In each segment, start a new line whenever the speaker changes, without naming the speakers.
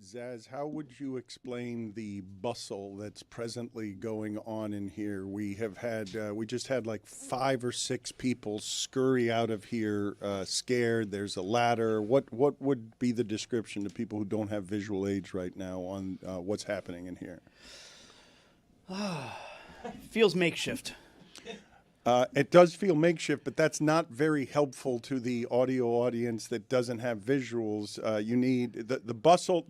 Zaz, how would you explain the bustle that's presently going on in here? We just had like 5 or 6 people scurry out of here scared. There's a ladder. What would be the description to people who don't have visual aids right now on what's happening in here?
Feels makeshift.
It does feel makeshift, but that's not very helpful to the audio audience that doesn't have visuals. You need the bustle.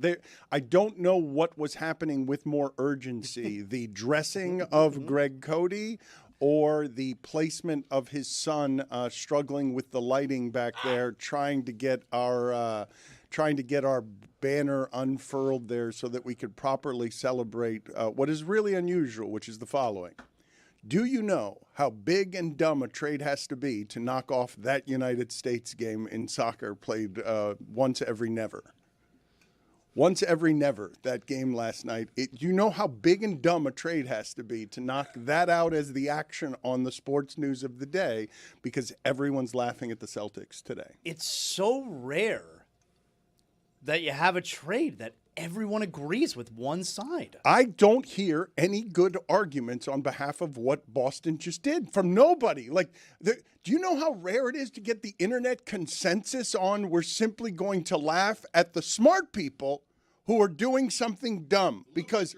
I don't know what was happening with more urgency, the dressing of Greg Cody or the placement of his son struggling with the lighting back there, trying to get our banner unfurled there so that we could properly celebrate what is really unusual, which is the following. Do you know how big and dumb a trade has to be to knock off that United States game in soccer played once every never? Once every never, that game last night. You know how big and dumb a trade has to be to knock that out as the action on the sports news of the day because everyone's laughing at the Celtics today.
It's so rare that you have a trade that everyone agrees with one side.
I don't hear any good arguments on behalf of what Boston just did from nobody. Do you know how rare it is to get the internet consensus on we're simply going to laugh at the smart people who are doing something dumb? Because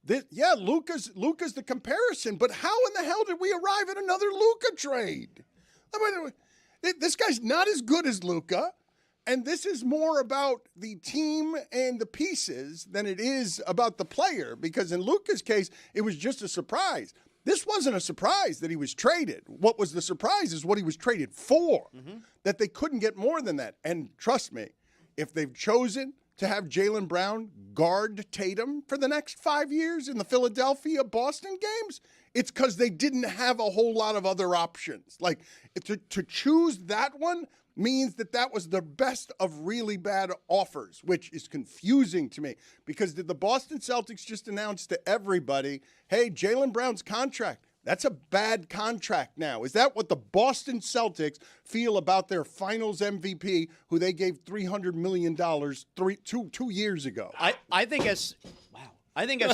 Luka's the comparison, but how in the hell did we arrive at another Luka trade? I mean, this guy's not as good as Luka. And this is more about the team and the pieces than it is about the player, because in Luka's case, it was just a surprise. This wasn't a surprise that he was traded. What was the surprise is what he was traded for, that they couldn't get more than that. And trust me, if they've chosen to have Jaylen Brown guard Tatum for the next 5 years in the Philadelphia-Boston games, it's because they didn't have a whole lot of other options. Like, to choose that one means that was the best of really bad offers, which is confusing to me. Because did the Boston Celtics just announce to everybody, hey, Jaylen Brown's contract, that's a bad contract now? Is that what the Boston Celtics feel about their finals MVP, who they gave $300 million 2 years ago?
I think as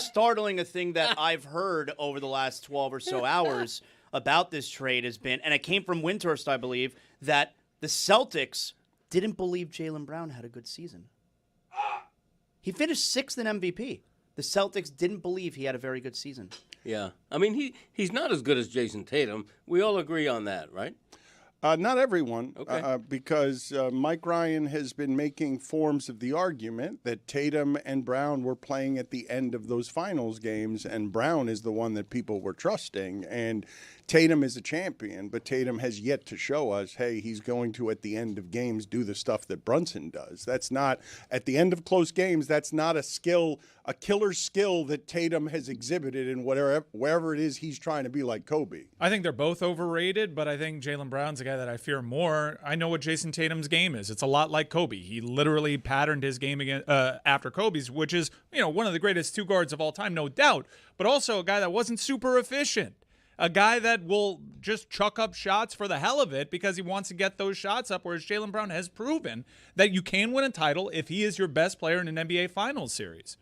startling a thing that I've heard over the last 12 or so hours about this trade has been, and it came from Windhurst, I believe, that the Celtics didn't believe Jaylen Brown had a good season. He finished 6th in MVP. The Celtics didn't believe he had a very good season.
Yeah. I mean, he's not as good as Jason Tatum. We all agree on that, right?
Not everyone,
okay.
Because Mike Ryan has been making forms of the argument that Tatum and Brown were playing at the end of those finals games, and Brown is the one that people were trusting. And Tatum is a champion, but Tatum has yet to show us, hey, he's going to, at the end of games, do the stuff that Brunson does. That's not, at the end of close games, that's not a killer skill that Tatum has exhibited in wherever it is he's trying to be like Kobe.
I think they're both overrated, but I think Jaylen Brown's a guy that I fear more. I know what Jason Tatum's game is. It's a lot like Kobe. He literally patterned his game again after Kobe's, which is, one of the greatest 2 guards of all time, no doubt, but also a guy that wasn't super efficient. A guy that will just chuck up shots for the hell of it because he wants to get those shots up, whereas Jaylen Brown has proven that you can win a title if he is your best player in an NBA Finals series.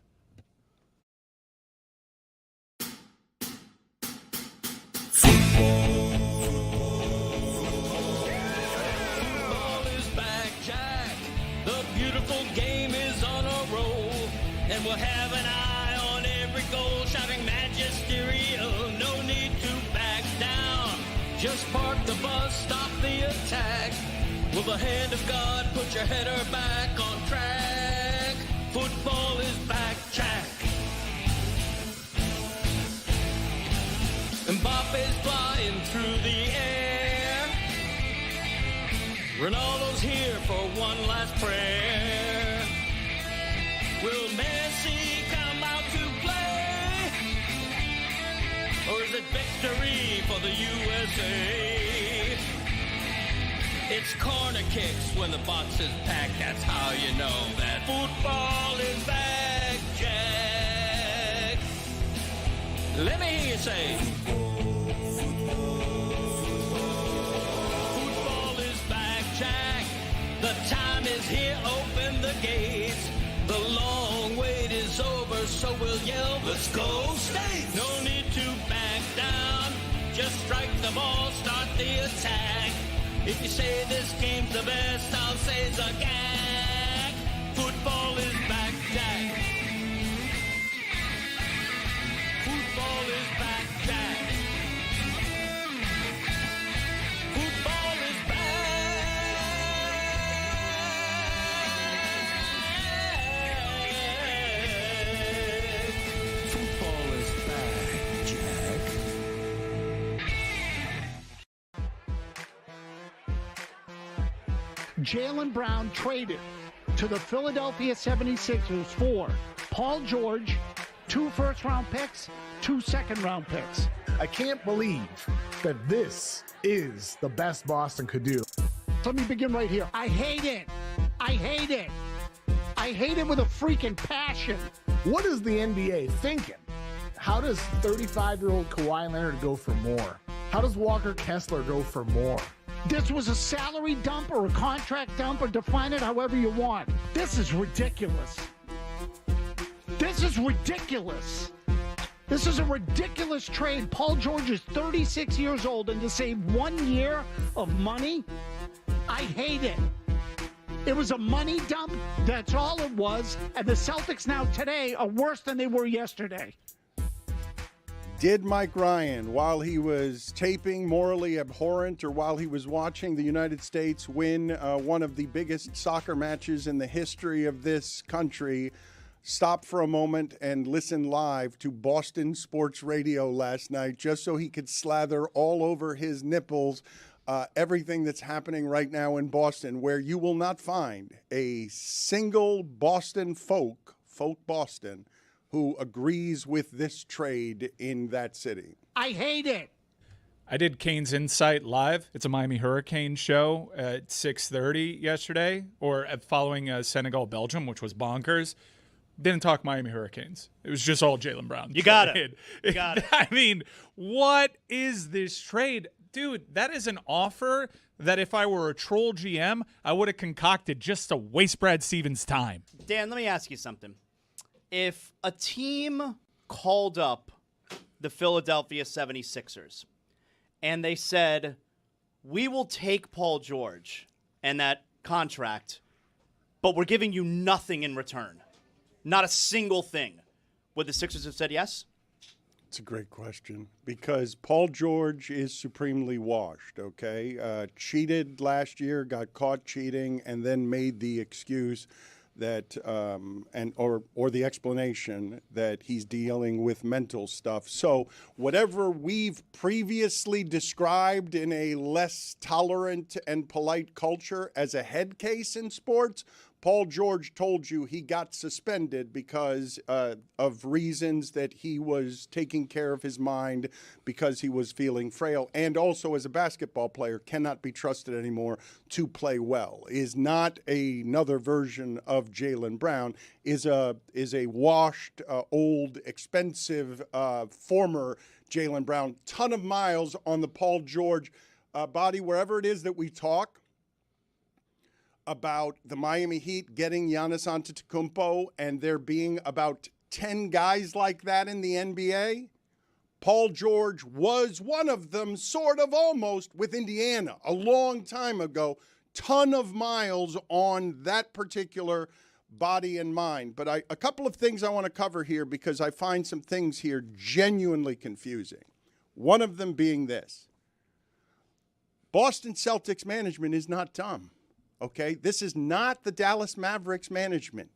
Ball is back, Jack. The beautiful game is on a roll, and we'll have an eye on every goal, shouting magisterial. No need to back down. Just park the bus, stop the attack. Will the hand of God put your header back on track? Football is back, Jack. Mbappe's flying through the air. Ronaldo's here for one last prayer. Will Messi come out to play? Or is it victory for the USA? It's corner kicks when the box is packed. That's how you know that football is back, Jack. Let me hear you say, football is back, Jack. The time is here, open the gates. The long wait is over, so we'll yell, let's go States! No need to back down, just strike the ball, start the attack. If you say this game's the best, I'll say it's a gag. Football is back, Jack. Football is back, Jack. Football is back. Football is back, Jack.
Jaylen Brown traded to the Philadelphia 76ers for Paul George, 2 first-round picks, 2 second-round picks.
I can't believe that this is the best Boston could do.
Let me begin right here. I hate it. I hate it. I hate it with a freaking passion.
What is the NBA thinking? How does 35-year-old Kawhi Leonard go for more? How does Walker Kessler go for more?
This was a salary dump or a contract dump, or define it however you want. This is ridiculous. This is ridiculous. This is a ridiculous trade. Paul George is 36 years old, and to save 1 year of money, I hate it. It was a money dump. That's all it was. And the Celtics now today are worse than they were yesterday.
Did Mike Ryan, while he was taping Morally Abhorrent or while he was watching the United States win one of the biggest soccer matches in the history of this country, stop for a moment and listen live to Boston Sports Radio last night just so he could slather all over his nipples everything that's happening right now in Boston, where you will not find a single Boston folk Boston, who agrees with this trade in that city.
I hate it.
I did Kane's Insight live. It's a Miami Hurricane show at 6:30 yesterday, or following Senegal Belgium, which was bonkers. Didn't talk Miami Hurricanes. It was just all Jaylen Brown.
You got it. You got it.
I mean, what is this trade? Dude, that is an offer that if I were a troll GM, I would have concocted just to waste Brad Stevens' time.
Dan, let me ask you something. If a team called up the Philadelphia 76ers and they said, we will take Paul George and that contract, but we're giving you nothing in return, not a single thing, would the Sixers have said yes?
It's a great question because Paul George is supremely washed, okay? Cheated last year, got caught cheating, and then made the excuse that or the explanation that he's dealing with mental stuff. So whatever we've previously described in a less tolerant and polite culture as a head case in sports, Paul George told you he got suspended because of reasons that he was taking care of his mind because he was feeling frail, and also as a basketball player cannot be trusted anymore to play well. Is not another version of Jaylen Brown. Is a washed, old, expensive former Jaylen Brown. Ton of miles on the Paul George body. Wherever it is that we talk about the Miami Heat getting Giannis Antetokounmpo and there being about 10 guys like that in the NBA, Paul George was one of them, sort of almost, with Indiana a long time ago. Ton of miles on that particular body and mind. But a couple of things I want to cover here because I find some things here genuinely confusing. One of them being this. Boston Celtics management is not dumb. Okay, this is not the Dallas Mavericks management.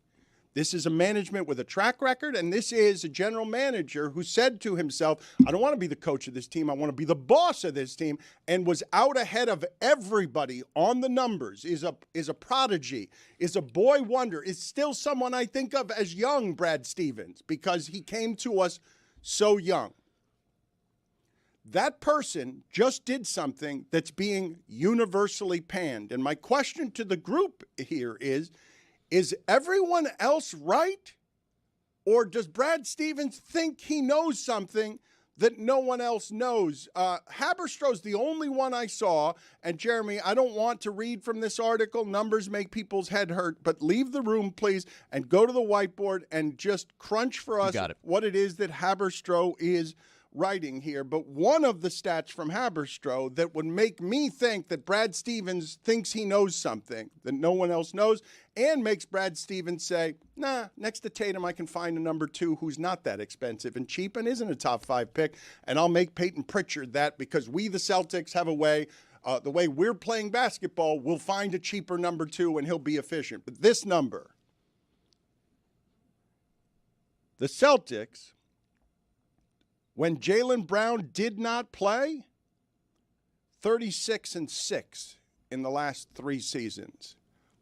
This is a management with a track record, and this is a general manager who said to himself, I don't want to be the coach of this team. I want to be the boss of this team, and was out ahead of everybody on the numbers, is a prodigy, is a boy wonder, is still someone I think of as young Brad Stevens because he came to us so young. That person just did something that's being universally panned. And my question to the group here is everyone else right? Or does Brad Stevens think he knows something that no one else knows. Haberstroh's the only one I saw. And Jeremy, I don't want to read from this article. Numbers make people's head hurt. But leave the room, please, and go to the whiteboard and just crunch for us what it is that Haberstroh is writing here. But one of the stats from Haberstroh that would make me think that Brad Stevens thinks he knows something that no one else knows, and makes Brad Stevens say, nah, next to Tatum, I can find a number 2 who's not that expensive and cheap and isn't a top 5 pick. And I'll make Peyton Pritchard that, because we, the Celtics, have a way, the way we're playing basketball, we'll find a cheaper number 2 and he'll be efficient. But this number, the Celtics, when Jaylen Brown did not play, 36-6 in the last 3 seasons.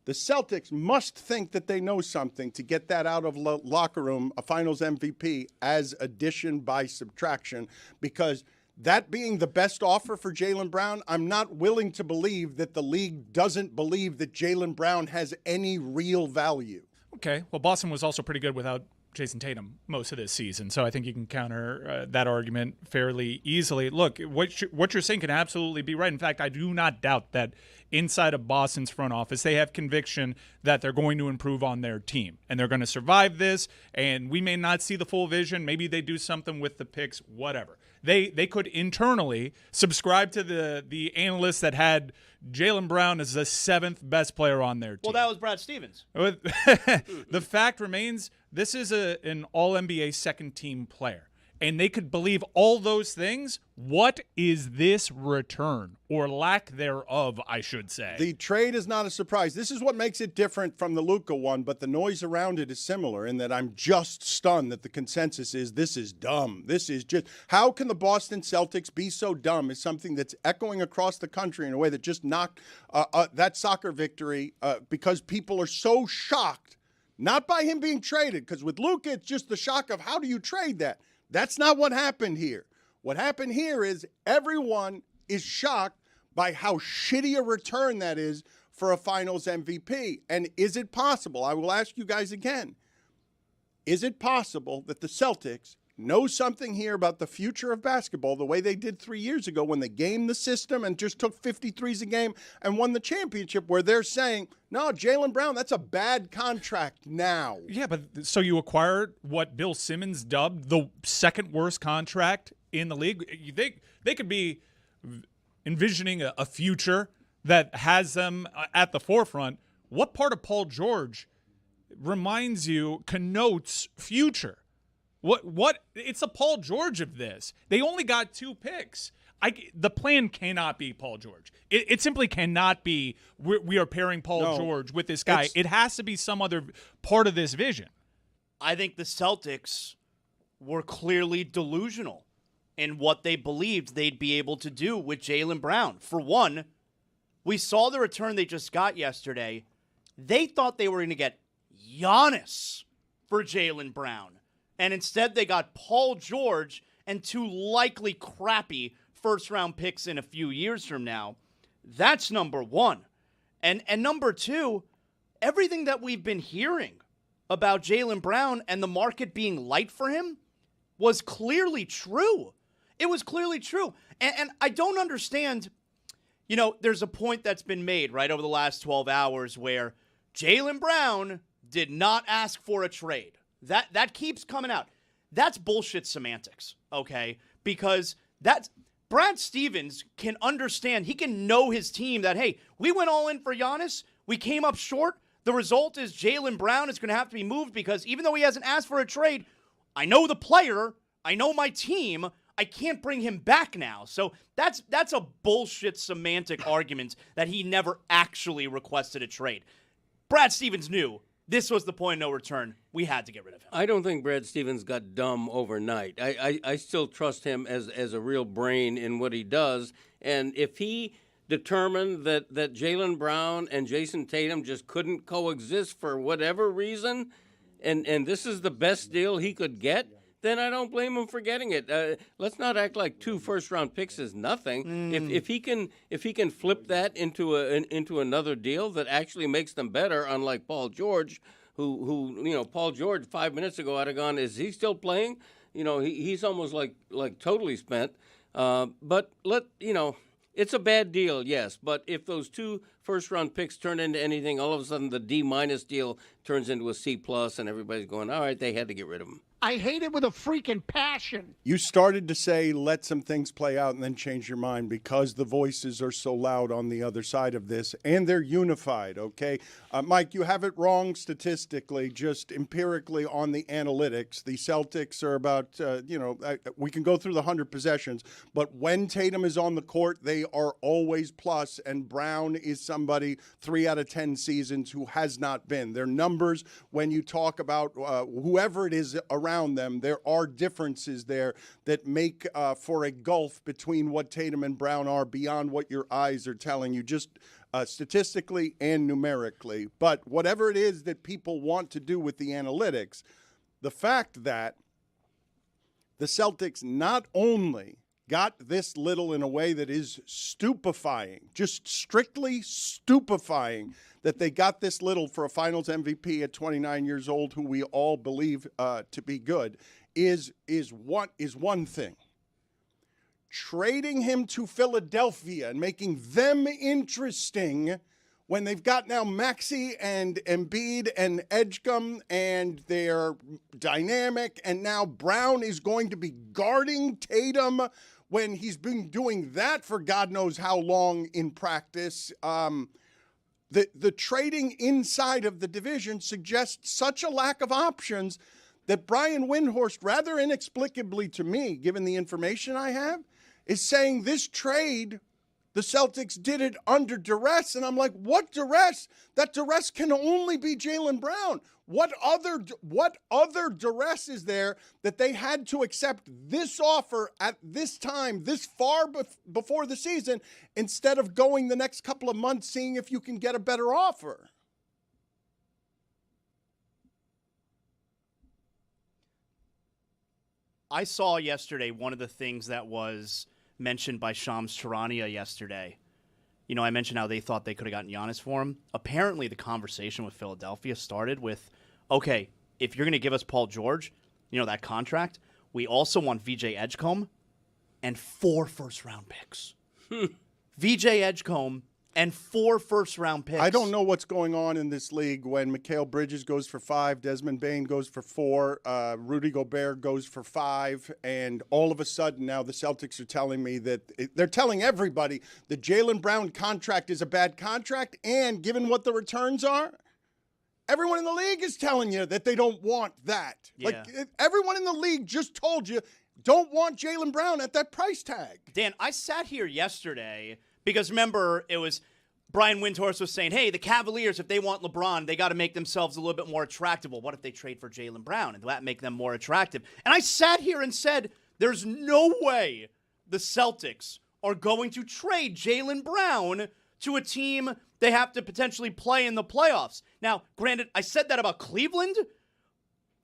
The Celtics must think that they know something to get that out of locker room, a finals MVP, as addition by subtraction, because that being the best offer for Jaylen Brown, I'm not willing to believe that the league doesn't believe that Jaylen Brown has any real value.
Okay, well, Boston was also pretty good without Jason Tatum most of this season, so I think you can counter that argument fairly easily. Look, what you're saying can absolutely be right. In fact, I do not doubt that inside of Boston's front office, they have conviction that they're going to improve on their team, and they're going to survive this, and we may not see the full vision. Maybe they do something with the picks, whatever. They could internally subscribe to the analysts that had Jaylen Brown as the 7th best player on their team.
Well, that was Brad Stevens.
The fact remains, this is an All-NBA second-team player, and they could believe all those things. What is this return, or lack thereof, I should say?
The trade is not a surprise. This is what makes it different from the Luka one, but the noise around it is similar in that I'm just stunned that the consensus is this is dumb. This is just, how can the Boston Celtics be so dumb is something that's echoing across the country in a way that just knocked that soccer victory because people are so shocked, not by him being traded, because with Luka, it's just the shock of how do you trade that? That's not what happened here. What happened here is everyone is shocked by how shitty a return that is for a finals MVP. And is it possible, I will ask you guys again, is it possible that the Celtics know something here about the future of basketball the way they did 3 years ago when they gamed the system and just took 53s a game and won the championship, where they're saying, no, Jaylen Brown, that's a bad contract now.
Yeah, but so you acquired what Bill Simmons dubbed the second worst contract in the league. They could be envisioning a future that has them at the forefront. What part of Paul George reminds you, connotes future? What? It's a Paul George of this. They only got 2 picks. The plan cannot be Paul George. It simply cannot be we are pairing Paul George with this guy. It has to be some other part of this vision.
I think the Celtics were clearly delusional in what they believed they'd be able to do with Jaylen Brown. For one, we saw the return they just got yesterday. They thought they were going to get Giannis for Jaylen Brown. And instead they got Paul George and 2 likely crappy first-round picks in a few years from now. That's number one. And number 2, everything that we've been hearing about Jaylen Brown and the market being light for him was clearly true. It was clearly true. And I don't understand, there's a point that's been made, right, over the last 12 hours where Jaylen Brown did not ask for a trade. That keeps coming out. That's bullshit semantics, okay? Because Brad Stevens can understand, he can know his team that, hey, we went all in for Giannis, we came up short. The result is Jaylen Brown is going to have to be moved because even though he hasn't asked for a trade, I know the player, I know my team, I can't bring him back now. So that's a bullshit semantic argument that he never actually requested a trade. Brad Stevens knew this was the point of no return. We had to get rid of him.
I don't think Brad Stevens got dumb overnight. I still trust him as a real brain in what he does. And if he determined that Jaylen Brown and Jason Tatum just couldn't coexist for whatever reason, and this is the best deal he could get, then I don't blame him for getting it. Let's not act like 2 first-round picks is nothing. If he can flip that into another deal that actually makes them better, unlike Paul George, who Paul George 5 minutes ago I'd have gone, is he still playing? he's almost like totally spent. But it's a bad deal, yes. But if those 2 first-round picks turn into anything, all of a sudden the D- deal turns into a C+, and everybody's going, all right, they had to get rid of him.
I hate it with a freaking passion.
You started to say, let some things play out and then change your mind because the voices are so loud on the other side of this, and they're unified, okay? Mike, you have it wrong statistically, just empirically on the analytics. The Celtics are about, we can go through the 100 possessions, but when Tatum is on the court, they are always plus, and Brown is somebody 3 out of 10 seasons who has not been. Their numbers, when you talk about whoever it is around them, there are differences there that make for a gulf between what Tatum and Brown are beyond what your eyes are telling you, just statistically and numerically. But whatever it is that people want to do with the analytics, the fact that the Celtics not only got this little in a way that is stupefying, just strictly stupefying, that they got this little for a finals MVP at 29 years old, who we all believe to be good, is one thing. Trading him to Philadelphia and making them interesting when they've got now Maxey and Embiid and Edgecombe, and they're dynamic, and now Brown is going to be guarding Tatum when he's been doing that for God knows how long in practice. The trading inside of the division suggests such a lack of options that Brian Windhorst, rather inexplicably to me, given the information I have, is saying this trade, the Celtics did it under duress. And I'm like, what duress? That duress can only be Jaylen Brown. What other duress is there that they had to accept this offer at this time, this far before the season, instead of going the next couple of months seeing if you can get a better offer?
I saw yesterday one of the things that was mentioned by Shams Charania yesterday. I mentioned how they thought they could have gotten Giannis for him. Apparently, the conversation with Philadelphia started with, okay, if you're going to give us Paul George, that contract, we also want VJ Edgecombe and 4 first-round picks. VJ Edgecombe and 4 first-round picks.
I don't know what's going on in this league when Mikal Bridges goes for 5, Desmond Bane goes for 4, Rudy Gobert goes for 5, and all of a sudden now the Celtics are telling me that they're telling everybody the Jaylen Brown contract is a bad contract, and given what the returns are, everyone in the league is telling you that they don't want that.
Yeah.
Everyone in the league just told you don't want Jaylen Brown at that price tag.
Dan, I sat here yesterday because remember, it was Brian Windhorst was saying, hey, the Cavaliers, if they want LeBron, they got to make themselves a little bit more attractive. Well, what if they trade for Jaylen Brown? And that make them more attractive? And I sat here and said, there's no way the Celtics are going to trade Jaylen Brown to a team they have to potentially play in the playoffs. Now, granted, I said that about Cleveland,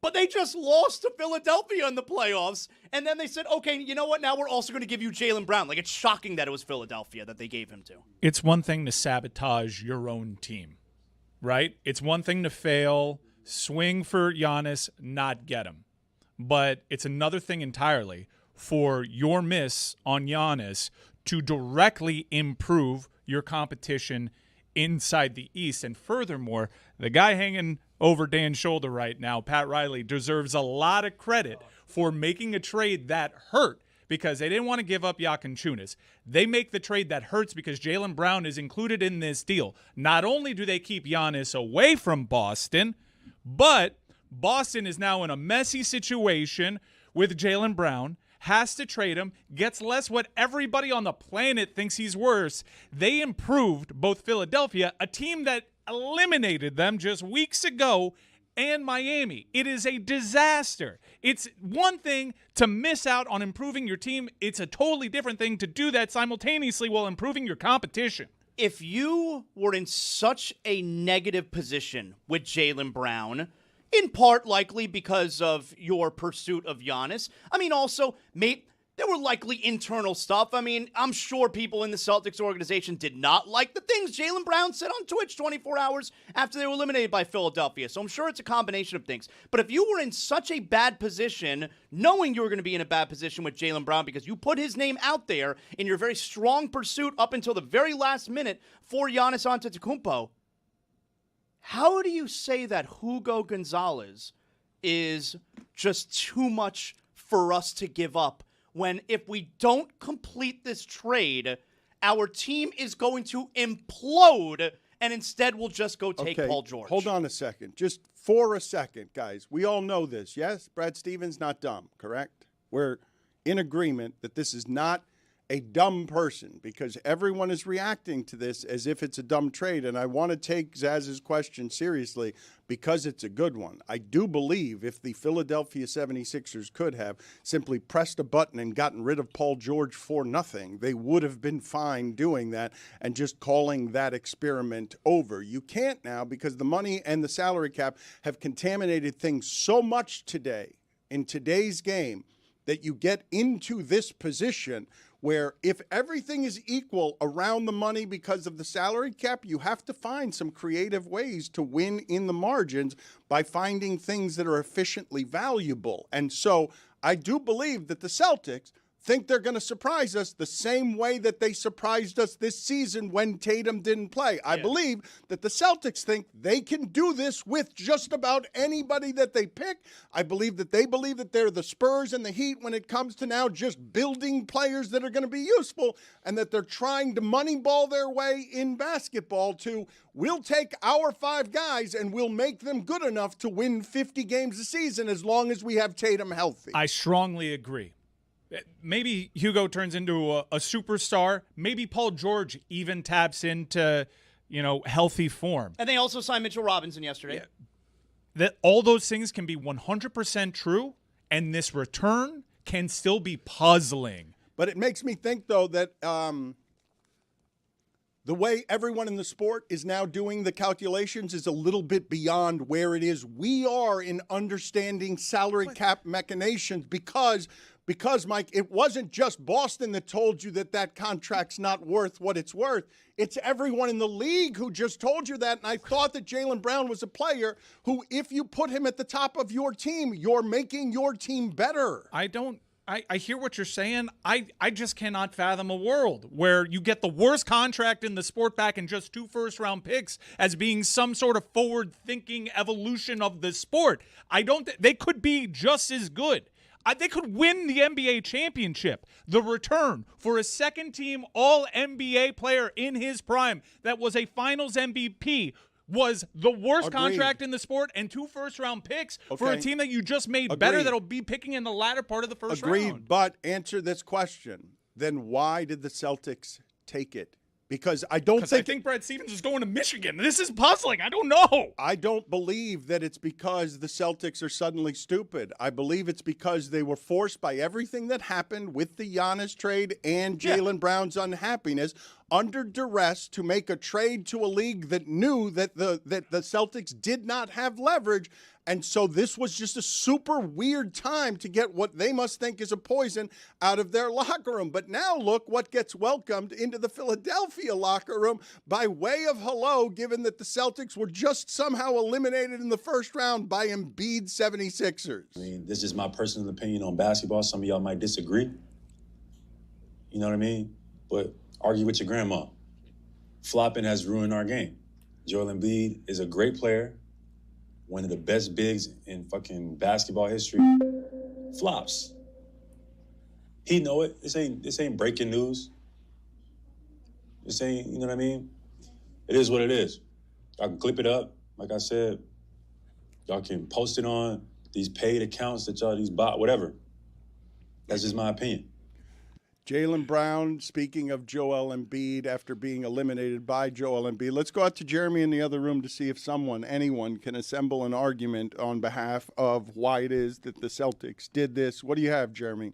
but they just lost to Philadelphia in the playoffs. And then they said, okay, you know what? Now we're also going to give you Jaylen Brown. Like, it's shocking that it was Philadelphia that they gave him to.
It's one thing to sabotage your own team, right? It's one thing to fail, swing for Giannis, not get him. But it's another thing entirely for your miss on Giannis to directly improve your competition inside the East. And furthermore, the guy hanging over Dan's shoulder right now, Pat Riley, deserves a lot of credit for making a trade that hurt because they didn't want to give up Valanciunas. They make the trade that hurts because Jaylen Brown is included in this deal. Not only do they keep Giannis away from Boston, but Boston is now in a messy situation with Jaylen Brown, has to trade him, gets less what everybody on the planet thinks he's worth. They improved both Philadelphia, a team that eliminated them just weeks ago, and Miami. It is a disaster. It's one thing to miss out on improving your team. It's a totally different thing to do that simultaneously while improving your competition.
If you were in such a negative position with Jaylen Brown, in part likely because of your pursuit of Giannis, I mean also, There were likely internal stuff. I mean, I'm sure people in the Celtics organization did not like the things Jaylen Brown said on Twitch 24 hours after they were eliminated by Philadelphia. So I'm sure it's a combination of things. But if you were in such a bad position, knowing you were going to be in a bad position with Jaylen Brown because you put his name out there in your very strong pursuit up until the very last minute for Giannis Antetokounmpo, how do you say that Hugo Gonzalez is just too much for us to give up when if we don't complete this trade, our team is going to implode and instead we'll just go take Paul George?
Hold on a second. Just for a second, guys. We all know this, yes? Brad Stevens not dumb, correct? We're in agreement that this is not a dumb person because everyone is reacting to this as if it's a dumb trade. And I want to take Zaz's question seriously because it's a good one. I do believe if the Philadelphia 76ers could have simply pressed a button and gotten rid of Paul George for nothing, they would have been fine doing that and just calling that experiment over. You can't now because the money and the salary cap have contaminated things so much today in today's game that you get into this position where if everything is equal around the money because of the salary cap, you have to find some creative ways to win in the margins by finding things that are efficiently valuable. And so I do believe that the Celtics think they're going to surprise us the same way that they surprised us this season when Tatum didn't play. I believe that the Celtics think they can do this with just about anybody that they pick. I believe that they believe that they're the Spurs and the Heat when it comes to now just building players that are going to be useful and that they're trying to moneyball their way in basketball to we'll take our 5 guys and we'll make them good enough to win 50 games a season as long as we have Tatum healthy.
I strongly agree. Maybe Hugo turns into a superstar. Maybe Paul George even taps into, healthy form.
And they also signed Mitchell Robinson yesterday.
Yeah. That all those things can be 100% true, and this return can still be puzzling.
But it makes me think, though, that the way everyone in the sport is now doing the calculations is a little bit beyond where it is. We are in understanding salary cap machinations because, Mike, it wasn't just Boston that told you that contract's not worth what it's worth. It's everyone in the league who just told you that. And I thought that Jaylen Brown was a player who, if you put him at the top of your team, you're making your team better.
I hear what you're saying. I just cannot fathom a world where you get the worst contract in the sport back and just 2 first-round picks as being some sort of forward-thinking evolution of the sport. They could be just as good. They could win the NBA championship. The return for a second-team All-NBA player in his prime that was a Finals MVP was the worst contract in the sport and 2 first-round picks for a team that you just made better that'll be picking in the latter part of the first round.
But answer this question. Then why did the Celtics take it? Because I think
Brad Stevens is going to Michigan. This is puzzling. I don't know.
I don't believe that it's because the Celtics are suddenly stupid. I believe it's because they were forced by everything that happened with the Giannis trade and Jaylen Brown's unhappiness under duress to make a trade to a league that knew that the Celtics did not have leverage. And so this was just a super weird time to get what they must think is a poison out of their locker room. But now look what gets welcomed into the Philadelphia locker room by way of hello, given that the Celtics were just somehow eliminated in the first round by Embiid 76ers.
I mean, this is my personal opinion on basketball. Some of y'all might disagree. You know what I mean? But argue with your grandma. Flopping has ruined our game. Joel Embiid is a great player. One of the best bigs in fucking basketball history, flops. He know it. This ain't breaking news. This ain't, you know what I mean? It is what it is. I can clip it up, like I said. Y'all can post it on these paid accounts that y'all, these bot, whatever. That's just my opinion.
Jaylen Brown, speaking of Joel Embiid, after being eliminated by Joel Embiid. Let's go out to Jeremy in the other room to see if anyone can assemble an argument on behalf of why it is that the Celtics did this. What do you have, Jeremy?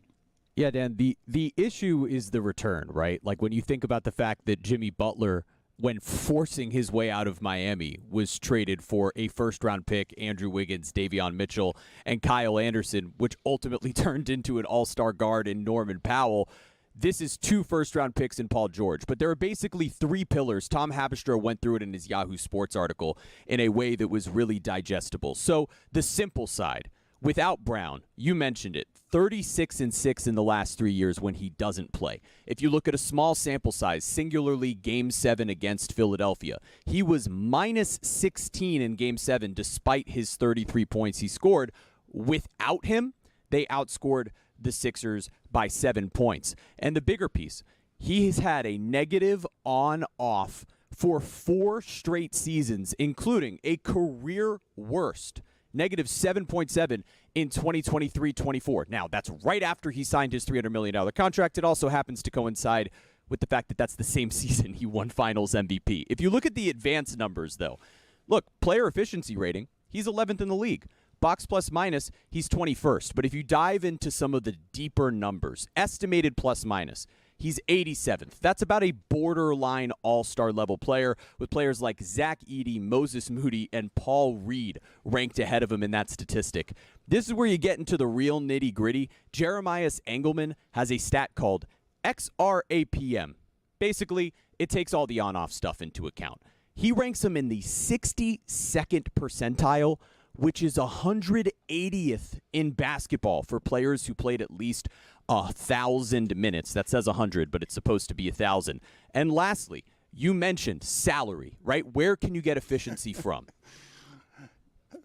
Yeah, Dan, the issue is the return, right? Like when you think about the fact that Jimmy Butler when forcing his way out of Miami, was traded for a first-round pick, Andrew Wiggins, Davion Mitchell, and Kyle Anderson, which ultimately turned into an all-star guard in Norman Powell. This is 2 first-round picks in Paul George, but there are basically 3 pillars. Tom Haberstroh went through it in his Yahoo Sports article in a way that was really digestible. So the simple side, without Brown, you mentioned it, 36-6 in the last 3 years when he doesn't play. If you look at a small sample size, singularly Game 7 against Philadelphia, he was minus 16 in Game 7 despite his 33 points he scored. Without him, they outscored the Sixers by 7 points. And the bigger piece, he has had a negative on-off for 4 straight seasons, including a career worst negative 7.7 in 2023-24. Now, that's right after he signed his $300 million contract. It also happens to coincide with the fact that that's the same season he won Finals MVP. If you look at the advanced numbers, though, look, player efficiency rating, he's 11th in the league. Box plus minus, he's 21st. But if you dive into some of the deeper numbers, estimated plus minus, he's 87th. That's about a borderline all-star level player, with players like Zach Edey, Moses Moody, and Paul Reed ranked ahead of him in that statistic. This is where you get into the real nitty-gritty. Jeremias Engelman has a stat called XRAPM. Basically, it takes all the on-off stuff into account. He ranks him in the 62nd percentile, which is 180th in basketball for players who played at least 1,000 minutes. That says 100, but it's supposed to be 1,000. And lastly, you mentioned salary, right? Where can you get efficiency from?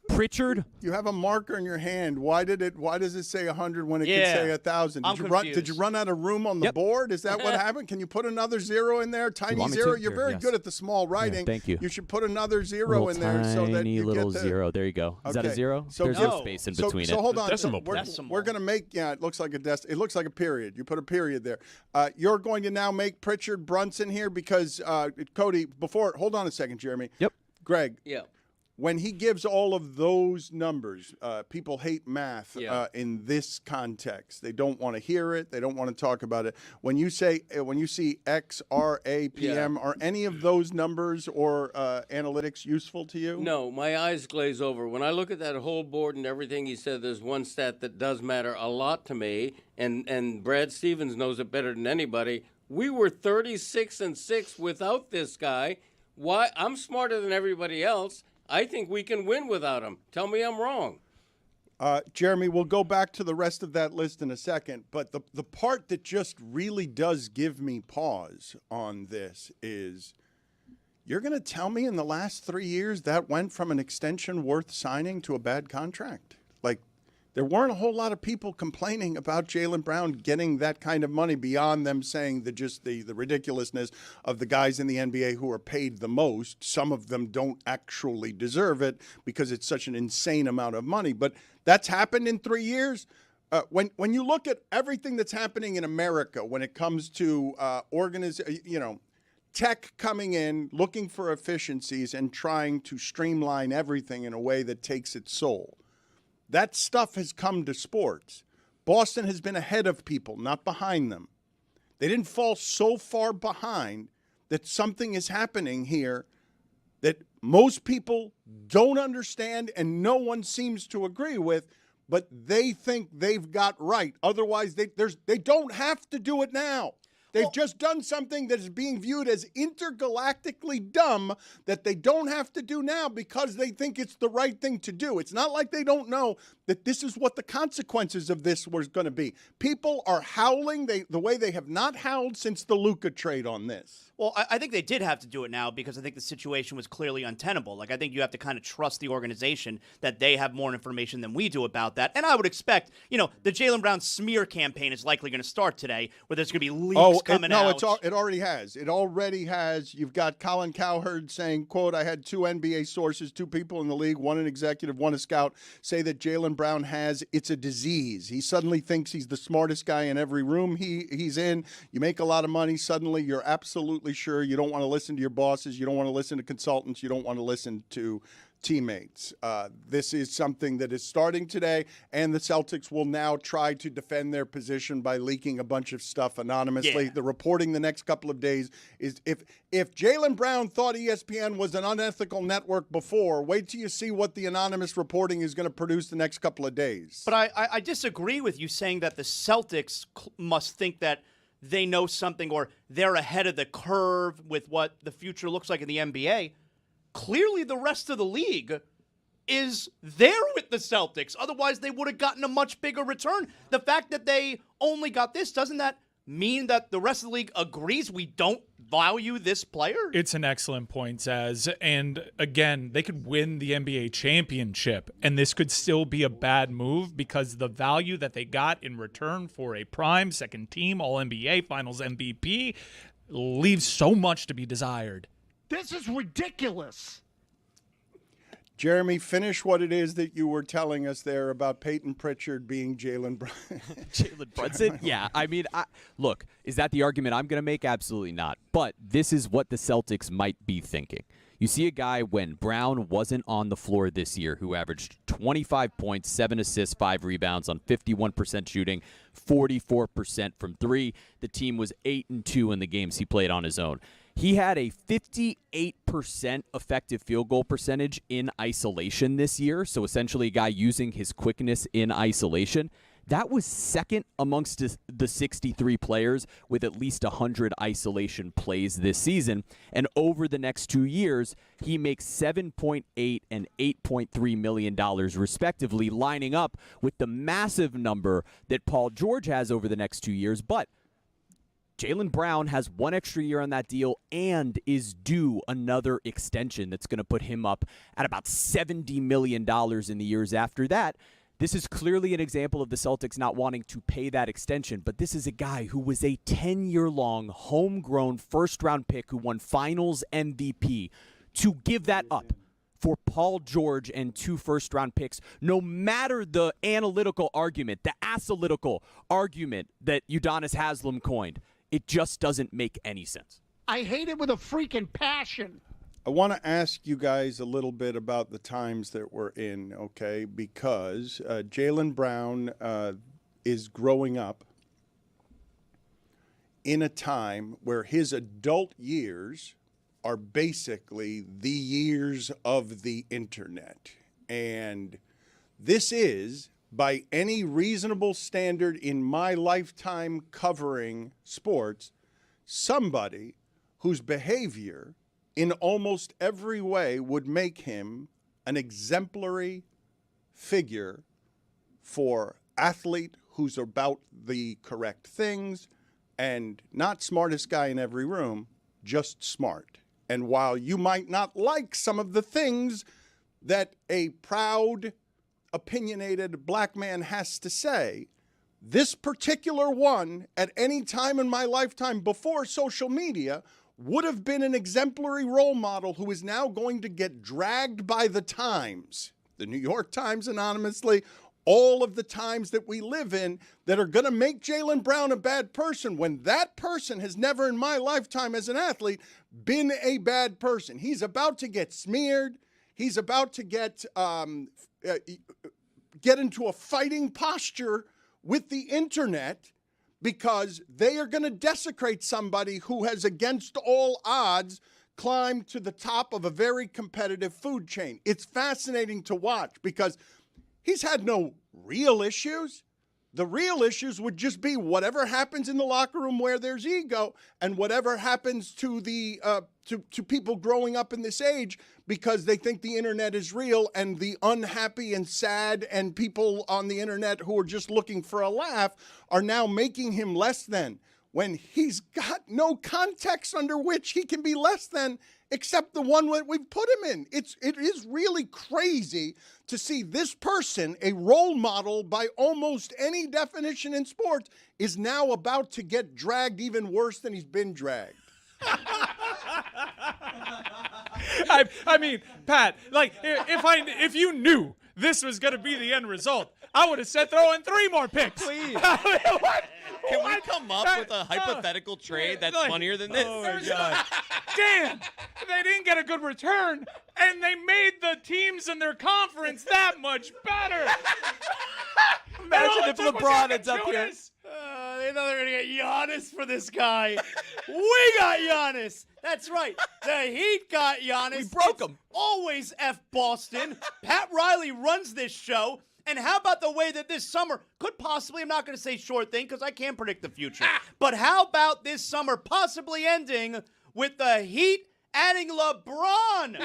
Pritchard.
You have a marker in your hand. Why does it say 100 when it could say 1,000? Did you run out of room on the board? Is that what happened? Can you put another 0 in there? Tiny 0. You're very good at the small writing.
Yeah, thank you.
You should put another 0 in there so that you
little
get the
0. There you go. Is that a 0?
So
there's no space in between it.
So hold on.
Decimal
We're going to make. Yeah, it looks like it looks like a period. You put a period there. You're going to now make Pritchard Brunson here because Cody. Hold on a second, Jeremy.
Yep.
Greg.
Yeah.
When he gives all of those numbers, people hate math in this context. They don't want to hear it. They don't want to talk about it. When you see XRAPM, are any of those numbers or analytics useful to you?
No, my eyes glaze over. When I look at that whole board and everything he said, there's one stat that does matter a lot to me, and Brad Stevens knows it better than anybody. We were 36-6 without this guy. Why? I'm smarter than everybody else. I think we can win without him. Tell me I'm wrong.
Jeremy, we'll go back to the rest of that list in a second, but the part that just really does give me pause on this is you're going to tell me in the last 3 years that went from an extension worth signing to a bad contract? Like, there weren't a whole lot of people complaining about Jaylen Brown getting that kind of money beyond them saying the ridiculousness of the guys in the NBA who are paid the most. Some of them don't actually deserve it because it's such an insane amount of money. But that's happened in 3 years. When you look at everything that's happening in America when it comes to tech coming in, looking for efficiencies and trying to streamline everything in a way that takes its soul. That stuff has come to sports. Boston has been ahead of people, not behind them. They didn't fall so far behind that something is happening here that most people don't understand and no one seems to agree with, but they think they've got right. Otherwise, they don't have to do it now. They've just done something that is being viewed as intergalactically dumb that they don't have to do now because they think it's the right thing to do. It's not like they don't know that this is what the consequences of this was going to be. People are howling the way they have not howled since the Luka trade on this.
Well, I think they did have to do it now because I think the situation was clearly untenable. Like, I think you have to kind of trust the organization that they have more information than we do about that. And I would expect, the Jaylen Brown smear campaign is likely going to start today where there's going to be leaks coming out.
No, it already has. It already has. You've got Colin Cowherd saying, quote, I had 2 NBA sources, 2 people in the league, one an executive, one a scout, say that Jaylen Brown it's a disease. He suddenly thinks he's the smartest guy in every room he's in. You make a lot of money. Suddenly you're absolutely sure you don't want to listen to your bosses. You don't want to listen to consultants. You don't want to listen to teammates. This is something that is starting today, and the Celtics will now try to defend their position by leaking a bunch of stuff anonymously.
Yeah.
The reporting the next couple of days is if Jaylen Brown thought ESPN was an unethical network before, wait till you see what the anonymous reporting is going to produce the next couple of days.
But I disagree with you saying that the Celtics must think that they know something or they're ahead of the curve with what the future looks like in the NBA. Clearly, the rest of the league is there with the Celtics. Otherwise, they would have gotten a much bigger return. The fact that they only got this, doesn't that mean that the rest of the league agrees we don't value this player?
It's an excellent point, Zaz. And again, they could win the NBA championship, and this could still be a bad move because the value that they got in return for a prime second team All-NBA Finals MVP leaves so much to be desired.
This is ridiculous.
Jeremy, finish what it is that you were telling us there about Peyton Pritchard being Jalen Brown.
Jalen Brunson? Yeah, I mean, look, is that the argument I'm going to make? Absolutely not. But this is what the Celtics might be thinking. You see a guy when Brown wasn't on the floor this year who averaged 25 points, 7 assists, 5 rebounds on 51% shooting, 44% from 3. The team was 8-2 in the games he played on his own. He had a 58% effective field goal percentage in isolation this year, so essentially a guy using his quickness in isolation. That was second amongst the 63 players with at least 100 isolation plays this season. And over the next 2 years, he makes $7.8 and $8.3 million respectively, lining up with the massive number that Paul George has over the next 2 years. But Jaylen Brown has 1 extra year on that deal and is due another extension that's going to put him up at about $70 million in the years after that. This is clearly an example of the Celtics not wanting to pay that extension, but this is a guy who was a 10-year-long homegrown first-round pick who won Finals MVP. To give that up for Paul George and 2 first-round picks, no matter the analytical argument, the asolytical argument that Udonis Haslem coined, it just doesn't make any sense.
I hate it with a freaking passion.
I want to ask you guys a little bit about the times that we're in, okay? Because Jaylen Brown is growing up in a time where his adult years are basically the years of the internet. And this is, by any reasonable standard in my lifetime covering sports, somebody whose behavior in almost every way would make him an exemplary figure for athlete who's about the correct things and not smartest guy in every room, just smart. And while you might not like some of the things that a proud, opinionated black man has to say, this particular one at any time in my lifetime before social media would have been an exemplary role model who is now going to get dragged by the Times, the New York Times anonymously, all of the times that we live in that are going to make Jaylen Brown a bad person when that person has never in my lifetime as an athlete been a bad person. He's about to get smeared. He's about to get into a fighting posture with the internet because they are going to desecrate somebody who has, against all odds, climbed to the top of a very competitive food chain. It's fascinating to watch because he's had no real issues. The real issues would just be whatever happens in the locker room where there's ego and whatever happens to the to people growing up in this age because they think the internet is real, and the unhappy and sad and people on the internet who are just looking for a laugh are now making him less than, when he's got no context under which he can be less than except the one that we've put him in. It is really crazy to see this person, a role model by almost any definition in sports, is now about to get dragged even worse than he's been dragged.
I mean, Pat, like, if you knew this was going to be the end result, I would have said throw in 3 more picks.
Please.
What?
Can we come up with a hypothetical trade that's funnier than this?
Oh, my God. Dan, they didn't get a good return, and they made the teams in their conference that much better.
Imagine if LeBron ends up here.
They know they're going to get Giannis for this guy. We got Giannis. That's right. The Heat got Giannis.
We broke him.
Always F Boston. Pat Riley runs this show. And how about the way that this summer could possibly, I'm not going to say sure thing because I can't predict the future. But how about this summer possibly ending with the Heat adding LeBron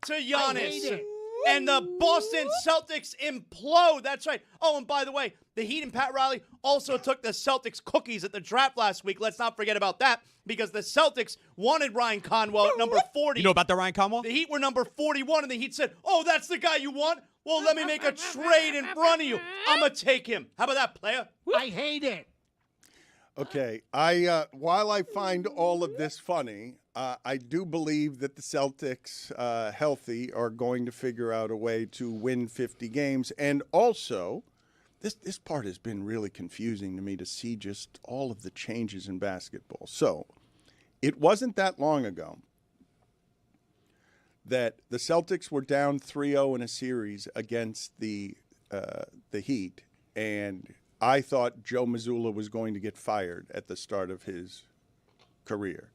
to Giannis? And the Boston Celtics implode. That's right. Oh, and by the way, the Heat and Pat Riley also took the Celtics cookies at the draft last week. Let's not forget about that because the Celtics wanted Ryan Conwell at number 40.
You know about the Ryan Conwell?
The Heat were number 41, and the Heat said, oh, that's the guy you want? Well, let me make a trade in front of you. I'm going to take him. How about that, player?
I hate it.
Okay, while I find all of this funny, I do believe that the Celtics, healthy, are going to figure out a way to win 50 games. And also, this part has been really confusing to me to see just all of the changes in basketball. So, it wasn't that long ago that the Celtics were down 3-0 in a series against the Heat, and I thought Joe Mazzulla was going to get fired at the start of his career.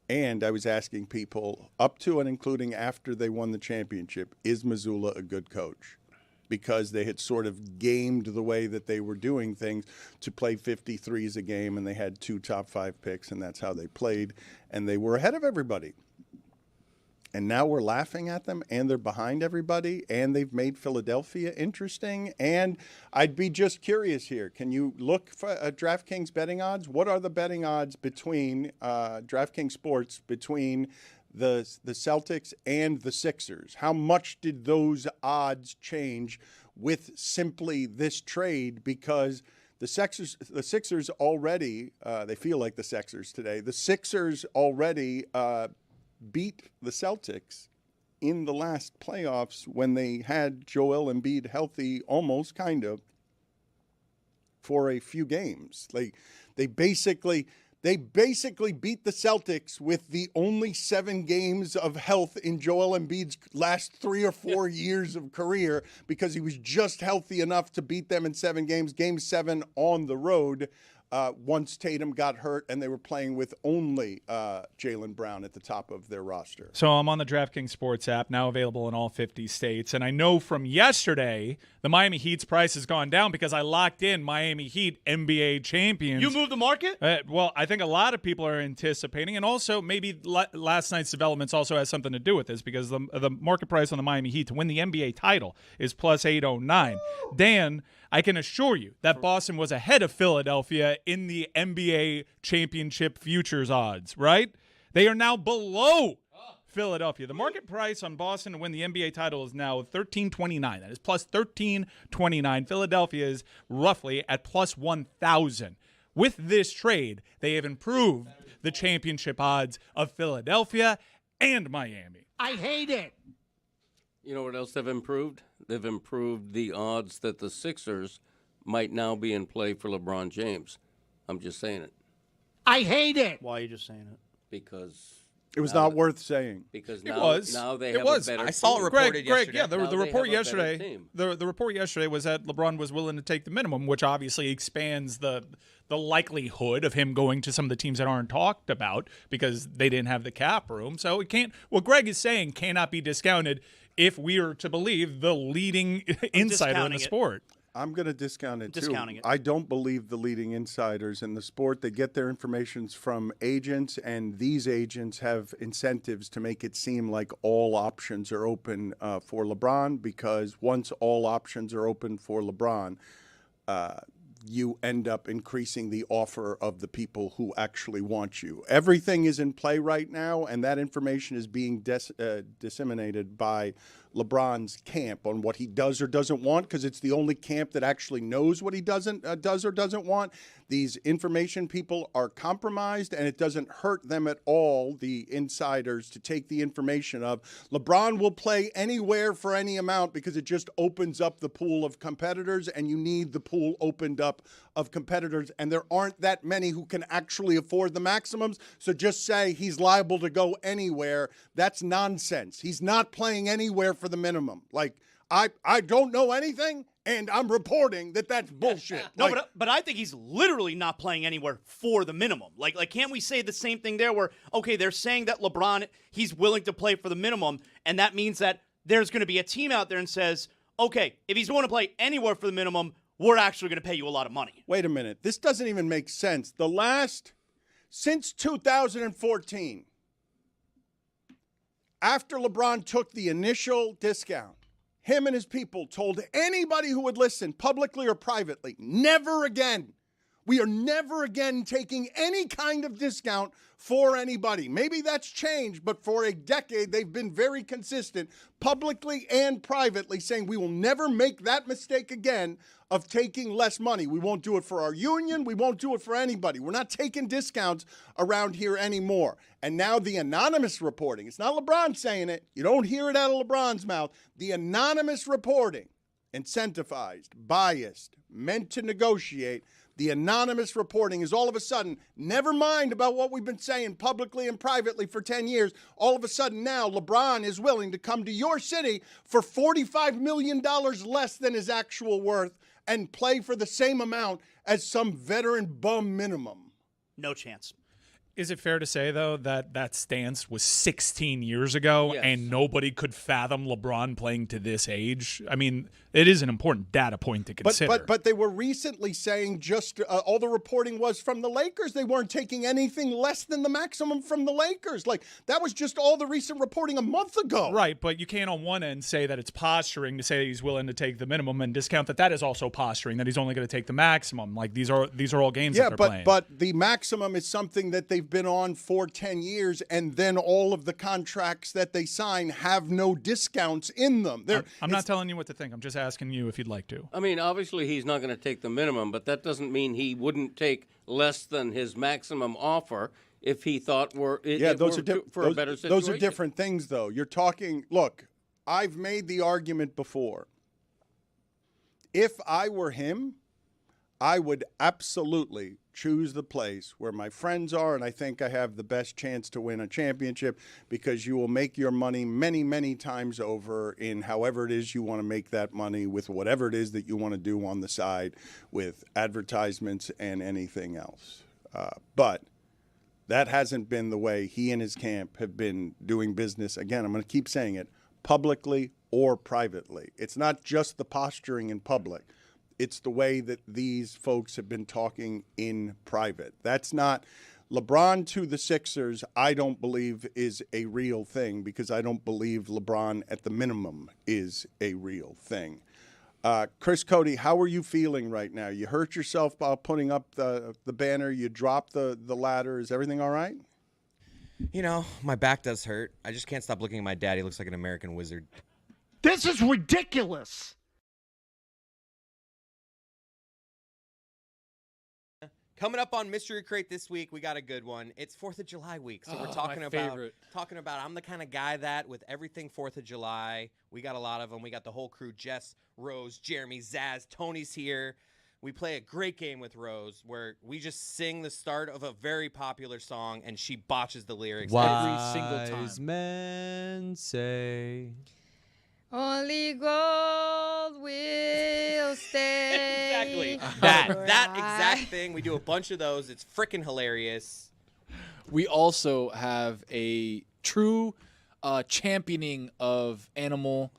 And I was asking people up to and including after they won the championship, is Mazzulla a good coach? Because they had sort of gamed the way that they were doing things to play 53s a game, and they had 2 top 5 picks, and that's how they played, and they were ahead of everybody. And now we're laughing at them, and they're behind everybody, and they've made Philadelphia interesting. And I'd be just curious here. Can you look for DraftKings betting odds? What are the betting odds between DraftKings Sports between the Celtics and the Sixers? How much did those odds change with simply this trade? Because the Sixers already, they feel like the Sixers today. The Sixers already beat the Celtics in the last playoffs when they had Joel Embiid healthy, almost kind of, for a few games. They basically beat the Celtics with the only 7 games of health in Joel Embiid's last 3 or 4 years of career because he was just healthy enough to beat them in 7 games. Game 7 on the road. Once Tatum got hurt and they were playing with only Jaylen Brown at the top of their roster.
So I'm on the DraftKings Sports app, now available in all 50 states. And I know from yesterday, the Miami Heat's price has gone down because I locked in Miami Heat NBA champions.
You moved the market?
Well, I think a lot of people are anticipating, and also maybe last night's developments also has something to do with this because the market price on the Miami Heat to win the NBA title is plus 809. Dan, I can assure you that Boston was ahead of Philadelphia in the NBA championship futures odds, right? They are now below Philadelphia. The market price on Boston to win the NBA title is now $13.29. That is plus $13.29. Philadelphia is roughly at plus 1,000. With this trade, they have improved the championship odds of Philadelphia and Miami.
I hate it.
You know what else they've improved? They've improved the odds that the Sixers might now be in play for LeBron James. I'm just saying it.
I hate it.
Why are you just saying it?
Because
It was not worth saying.
because
It
now,
was.
now they
It
have
was.
a better
I saw
team.
it reported
Greg,
yesterday.
yeah, the
Now they
report
have a better
yesterday.
team.
The report yesterday was that LeBron was willing to take the minimum, which obviously expands the likelihood of him going to some of the teams that aren't talked about because they didn't have the cap room. So it can't. What Greg is saying cannot be discounted if we are to believe the leading insider in the
discounting it.
sport.
I'm going to discount it, too.
Discounting it.
I don't believe the leading insiders in the sport. They get their information from agents, and these agents have incentives to make it seem like all options are open for LeBron because once all options are open for LeBron, you end up increasing the offer of the people who actually want you. Everything is in play right now, and that information is being disseminated by LeBron's camp on what he does or doesn't want, because it's the only camp that actually knows what he does or doesn't want. These information people are compromised, and it doesn't hurt them at all, the insiders, to take the information of LeBron will play anywhere for any amount, because it just opens up the pool of competitors, and you need the pool opened up of competitors, and there aren't that many who can actually afford the maximums. So just say he's liable to go anywhere. That's nonsense. He's not playing anywhere for the minimum. Like, I don't know anything, and I'm reporting that that's bullshit.
No,
Like,
but I think he's literally not playing anywhere for the minimum. Like can't we say the same thing there where, okay, they're saying that LeBron, he's willing to play for the minimum, and that means that there's going to be a team out there and says, okay, if he's willing to play anywhere for the minimum, we're actually going to pay you a lot of money.
wait a minute. This doesn't even make sense. Since 2014, after LeBron took the initial discount, him and his people told anybody who would listen, publicly or privately, never again. We are never again taking any kind of discount for anybody. Maybe that's changed, but for a decade, they've been very consistent, publicly and privately, saying we will never make that mistake again of taking less money. We won't do it for our union. We won't do it for anybody. We're not taking discounts around here anymore. And now the anonymous reporting, it's not LeBron saying it. You don't hear it out of LeBron's mouth. The anonymous reporting, incentivized, biased, meant to negotiate. The anonymous reporting is all of a sudden, never mind about what we've been saying publicly and privately for 10 years. All of a sudden now, LeBron is willing to come to your city for $45 million less than his actual worth and play for the same amount as some veteran bum minimum.
No chance.
Is it fair to say, though, that that stance was 16 years ago and nobody could fathom LeBron playing to this age? I mean, it is an important data point to consider.
But they were recently saying just all the reporting was from the Lakers. They weren't taking anything less than the maximum from the Lakers. Like, that was just all the recent reporting a month ago.
Right, but you can't on one end say that it's posturing to say he's willing to take the minimum and discount that is also posturing, that he's only going to take the maximum. Like, these are all games that they're playing.
But the maximum is something that they've been on for 10 years, and then all of the contracts that they sign have no discounts in them.
I'm not telling you what to think. I'm just asking you if you'd like to.
I mean, obviously he's not going to take the minimum, but that doesn't mean he wouldn't take less than his maximum offer if he thought for a better situation.
Those are different things, though. You're talking, look, I've made the argument before. If I were him, I would absolutely choose the place where my friends are, and I think I have the best chance to win a championship, because you will make your money many, many times over in however it is you want to make that money, with whatever it is that you want to do on the side with advertisements and anything else. But that hasn't been the way he and his camp have been doing business. Again, I'm going to keep saying it, publicly or privately. It's not just the posturing in public. It's the way that these folks have been talking in private. That's not LeBron to the Sixers, I don't believe is a real thing, because I don't believe LeBron at the minimum is a real thing. Chris Cody, how are you feeling right now? You hurt yourself while putting up the banner. You dropped the ladder. Is everything all right?
You know, my back does hurt. I just can't stop looking at my dad. He looks like an American wizard.
This is ridiculous.
Coming up on Mystery Crate this week, we got a good one. It's 4th of July week, so we're talking about I'm the kind of guy that with everything 4th of July, we got a lot of them. We got the whole crew, Jess, Rose, Jeremy, Zaz, Tony's here. We play a great game with Rose where we just sing the start of a very popular song and she botches the lyrics every single time.
Wise men say
only gold will stay.
Exactly. That exact thing. We do a bunch of those. It's freaking hilarious.
We also have a true championing of animal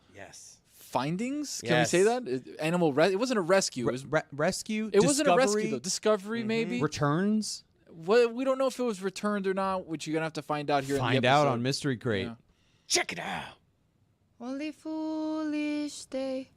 findings. Can we say that? It wasn't a rescue. It was
rescue.
It wasn't a rescue though. Discovery maybe.
Returns.
Well, we don't know if it was returned or not, which you're gonna have to find out here.
Find
in the
out
episode.
on Mystery Crate.
Yeah.
Check it out.
Only foolish day.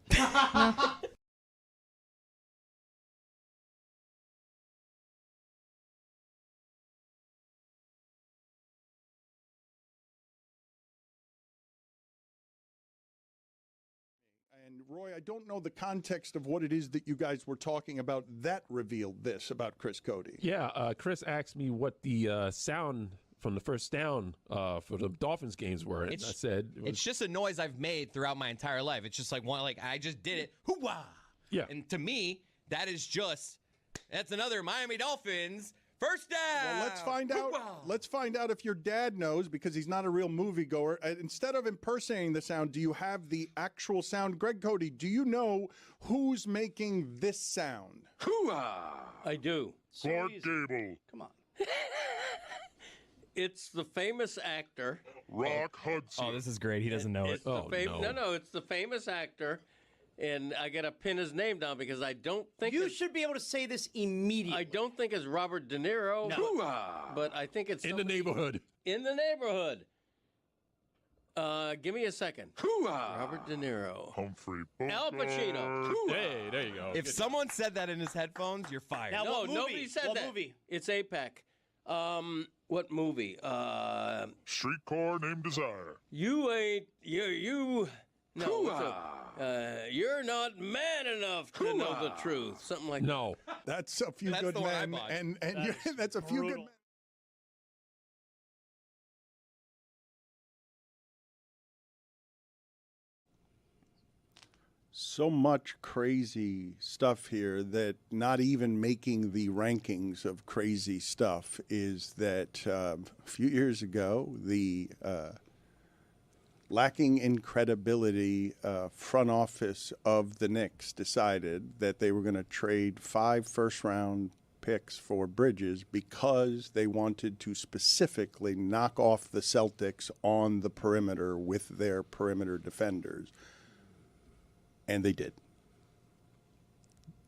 And Roy, I don't know the context of what it is that you guys were talking about that revealed this about Chris Cote.
Yeah, Chris asked me what the sound from the first down for the Dolphins games were. And I said
it's just a noise I've made throughout my entire life. It's just like I just did it. Hoo-wah!
Yeah.
And to me, that's another Miami Dolphins first down.
Well, let's find out.
Hoo-wah!
Let's find out if your dad knows, because he's not a real moviegoer. Instead of impersonating the sound, do you have the actual sound? Greg Cote, do you know who's making this sound?
Hoo-ah! I do.
Clark Gable.
Come on.
It's the famous actor.
Rock Hudson.
Oh, this is great. He doesn't know it.
No, it's the famous actor. And I got to pin his name down because I don't think
you should be able to say this immediately.
I don't think it's Robert De Niro.
No.
But I think it's
in the neighborhood.
In the neighborhood. Give me a second. Robert De Niro.
Humphrey
Al Pacino.
Hey, there you go.
If someone said that in his headphones, you're fired.
Now,
No,
what movie?
nobody said
What
that.
movie?
It's APEC. What movie?
Streetcar Named Desire.
You ain't you. No. You're not man enough to know the truth. Something like
No.
That's a few
That's
good
the one I
men,
bought.
and that's a few good men. So much crazy stuff here that not even making the rankings of crazy stuff is that a few years ago, the lacking in credibility front office of the Knicks decided that they were going to trade 5 first-round picks for Bridges because they wanted to specifically knock off the Celtics on the perimeter with their perimeter defenders. And they did.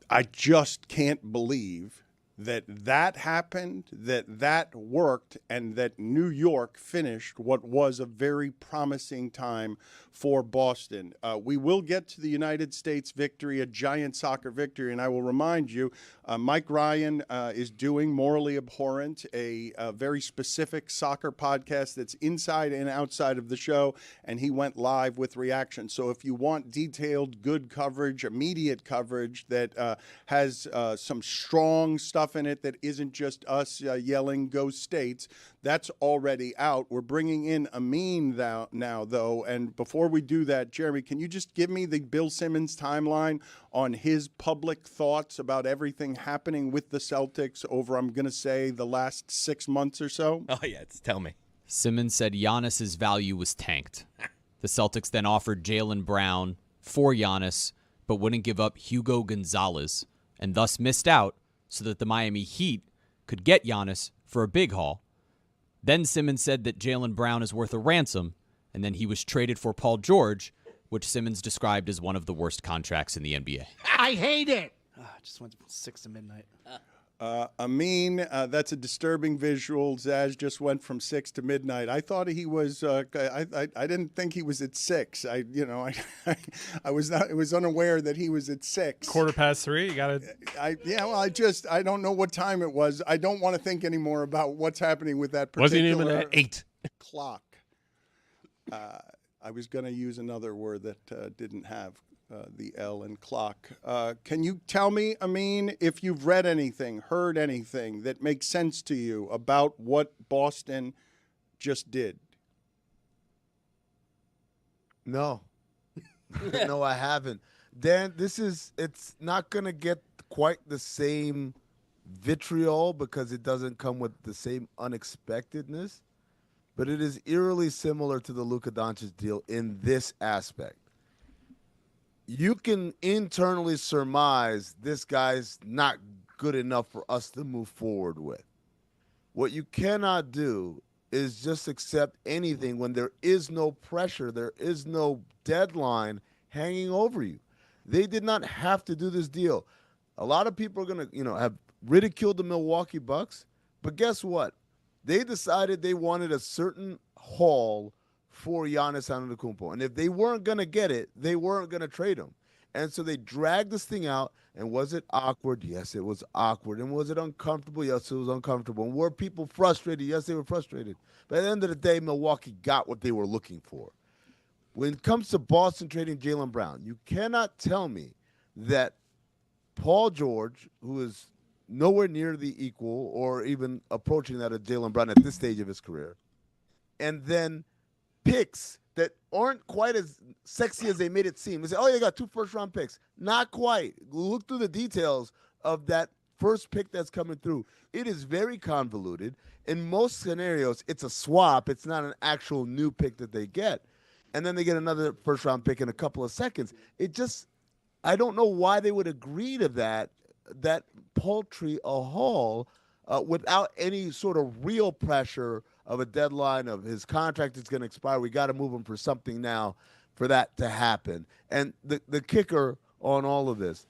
I just can't believe that happened, that worked, and that New York finished what was a very promising time for Boston. We will get to the United States victory, a giant soccer victory, and I will remind you, Mike Ryan is doing Morally Abhorrent, a very specific soccer podcast that's inside and outside of the show, and he went live with reaction. So if you want detailed, good coverage, immediate coverage that has some strong stuff in it that isn't just us yelling "Go States," that's already out. We're bringing in Amin now, though, and before we do that, Jeremy, can you just give me the Bill Simmons timeline on his public thoughts about everything happening with the Celtics over, I'm going to say, the last 6 months or so?
Oh, yeah. Tell me.
Simmons said Giannis's value was tanked. The Celtics then offered Jaylen Brown for Giannis, but wouldn't give up Hugo Gonzalez, and thus missed out so that the Miami Heat could get Giannis for a big haul. Then Simmons said that Jaylen Brown is worth a ransom, and then he was traded for Paul George, which Simmons described as one of the worst contracts in the NBA.
I hate it.
Just went 6 to midnight.
Amin, that's a disturbing visual. Zaz just went from 6 to midnight. I thought he was. I didn't think he was at 6. I was unaware that he was at 6.
3:15. You got to.
I don't know what time it was. I don't want to think anymore about what's happening with that particular.
Wasn't even at 8
clock. I was going to use another word that didn't have the L in clock. Can you tell me, Amin, if you've read anything, heard anything that makes sense to you about what Boston just did?
No. No, I haven't. Dan, it's not going to get quite the same vitriol because it doesn't come with the same unexpectedness, but it is eerily similar to the Luka Doncic deal in this aspect. You can internally surmise this guy's not good enough for us to move forward with. What you cannot do is just accept anything when there is no pressure, there is no deadline hanging over you. They did not have to do this deal. A lot of people are going to, have ridiculed the Milwaukee Bucks, but guess what? They decided they wanted a certain haul for Giannis Antetokounmpo. And if they weren't going to get it, they weren't going to trade him. And so they dragged this thing out. And was it awkward? Yes, it was awkward. And was it uncomfortable? Yes, it was uncomfortable. And were people frustrated? Yes, they were frustrated. But at the end of the day, Milwaukee got what they were looking for. when it comes to Boston trading Jaylen Brown, you cannot tell me that Paul George, who is nowhere near the equal or even approaching that of Jaylen Brown at this stage of his career, and then picks that aren't quite as sexy as they made it seem. They say, oh, they got 2 first-round picks. Not quite. Look through the details of that first pick that's coming through. It is very convoluted. In most scenarios, it's a swap. It's not an actual new pick that they get. And then they get another first-round pick in a couple of seconds. It just, I don't know why they would agree to that paltry a haul without any sort of real pressure of a deadline of his contract is going to expire. We got to move him for something now for that to happen. And the kicker on all of this,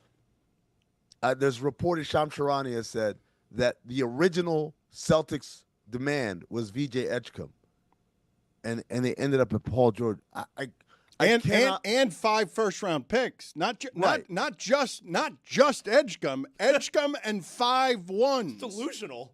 there's reported Shams Charania has said that the original Celtics demand was VJ Edgecombe, and they ended up at Paul George.
And 5 first-round picks, not just Edgecombe and 5 ones.
Delusional.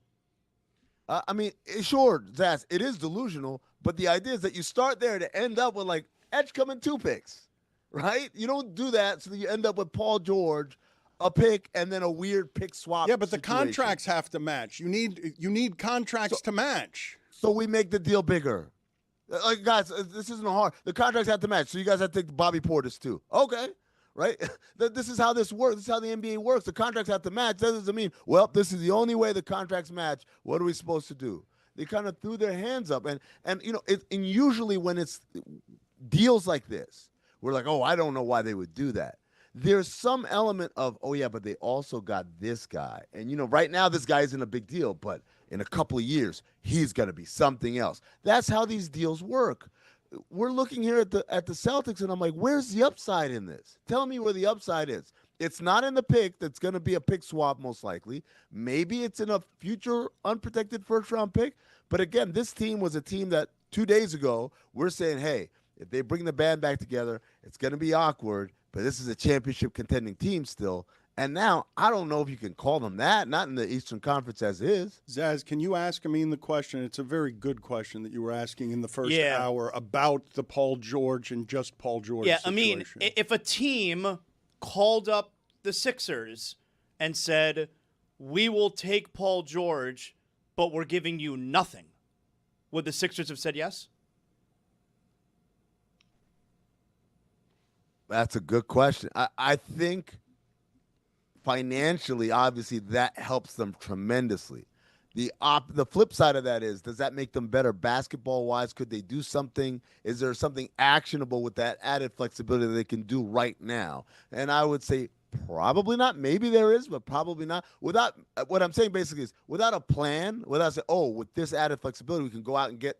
I mean, sure, Zaz, it is delusional, but the idea is that you start there to end up with like Edgecombe and 2 picks, right? You don't do that so that you end up with Paul George, a pick, and then a weird pick swap.
Yeah, but the
situation.
contracts have to match. You need contracts to match.
So we make the deal bigger. Like, guys, this isn't hard. The contracts have to match, so you guys have to take Bobby Portis too. Okay, right? This is how this works. This is how the NBA works. The contracts have to match. That doesn't mean, well, this is the only way the contracts match. What are we supposed to do? They kind of threw their hands up, and you know, and usually when it's deals like this, we're like, oh, I don't know why they would do that. There's some element of, oh yeah, but they also got this guy, and you know, right now this guy isn't a big deal, but in a couple of years, he's going to be something else. That's how these deals work. We're looking here at the Celtics, and I'm like, where's the upside in this? Tell me where the upside is. It's not in the pick that's going to be a pick swap, most likely. Maybe it's in a future unprotected first-round pick. But again, this team was a team that 2 days ago, we're saying, hey, if they bring the band back together, it's going to be awkward, but this is a championship contending team still. And now, I don't know if you can call them that, not in the Eastern Conference as is.
Zaz, can you ask Amin the question? It's a very good question that you were asking in the first hour about the Paul George and just Paul George situation.
I mean, if a team called up the Sixers and said, we will take Paul George, but we're giving you nothing, would the Sixers have said yes?
That's a good question. I think financially, obviously, that helps them tremendously. The flip side of that is, does that make them better basketball-wise? Could they do something? Is there something actionable with that added flexibility that they can do right now? And I would say probably not. Maybe there is, but probably not. Without what I'm saying basically is, without a plan, without saying, oh, with this added flexibility, we can go out and get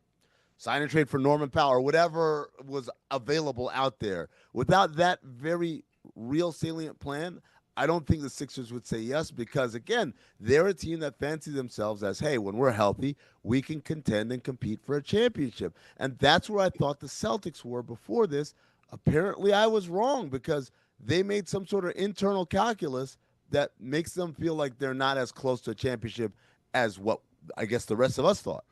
sign and trade for Norman Powell or whatever was available out there. Without that very real salient plan, I don't think the Sixers would say yes because, again, they're a team that fancy themselves as, hey, when we're healthy, we can contend and compete for a championship. And that's where I thought the Celtics were before this. Apparently, I was wrong because they made some sort of internal calculus that makes them feel like they're not as close to a championship as what I guess the rest of us thought.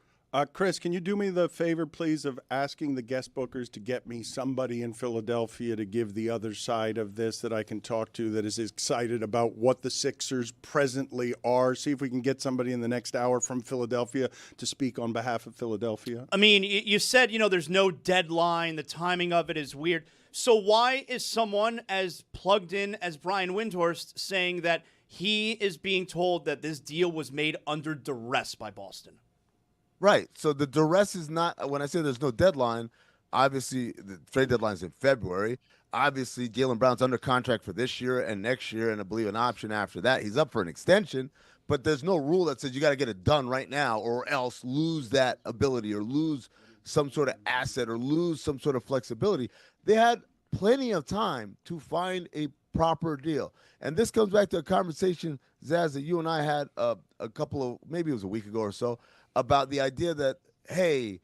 Chris, can you do me the favor, please, of asking the guest bookers to get me somebody in Philadelphia to give the other side of this that I can talk to that is excited about what the Sixers presently are? See if we can get somebody in the next hour from Philadelphia to speak on behalf of Philadelphia.
I mean, you said, there's no deadline. The timing of it is weird. So why is someone as plugged in as Brian Windhorst saying that he is being told that this deal was made under duress by Boston?
Right. So the duress is not, when I say there's no deadline, obviously the trade deadline is in February. Obviously, Jaylen Brown's under contract for this year and next year, and I believe an option after that. He's up for an extension, but there's no rule that says you got to get it done right now or else lose that ability or lose some sort of asset or lose some sort of flexibility. They had plenty of time to find a proper deal. And this comes back to a conversation, Zaz, that you and I had a couple of, maybe it was a week ago or so, about the idea that, hey,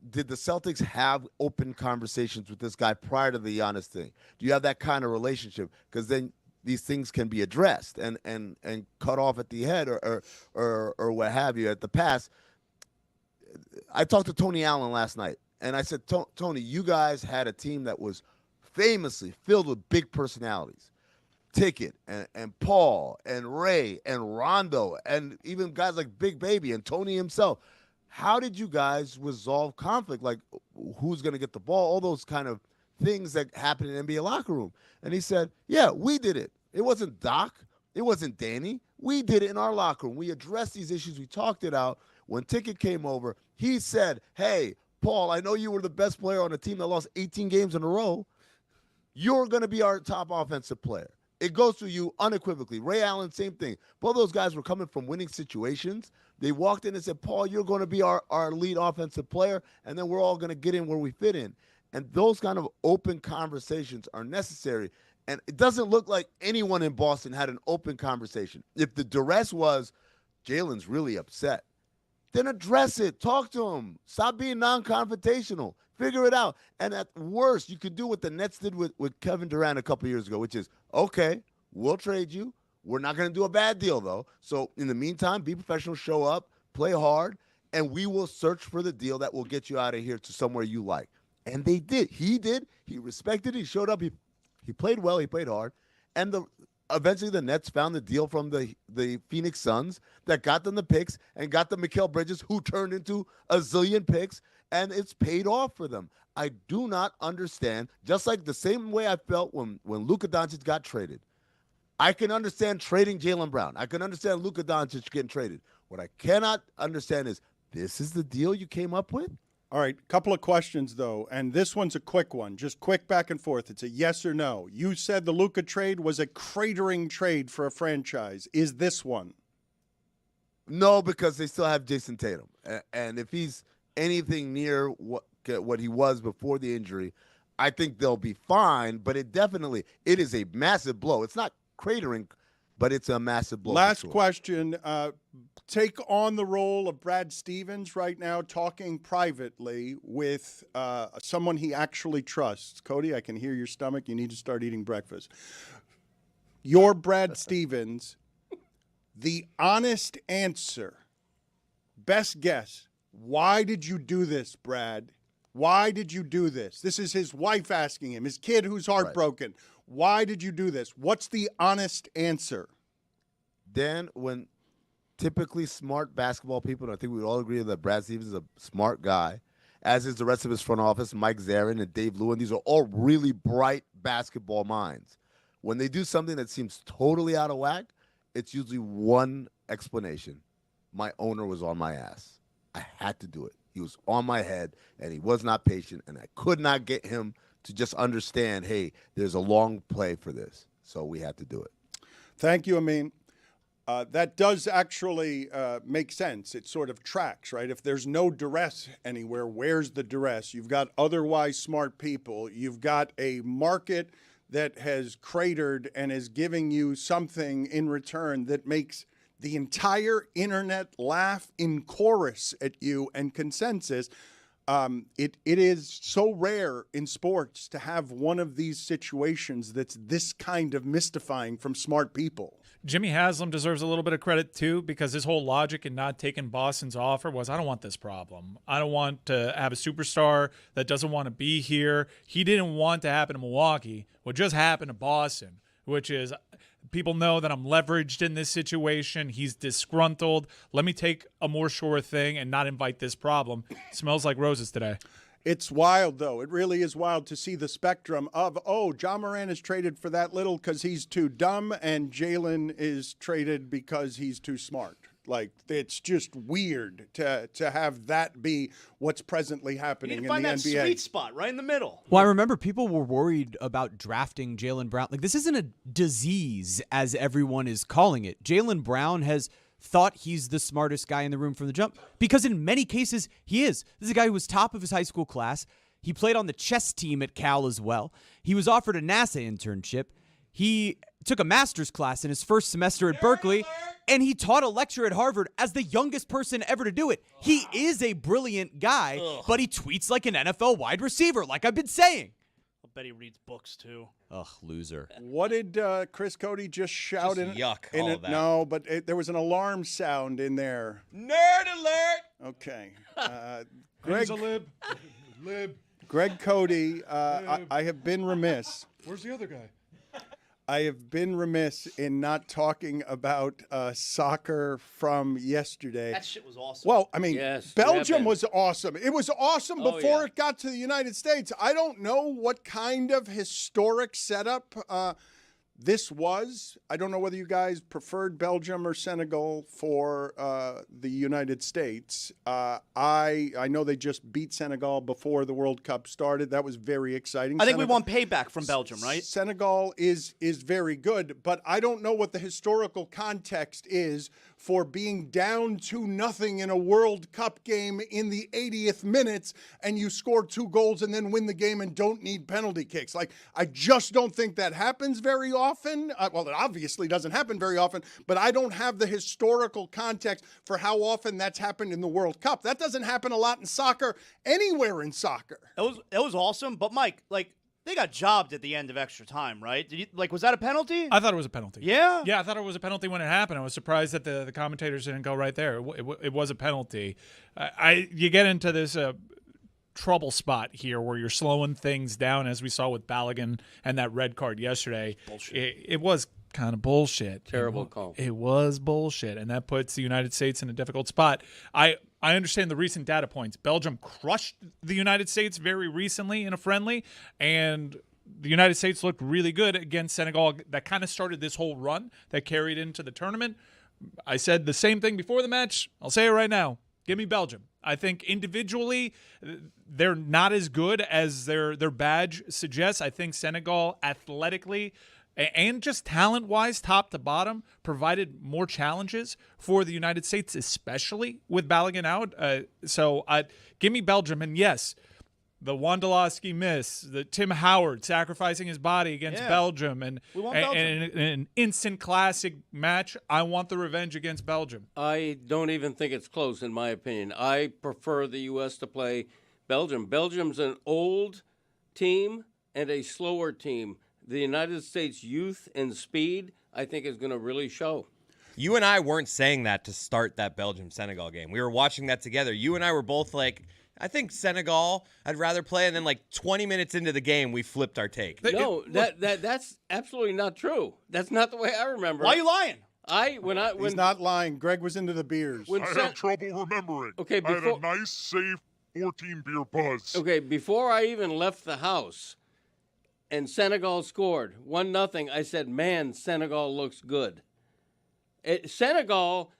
did the Celtics have open conversations with this guy prior to the Giannis thing? Do you have that kind of relationship? Because then these things can be addressed and cut off at the head or what have you at the pass. I talked to Tony Allen last night, And I said, Tony, you guys had a team that was famously filled with big personalities. Ticket and Paul and Ray and Rondo and even guys like Big Baby and Tony himself. How did you guys resolve conflict? Like, who's going to get the ball? All those kind of things that happen in NBA locker room. And he said, yeah, we did it. It wasn't Doc. It wasn't Danny. We did it in our locker room. We addressed these issues. We talked it out. When Ticket came over, he said, hey, Paul, I know you were the best player on a team that lost 18 games in a row. You're going to be our top offensive player. It goes through you unequivocally. Ray Allen, same thing. Both those guys were coming from winning situations. They walked in and said, Paul, you're going to be our lead offensive player, and then we're all going to get in where we fit in. And those kind of open conversations are necessary. And it doesn't look like anyone in Boston had an open conversation. If the duress was, Jalen's really upset, then address it. Talk to him. Stop being non-confrontational. Figure it out. And at worst, you could do what the Nets did with Kevin Durant a couple years ago, which is, okay, we'll trade you. We're not going to do a bad deal, though. So in the meantime, be professional, show up, play hard, and we will search for the deal that will get you out of here to somewhere you like. And they did. He did. He respected it. He showed up. He played well. He played hard. And eventually the Nets found the deal from the Phoenix Suns that got them the picks and got them Mikal Bridges, who turned into a zillion picks, and it's paid off for them. I do not understand, just like the same way I felt when Luka Doncic got traded. I can understand trading Jaylen Brown. I can understand Luka Doncic getting traded. What I cannot understand is, this is the deal you came up with?
All right, couple of questions, though, and this one's a quick one. Just quick back and forth. It's a yes or no. You said the Luka trade was a cratering trade for a franchise. Is this one?
No, because they still have Jason Tatum. And if he's anything near what he was before the injury, I think they'll be fine. But it is a massive blow. It's not cratering, but it's a massive blow.
Last question. Take on the role of Brad Stevens right now, talking privately with someone he actually trusts. Cody, I can hear your stomach. You need to start eating breakfast. You're Brad Stevens. The honest answer, best guess, why did you do this, Brad? Why did you do this? This is his wife asking him, his kid who's heartbroken. Right. Why did you do this? What's the honest answer?
Dan, when typically smart basketball people, and I think we would all agree that Brad Stevens is a smart guy, as is the rest of his front office, Mike Zarin and Dave Lewin. These are all really bright basketball minds. When they do something that seems totally out of whack, it's usually one explanation. My owner was on my ass. I had to do it. He was on my head, and he was not patient, and I could not get him to just understand, hey, there's a long play for this. So we had to do it.
Thank you, Amin. That does actually make sense. It sort of tracks, right? If there's no duress anywhere, where's the duress? You've got otherwise smart people. You've got a market that has cratered and is giving you something in return that makes the entire internet laugh in chorus at you and consensus. It is so rare in sports to have one of these situations that's this kind of mystifying from smart people.
Jimmy Haslam deserves a little bit of credit, too, because his whole logic in not taking Boston's offer was, I don't want this problem. I don't want to have a superstar that doesn't want to be here. He didn't want to happen to Milwaukee. What just happened to Boston, which is people know that I'm leveraged in this situation. He's disgruntled. Let me take a more sure thing and not invite this problem. Smells like roses today.
It's wild, though. It really is wild to see the spectrum of, John Moran is traded for that little because he's too dumb, and Jalen is traded because he's too smart. Like, it's just weird to have that be what's presently happening in the NBA.
You need to find that sweet spot right in the middle.
Well, I remember people were worried about drafting Jaylen Brown. Like, this isn't a disease, as everyone is calling it. Jaylen Brown has thought he's the smartest guy in the room from the jump, because in many cases he is. This is a guy who was top of his high school class. He played on the chess team at Cal as well. He was offered a NASA internship. He took a master's class in his first semester at Berkeley, and he taught a lecture at Harvard as the youngest person ever to do it. He is a brilliant guy, but he tweets like an NFL wide receiver, like I've been saying.
I bet he reads books, too.
Ugh, loser.
What did Chris Cody just shout
just
in?
Yuck,
in
all
it?
of that.
No, but there was an alarm sound in there.
Nerd alert!
Okay.
He's a lib.
Greg Cody, I have been remiss.
Where's the other guy?
I have been remiss in not talking about soccer from yesterday.
That shit was awesome.
Well, I mean,
Yes,
Belgium
yeah,
was awesome. It was awesome
Oh,
before
yeah.
it got to the United States. I don't know what kind of historic setup this was. I don't know whether you guys preferred Belgium or Senegal for the United States. I know they just beat Senegal before the World Cup started. That was very exciting.
I think we want payback from Belgium, right?
Senegal is very good, but I don't know what the historical context is for being down 2-0 in a World Cup game in the 80th minutes and you score 2 goals and then win the game and don't need penalty kicks. Like, I just don't think that happens very often. Well, it obviously doesn't happen very often, but I don't have the historical context for how often that's happened in the World Cup. That doesn't happen a lot in soccer, anywhere in soccer.
It was awesome, but Mike, like, they got jobbed at the end of extra time, right? Was that a penalty?
I thought it was a penalty.
Yeah?
Yeah, I thought it was a penalty when it happened. I was surprised that the commentators didn't go right there. It was a penalty. You get into this trouble spot here where you're slowing things down, as we saw with Balogun and that red card yesterday.
Bullshit.
It was kind of bullshit.
Terrible call.
It was bullshit, and that puts the United States in a difficult spot. I understand the recent data points. Belgium crushed the United States very recently in a friendly, and the United States looked really good against Senegal. That kind of started this whole run that carried into the tournament. I said the same thing before the match. I'll say it right now. Give me Belgium. I think individually they're not as good as their badge suggests. I think Senegal athletically and just talent-wise, top to bottom, provided more challenges for the United States, especially with Balogun out. So give me Belgium. And yes, the Wondolowski miss, the Tim Howard sacrificing his body against Belgium, and an instant classic match. I want the revenge against Belgium.
I don't even think it's close, in my opinion. I prefer the U.S. to play Belgium. Belgium's an old team and a slower team. The United States youth and speed, I think, is going to really show.
You and I weren't saying that to start that Belgium-Senegal game. We were watching that together. You and I were both like, I think Senegal I'd rather play. And then like 20 minutes into the game, we flipped our take.
No, that's absolutely not true. That's not the way I remember.
Why are you lying?
He's not lying. Greg was into the beers.
I have trouble remembering.
Okay,
I had a nice, safe 14-beer buzz.
Okay, before I even left the house and Senegal scored 1-0, I said, man, Senegal looks good. Senegal...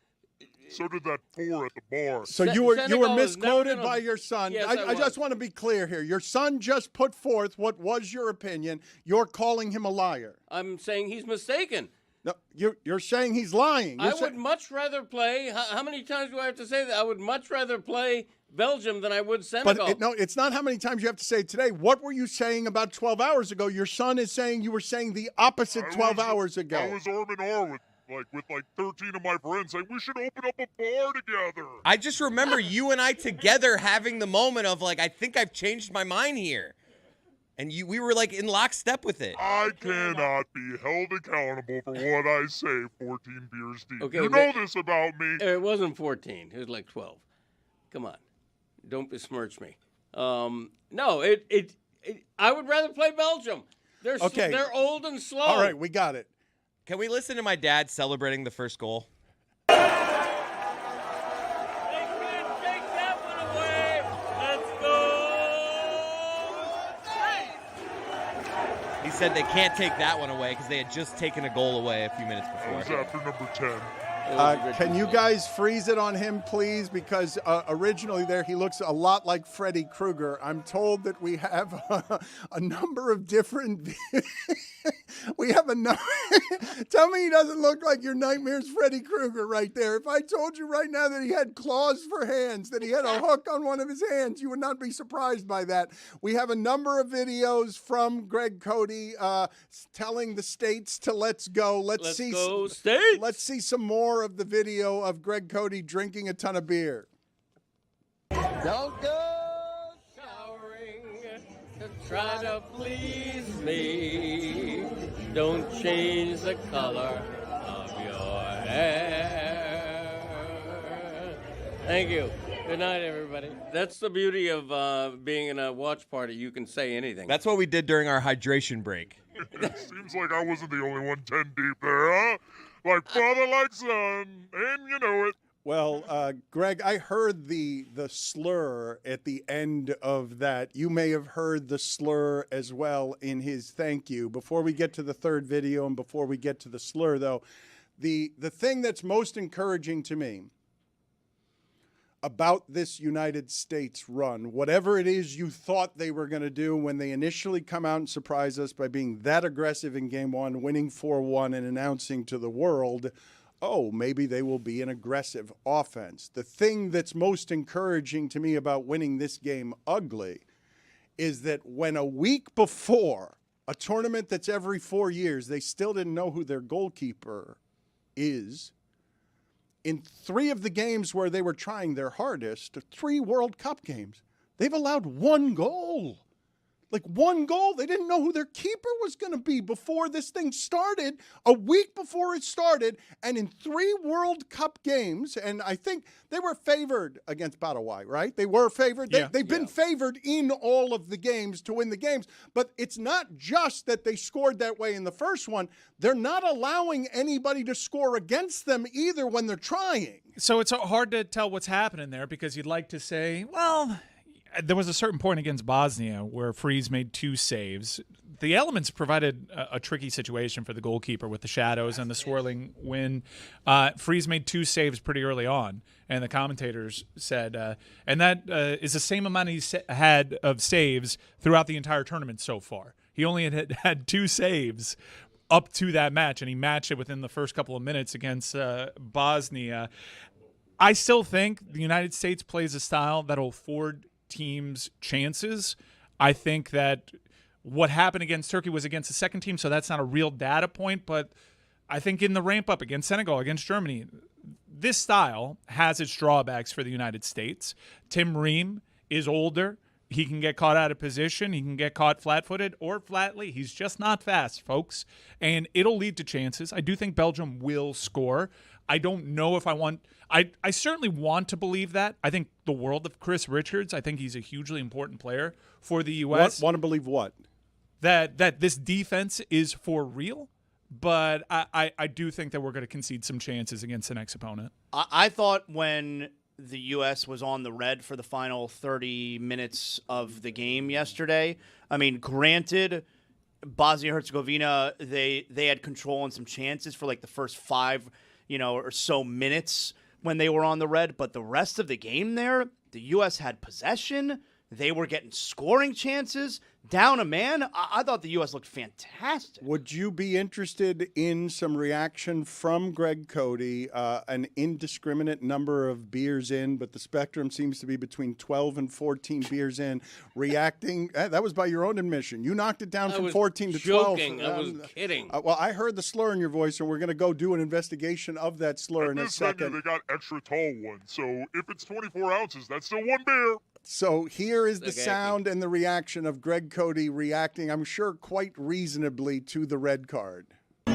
So did that 4 at the bar.
So you were misquoted by your son.
Yes,
I just want to be clear here. Your son just put forth what was your opinion. You're calling him a liar.
I'm saying he's mistaken.
No, you're saying he's lying.
I would much rather play. How many times do I have to say that? I would much rather play Belgium than I would Senegal.
But it's not how many times you have to say it today. What were you saying about 12 hours ago? Your son is saying you were saying the opposite 12 hours ago.
I was arm in arm with 13 of my friends saying we should open up a bar together.
I just remember you and I together having the moment of like, I think I've changed my mind here. And we were like in lockstep with it.
I cannot be held accountable for what I say 14 beers deep.
Okay,
you know this about me.
It wasn't 14. It was like 12. Come on. Don't besmirch me. No, I would rather play Belgium. They're old and slow.
All right, we got it.
Can we listen to my dad celebrating the first goal? He said they can't take that one away because they had just taken a goal away a few minutes before.
It was after number 10.
Can you guys freeze it on him, please? Because originally there he looks a lot like Freddy Krueger. I'm told that we have a number of different... we have a number... Tell me he doesn't look like your nightmare's Freddy Krueger right there. If I told you right now that he had claws for hands, that he had a hook on one of his hands, you would not be surprised by that. We have a number of videos from Greg Cody telling the states to let's go. Let's
go, States!
Let's see some more of the video of Greg Cody drinking a ton of beer.
Don't go showering to try to please me. Don't change the color of your hair. Thank you. Good night, everybody. That's the beauty of being in a watch party. You can say anything.
That's what we did during our hydration break.
It seems like I wasn't the only one 10 deep there, huh? Like father, like son, and you know it.
Well, Greg, I heard the slur at the end of that. You may have heard the slur as well in his thank you. Before we get to the third video and before we get to the slur, though, the thing that's most encouraging to me about this United States run, whatever it is you thought they were going to do when they initially come out and surprise us by being that aggressive in game one, winning 4-1 and announcing to the world, oh, maybe they will be an aggressive offense. The thing that's most encouraging to me about winning this game ugly is that when a week before a tournament that's every 4 years, they still didn't know who their goalkeeper is. In 3 of the games where they were trying their hardest, 3 World Cup games, they've allowed 1 goal. Like 1 goal. They didn't know who their keeper was going to be before this thing started, a week before it started. And in 3 World Cup games, and I think they were favored against Paraguay, right? They were favored. They've been favored in all of the games to win the games. But it's not just that they scored that way in the first one. They're not allowing anybody to score against them either when they're trying.
So it's hard to tell what's happening there because you'd like to say, well, there was a certain point against Bosnia where Freeze made 2 saves. The elements provided a tricky situation for the goalkeeper with the shadows and the swirling wind. Freeze made 2 saves pretty early on, and the commentators said, and that is the same amount he's had of saves throughout the entire tournament so far. He only had 2 saves up to that match, and he matched it within the first couple of minutes against Bosnia. I still think the United States plays a style that will afford teams chances. I think that what happened against Turkey was against the second team, so that's not a real data point, but I think in the ramp up against Senegal, against Germany, this style has its drawbacks for the United States. Tim Ream is older. He can get caught out of position. He can get caught flat-footed or flatly. He's just not fast, folks, and it'll lead to chances. I do think Belgium will score. I don't know if I want – I certainly want to believe that. I think the world of Chris Richards. I think he's a hugely important player for the U.S.
Want to believe what?
That this defense is for real, but I do think that we're going to concede some chances against the next opponent.
I thought when the U.S. was on the red for the final 30 minutes of the game yesterday, I mean, granted – Bosnia-Herzegovina, they had control and some chances for like the first 5, or so minutes when they were on the red. But the rest of the game there, the U.S. had possession. They were getting scoring chances. Down a man, I thought the U.S. looked fantastic.
Would you be interested in some reaction from Greg Cody? An indiscriminate number of beers in, but the spectrum seems to be between 12 and 14 beers in, reacting. That was by your own admission. You knocked it down from 14 to 12.
I was kidding.
Well, I heard the slur in your voice, and we're going to go do an investigation of that slur in a second.
They got extra tall ones, so if it's 24 ounces, that's still 1 beer.
So here is the sound and the reaction of Greg Cody reacting, I'm sure, quite reasonably to the red card.
All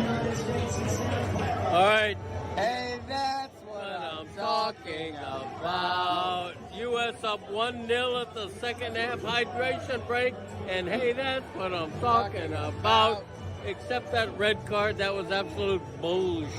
right. Hey, that's what I'm talking about. U.S. up 1-0 at the second half hydration break. And hey, that's what I'm talking about. Except that red card, that was absolute bullshit.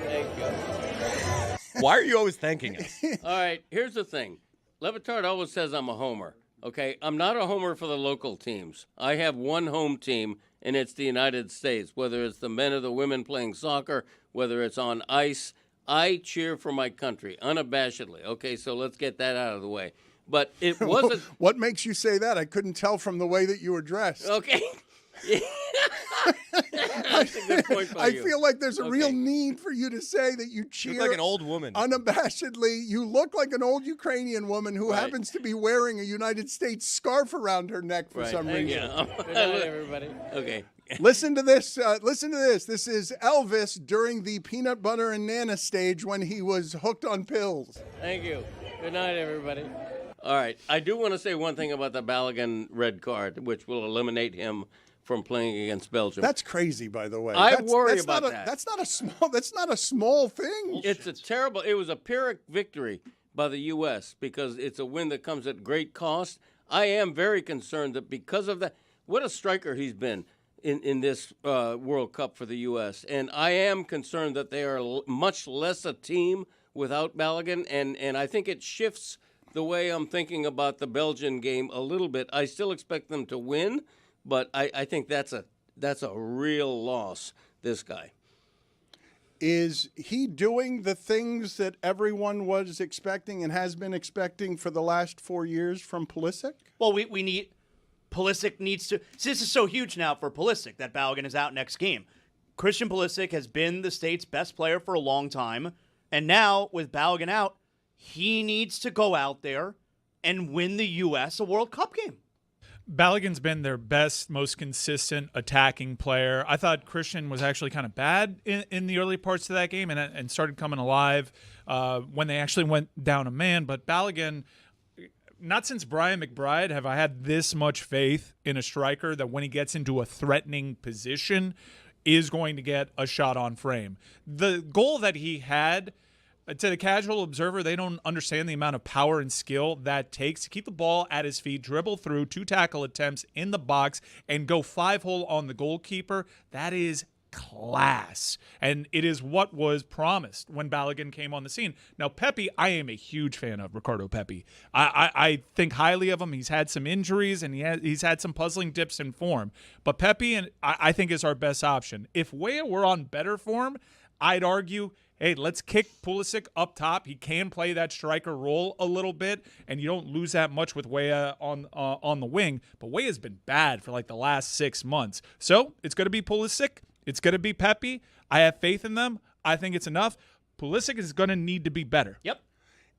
Thank you.
Why are you always thanking us?
All right, here's the thing. Le Batard always says I'm a homer. Okay, I'm not a homer for the local teams. I have one home team, and it's the United States. Whether it's the men or the women playing soccer, whether it's on ice, I cheer for my country unabashedly. Okay, so let's get that out of the way. But it wasn't.
What makes you say that? I couldn't tell from the way that you were dressed.
Okay. That's a good point by you.
I feel like there's a real need for you to say that you cheer.
You look like an old woman.
Unabashedly, you look like an old Ukrainian woman who happens to be wearing a United States scarf around her neck for some reason.
Yeah. Good night, everybody. Okay.
Listen to this. Listen to this. This is Elvis during the peanut butter and Nana stage when he was hooked on pills.
Thank you. Good night, everybody. All right. I do want to say one thing about the Balogun red card, which will eliminate him from playing against Belgium.
That's crazy, by the way.
I worry about that.
That's not a small thing.
It's a terrible. It was a Pyrrhic victory, by the U.S. because it's a win that comes at great cost. I am very concerned that because of that, what a striker he's been in this World Cup for the U.S. And I am concerned that they are much less a team without Balogun, and I think it shifts the way I'm thinking about the Belgian game a little bit. I still expect them to win, but I think that's a real loss, this guy.
Is he doing the things that everyone was expecting and has been expecting for the last 4 years from Pulisic?
Well, we need Pulisic needs to. See, this is so huge now for Pulisic that Balogun is out next game. Christian Pulisic has been the state's best player for a long time, and now with Balogun out, he needs to go out there and win the U.S. a World Cup game.
Balogun's been their best, most consistent attacking player. I thought Christian was actually kind of bad in the early parts of that game and started coming alive when they actually went down a man. But Balogun, not since Brian McBride have I had this much faith in a striker that when he gets into a threatening position is going to get a shot on frame. The goal that he had, to the casual observer, they don't understand the amount of power and skill that takes to keep the ball at his feet, dribble through 2 tackle attempts in the box, and go 5-hole on the goalkeeper. That is class. And it is what was promised when Balogun came on the scene. Now, Pepe, I am a huge fan of Ricardo Pepe. I think highly of him. He's had some injuries, and he's had some puzzling dips in form. But Pepe, I think, is our best option. If Weah were on better form, I'd argue, hey, let's kick Pulisic up top. He can play that striker role a little bit, and you don't lose that much with Weah on the wing. But Weah's been bad for like the last 6 months. So it's going to be Pulisic. It's going to be Pepe. I have faith in them. I think it's enough. Pulisic is going to need to be better.
Yep.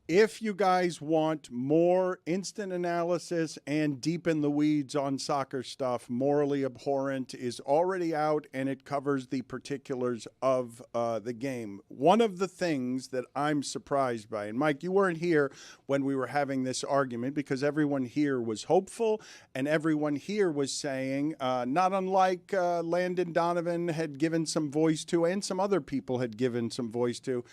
If you guys want more instant analysis and deep in the weeds on soccer stuff, Morally Abhorrent is already out, and it covers the particulars of the game. One of the things that I'm surprised by, and Mike, you weren't here when we were having this argument because everyone here was hopeful, and everyone here was saying, not unlike Landon Donovan had given some voice to, and some other people had given some voice to,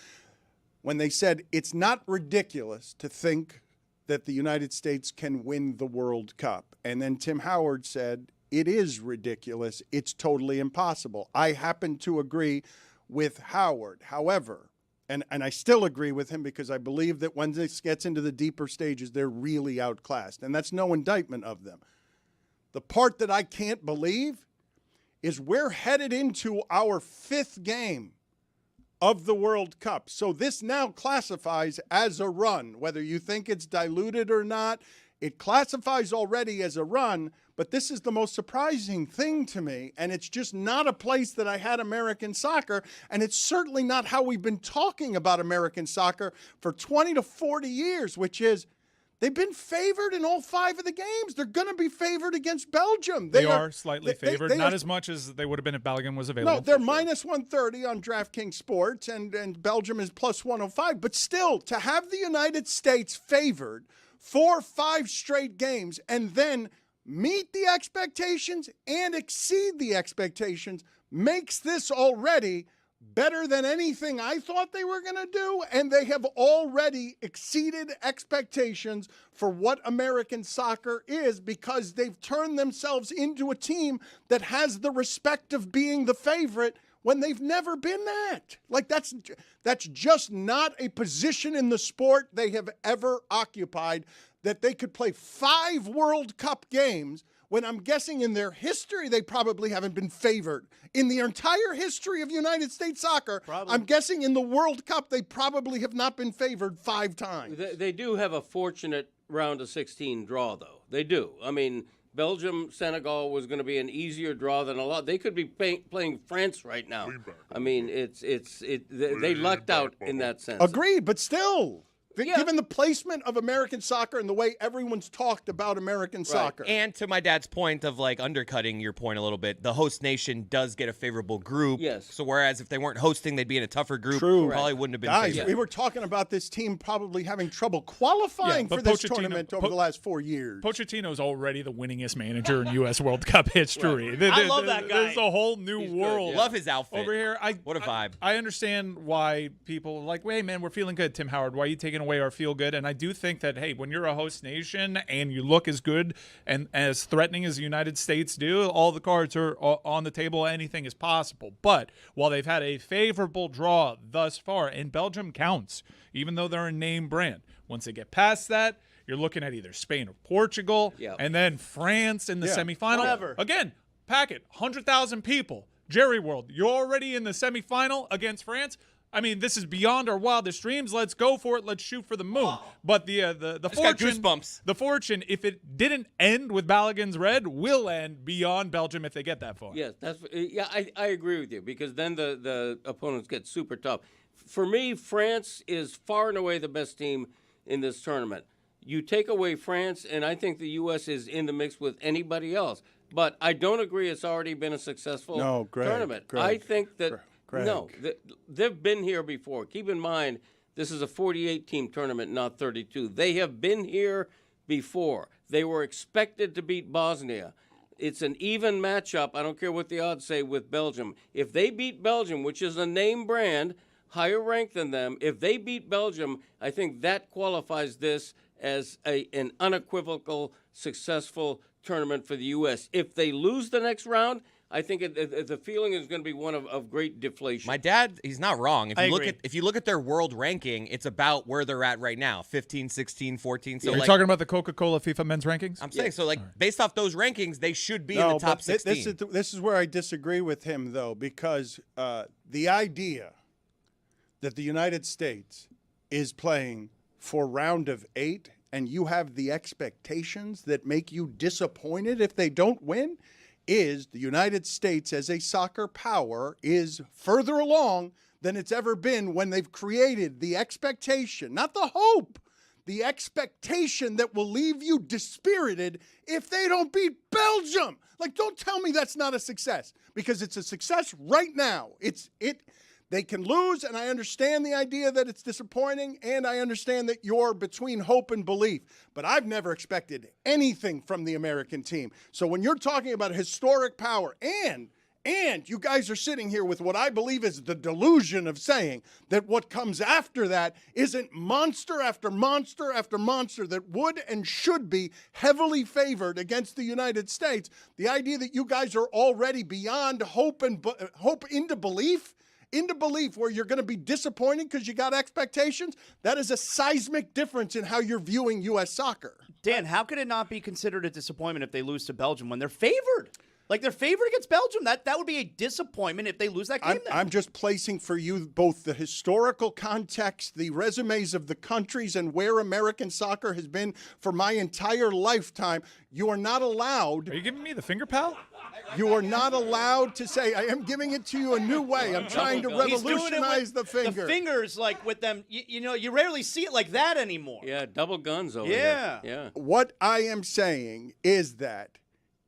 when they said it's not ridiculous to think that the United States can win the World Cup. And then Tim Howard said, it is ridiculous. It's totally impossible. I happen to agree with Howard. However, and I still agree with him because I believe that when this gets into the deeper stages, they're really outclassed. And that's no indictment of them. The part that I can't believe is we're headed into our 5th game of the World Cup. So this now classifies as a run. Whether you think it's diluted or not, it classifies already as a run, but this is the most surprising thing to me, and it's just not a place that I had American soccer, and it's certainly not how we've been talking about American soccer for 20 to 40 years, which is they've been favored in all 5 of the games. They're going to be favored against Belgium.
They are slightly favored, not as much as they would have been if Balogun was available.
No, they're minus 130 on DraftKings Sports, and Belgium is plus 105. But still, to have the United States favored for 5 straight games and then meet the expectations and exceed the expectations makes this already better than anything I thought they were going to do, and they have already exceeded expectations for what American soccer is because they've turned themselves into a team that has the respect of being the favorite when they've never been that. Like, that's just not a position in the sport they have ever occupied, that they could play 5 World Cup games when I'm guessing in their history, they probably haven't been favored. In the entire history of United States soccer, I'm guessing in the World Cup, they probably have not been favored 5 times.
They do have a fortunate round of 16 draw, though. They do. I mean, Belgium, Senegal was going to be an easier draw than a lot. They could be playing France right now. I mean, they lucked out in that sense.
Agreed, but still. Given the placement of American soccer and the way everyone's talked about American soccer.
And to my dad's point of like undercutting your point a little bit, the host nation does get a favorable group.
Yes.
So whereas if they weren't hosting, they'd be in a tougher group.
True.
Probably wouldn't have been
Guys,
favored.
we were talking about this team probably having trouble qualifying for this tournament over the last 4 years.
Pochettino's already the winningest manager in U.S. World Cup history.
I love that guy.
There's a whole new world.
Love his outfit.
Over here,
what a vibe.
I understand why people are like, wait, man, we're feeling good, Tim Howard. Why are you taking away our feel good. And I do think that, hey, when you're a host nation and you look as good and as threatening as the United States do, all the cards are on the table. Anything is possible. But while they've had a favorable draw thus far, and Belgium counts, even though they're a name brand, once they get past that, you're looking at either Spain or Portugal, and then France in the semifinal.
Whatever.
Again, pack it, 100,000 people. Jerry World, you're already in the semifinal against France. I mean, this is beyond our wildest dreams. Let's go for it. Let's shoot for the moon. But the fortune, the fortune, if it didn't end with Balogun's red, will end beyond Belgium if they get that far.
Yes, I agree with you, because then the opponents get super tough. For me, France is far and away the best team in this tournament. You take away France, and I think the U.S. is in the mix with anybody else. But I don't agree it's already been a successful tournament. I think that, they've been here before. Keep in mind, this is a 48-team tournament, not 32. They have been here before. They were expected to beat Bosnia. It's an even matchup. I don't care what the odds say with Belgium. If they beat Belgium, which is a name brand, higher ranked than them, if they beat Belgium, I think that qualifies this as an unequivocal, successful tournament for the U.S. If they lose the next round, I think the feeling is going to be one of great deflation.
My dad, he's not wrong. If you look at their world ranking, it's about where they're at right now, 15, 16, 14. So
Are you talking about the Coca-Cola FIFA men's rankings?
I'm saying, so based off those rankings, they should be in the top 16.
This is where I disagree with him, though, because the idea that the United States is playing for round of 8 and you have the expectations that make you disappointed if they don't win is the United States as a soccer power is further along than it's ever been when they've created the expectation, not the hope, the expectation that will leave you dispirited if they don't beat Belgium. Like, don't tell me that's not a success, because it's a success right now. They can lose, and I understand the idea that it's disappointing, and I understand that you're between hope and belief. But I've never expected anything from the American team. So when you're talking about historic power, and you guys are sitting here with what I believe is the delusion of saying that what comes after that isn't monster after monster after monster that would and should be heavily favored against the United States, the idea that you guys are already beyond hope and hope into belief where you're going to be disappointed because you got expectations, that is a seismic difference in how you're viewing U.S. soccer.
Dan, how could it not be considered a disappointment if they lose to Belgium when they're favored? Like, they're favored against Belgium. That would be a disappointment if they lose that game.
I'm just placing for you both the historical context, the resumes of the countries, and where American soccer has been for my entire lifetime. You are not allowed.
Are you giving me the finger, pal?
You are not allowed to say, I am giving it to you a new way. I'm trying to revolutionize the finger.
The fingers, like, with them, you rarely see it like that anymore.
Yeah, double guns over here. Yeah.
What I am saying is that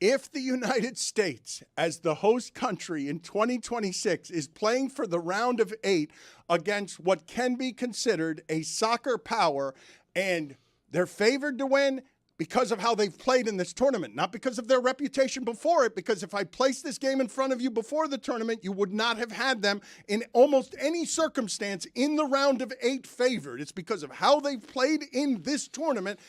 if the United States, as the host country in 2026, is playing for the round of 8 against what can be considered a soccer power, and they're favored to win because of how they've played in this tournament, not because of their reputation before it, because if I placed this game in front of you before the tournament, you would not have had them in almost any circumstance in the round of 8 favored. It's because of how they've played in this tournament,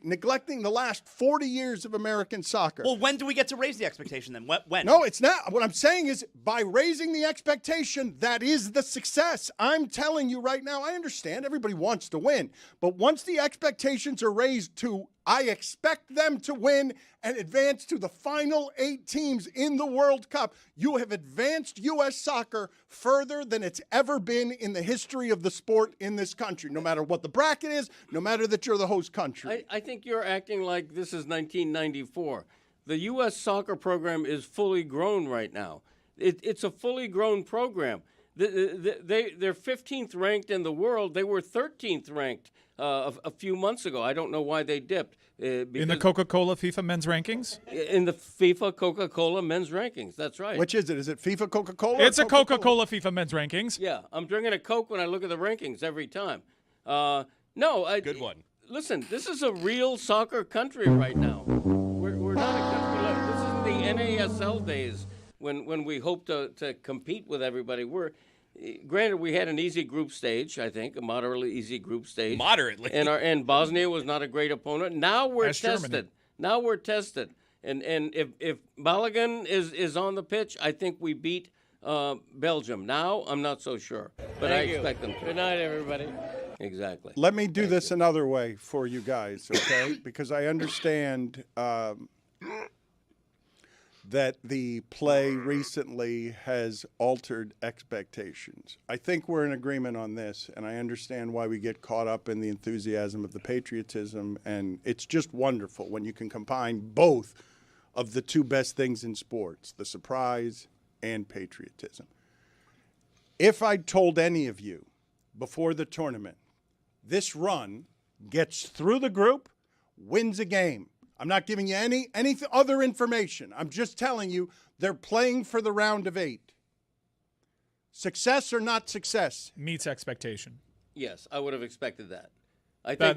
neglecting the last 40 years of American soccer.
Well, when do we get to raise the expectation then? When?
No, it's not. What I'm saying is by raising the expectation, that is the success. I'm telling you right now, I understand everybody wants to win, but once the expectations are raised to I expect them to win and advance to the final 8 teams in the World Cup, you have advanced U.S. soccer further than it's ever been in the history of the sport in this country, no matter what the bracket is, no matter that you're the host country.
I think you're acting like this is 1994. The U.S. soccer program is fully grown right now. It's a fully grown program. They're 15th ranked in the world. They were 13th ranked a few months ago. I don't know why they dipped.
In the Coca-Cola FIFA men's rankings?
In the FIFA Coca-Cola men's rankings. That's right.
Which is it? Is it FIFA Coca-Cola?
It's a Coca-Cola FIFA men's rankings.
Yeah, I'm drinking a Coke when I look at the rankings every time. Good one. Listen, this is a real soccer country right now. We're not a country like this. Isn't the NASL days when we hope to compete with everybody. Granted, we had an easy group stage, I think, a moderately easy group stage.
Moderately.
And Bosnia was not a great opponent. Now we're
That's
tested.
Germany.
Now we're tested. And if Balogun is on the pitch, I think we beat Belgium. Now I'm not so sure, but I expect them to.
Good night, everybody.
Exactly.
Let me do this another way for you guys, okay? Because I understand that the play recently has altered expectations. I think we're in agreement on this, and I understand why we get caught up in the enthusiasm of the patriotism, and it's just wonderful when you can combine both of the two best things in sports, the surprise and patriotism. If I'd told any of you before the tournament, this run gets through the group, wins a game. I'm not giving you any other information. I'm just telling you they're playing for the round of 8. Success or not success?
Meets expectation.
Yes, I would have expected that. I
That,
think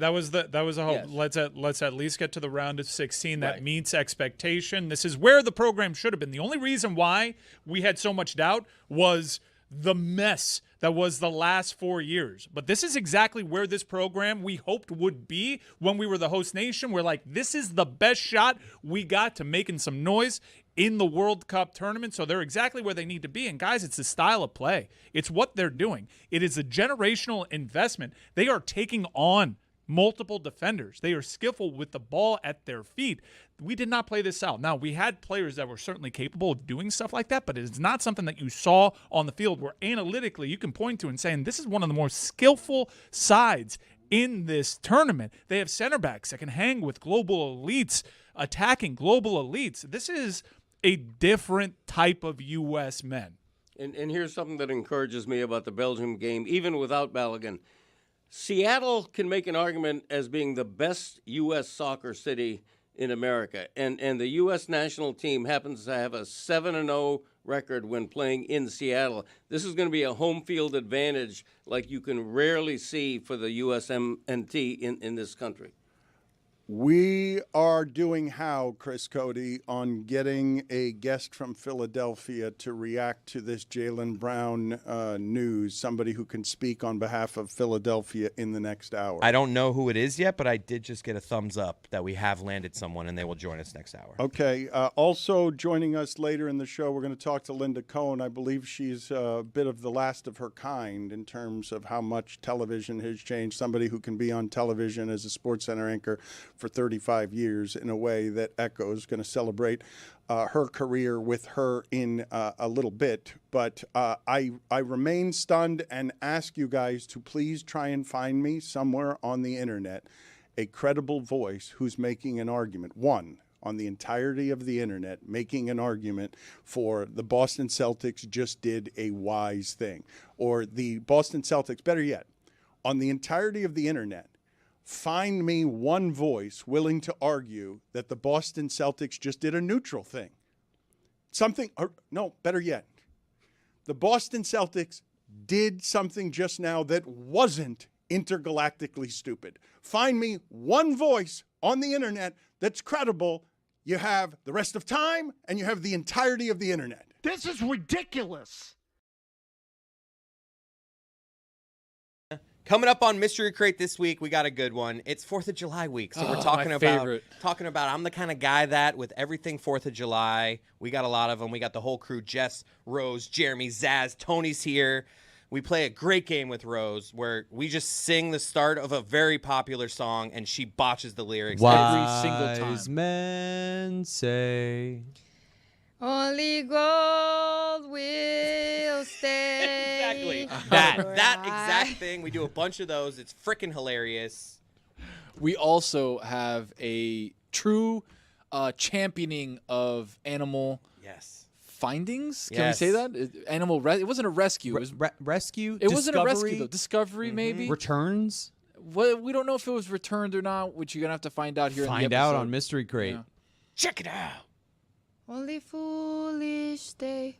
that was the hope.
Yes.
Let's at least get to the round of 16. That meets expectation. This is where the program should have been. The only reason why we had so much doubt was the mess that was the last 4 years. But this is exactly where this program we hoped would be when we were the host nation. We're like, this is the best shot we got to making some noise in the World Cup tournament. So they're exactly where they need to be. And guys, it's the style of play. It's what they're doing. It is a generational investment. They are taking on multiple defenders. They are skillful with the ball at their feet. We did not play this out. Now, we had players that were certainly capable of doing stuff like that, but it's not something that you saw on the field where analytically you can point to and say, this is one of the more skillful sides in this tournament. They have center backs that can hang with global elites, attacking global elites. This is a different type of U.S. men.
And here's something that encourages me about the Belgium game, even without Balogun. Seattle can make an argument as being the best U.S. soccer city in America, and the U.S. national team happens to have a 7-0 record when playing in Seattle. This is going to be a home field advantage like you can rarely see for the USMNT in this country.
We are doing how, Chris Cody, on getting a guest from Philadelphia to react to this Jaylen Brown news, somebody who can speak on behalf of Philadelphia in the next hour.
I don't know who it is yet, but I did just get a thumbs up that we have landed someone, and they will join us next hour.
Okay. Also joining us later in the show, we're going to talk to Linda Cohn. I believe she's a bit of the last of her kind in terms of how much television has changed. Somebody who can be on television as a SportsCenter anchor for 35 years in a way that echoes. Going to celebrate her career with her in a little bit. But I remain stunned and ask you guys to please try and find me somewhere on the internet a credible voice who's making an argument. One, on the entirety of the internet, making an argument for the Boston Celtics just did a wise thing. Or the Boston Celtics, better yet, on the entirety of the internet, find me one voice willing to argue that the Boston Celtics just did a neutral thing. Something, or no, better yet, the Boston Celtics did something just now that wasn't intergalactically stupid. Find me one voice on the internet that's credible. You have the rest of time and you have the entirety of the internet.
This is ridiculous.
Coming up on Mystery Crate this week, we got a good one. It's 4th of July week, so we're talking about I'm the kind of guy that with everything 4th of July, we got a lot of them. We got the whole crew, Jess, Rose, Jeremy, Zaz, Tony's here. We play a great game with Rose where we just sing the start of a very popular song and she botches the lyrics every single time.
Wise men say
only gold will stay.
Exactly. That exact thing. We do a bunch of those. It's freaking hilarious.
We also have a true championing of animal findings. Can we say that? It wasn't a rescue. It was
rescue.
It wasn't a rescue though. Discovery maybe.
Returns.
Well, we don't know if it was returned or not, which you're gonna have to find out here. in the episode.
On Mystery Crate.
Yeah.
Check it out.
Only foolish they.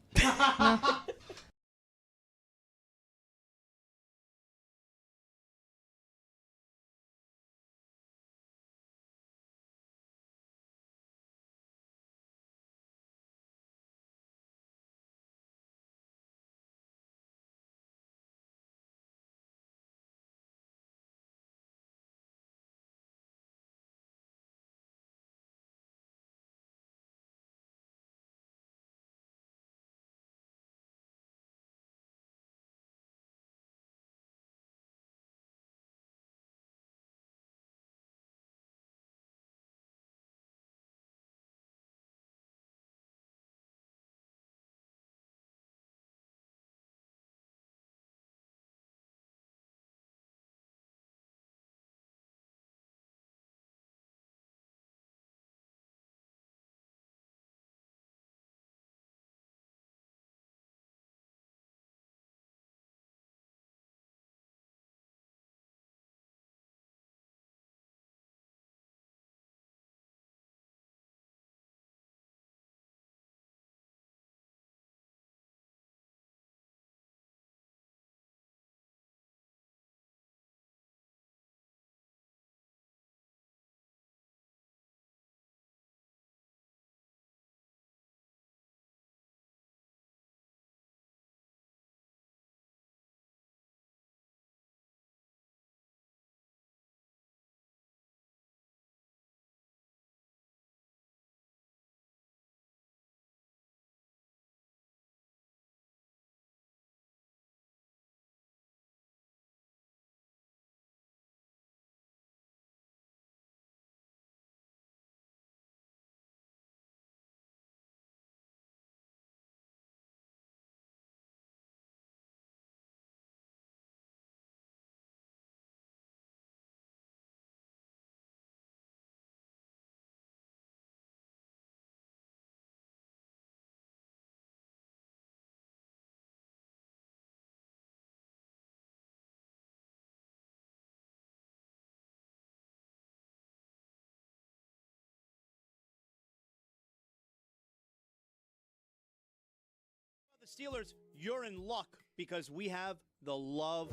the Steelers, you're in luck because we have the Love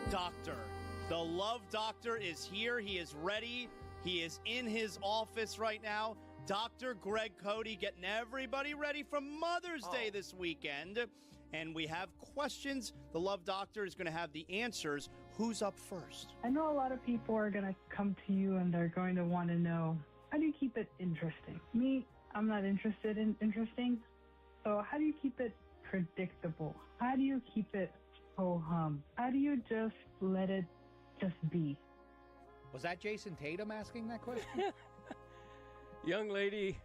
Doctor. The Love Doctor is here. He is ready. He is in his office right now. Dr. Greg Cody getting everybody ready for Mother's Day this weekend. And we have questions. The Love Doctor is going to have the answers. Who's up first?
I know a lot of people are going to come to you and they're going to want to know, how do you keep it interesting? Me, I'm not interested in interesting. So how do you keep it predictable? How do you keep it ho-hum? How do you just let it just be?
Was that Jason Tatum asking that question?
Young lady,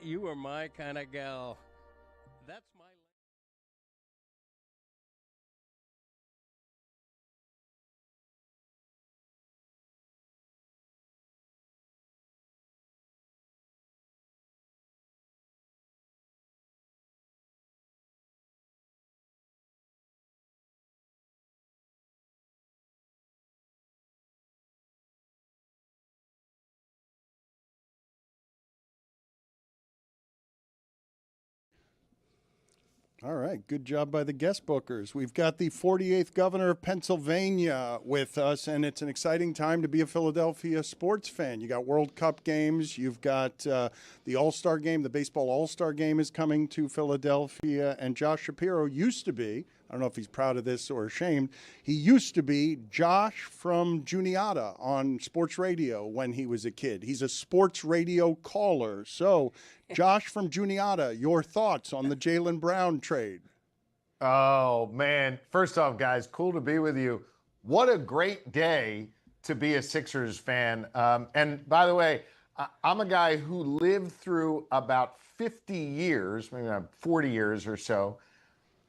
you are my kind of gal. That's my...
All right. Good job by the guest bookers. We've got the 48th governor of Pennsylvania with us, and it's an exciting time to be a Philadelphia sports fan. You got World Cup games. You've got the All-Star game. The baseball All-Star game is coming to Philadelphia, and Josh Shapiro used to be, I don't know if he's proud of this or ashamed, he used to be Josh from Juniata on sports radio when he was a kid. He's a sports radio caller. So, Josh from Juniata, your thoughts on the Jaylen Brown trade?
Oh, man. First off, guys, cool to be with you. What a great day to be a Sixers fan. And by the way, I'm a guy who lived through about 50 years, maybe not 40 years or so,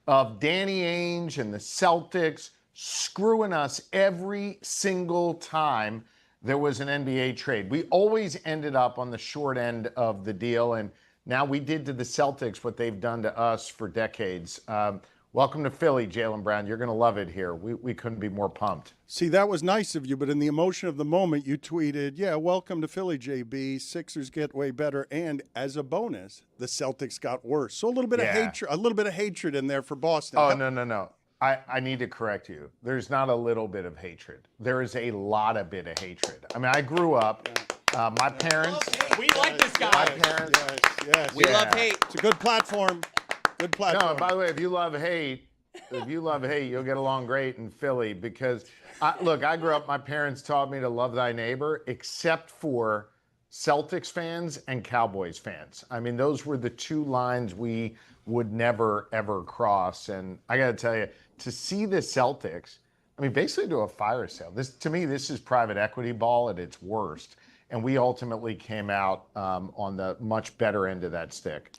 of Danny Ainge and the Celtics screwing us every single time there was an NBA trade. We always ended up on the short end of the deal, and now we did to the Celtics what they've done to us for decades. Welcome to Philly, Jaylen Brown. You're going to love it here. We couldn't be more pumped.
See, that was nice of you, but in the emotion of the moment, you tweeted, yeah, welcome to Philly, JB. Sixers get way better, and as a bonus, the Celtics got worse. So a little bit of hatred in there for Boston.
Oh, no. I need to correct you. There's not a little bit of hatred. There is a lot of bit of hatred. I mean, I grew up, my parents.
We like this guy.
My parents.
Yes.
We love hate.
It's a good platform. Good platform.
No, and by the way, if you love hate, you'll get along great in Philly because, I grew up, my parents taught me to love thy neighbor, except for Celtics fans and Cowboys fans. I mean, those were the two lines we would never, ever cross. And I got to tell you, to see the Celtics, I mean, basically do a fire sale. To me, this is private equity ball at its worst. And we ultimately came out on the much better end of that stick.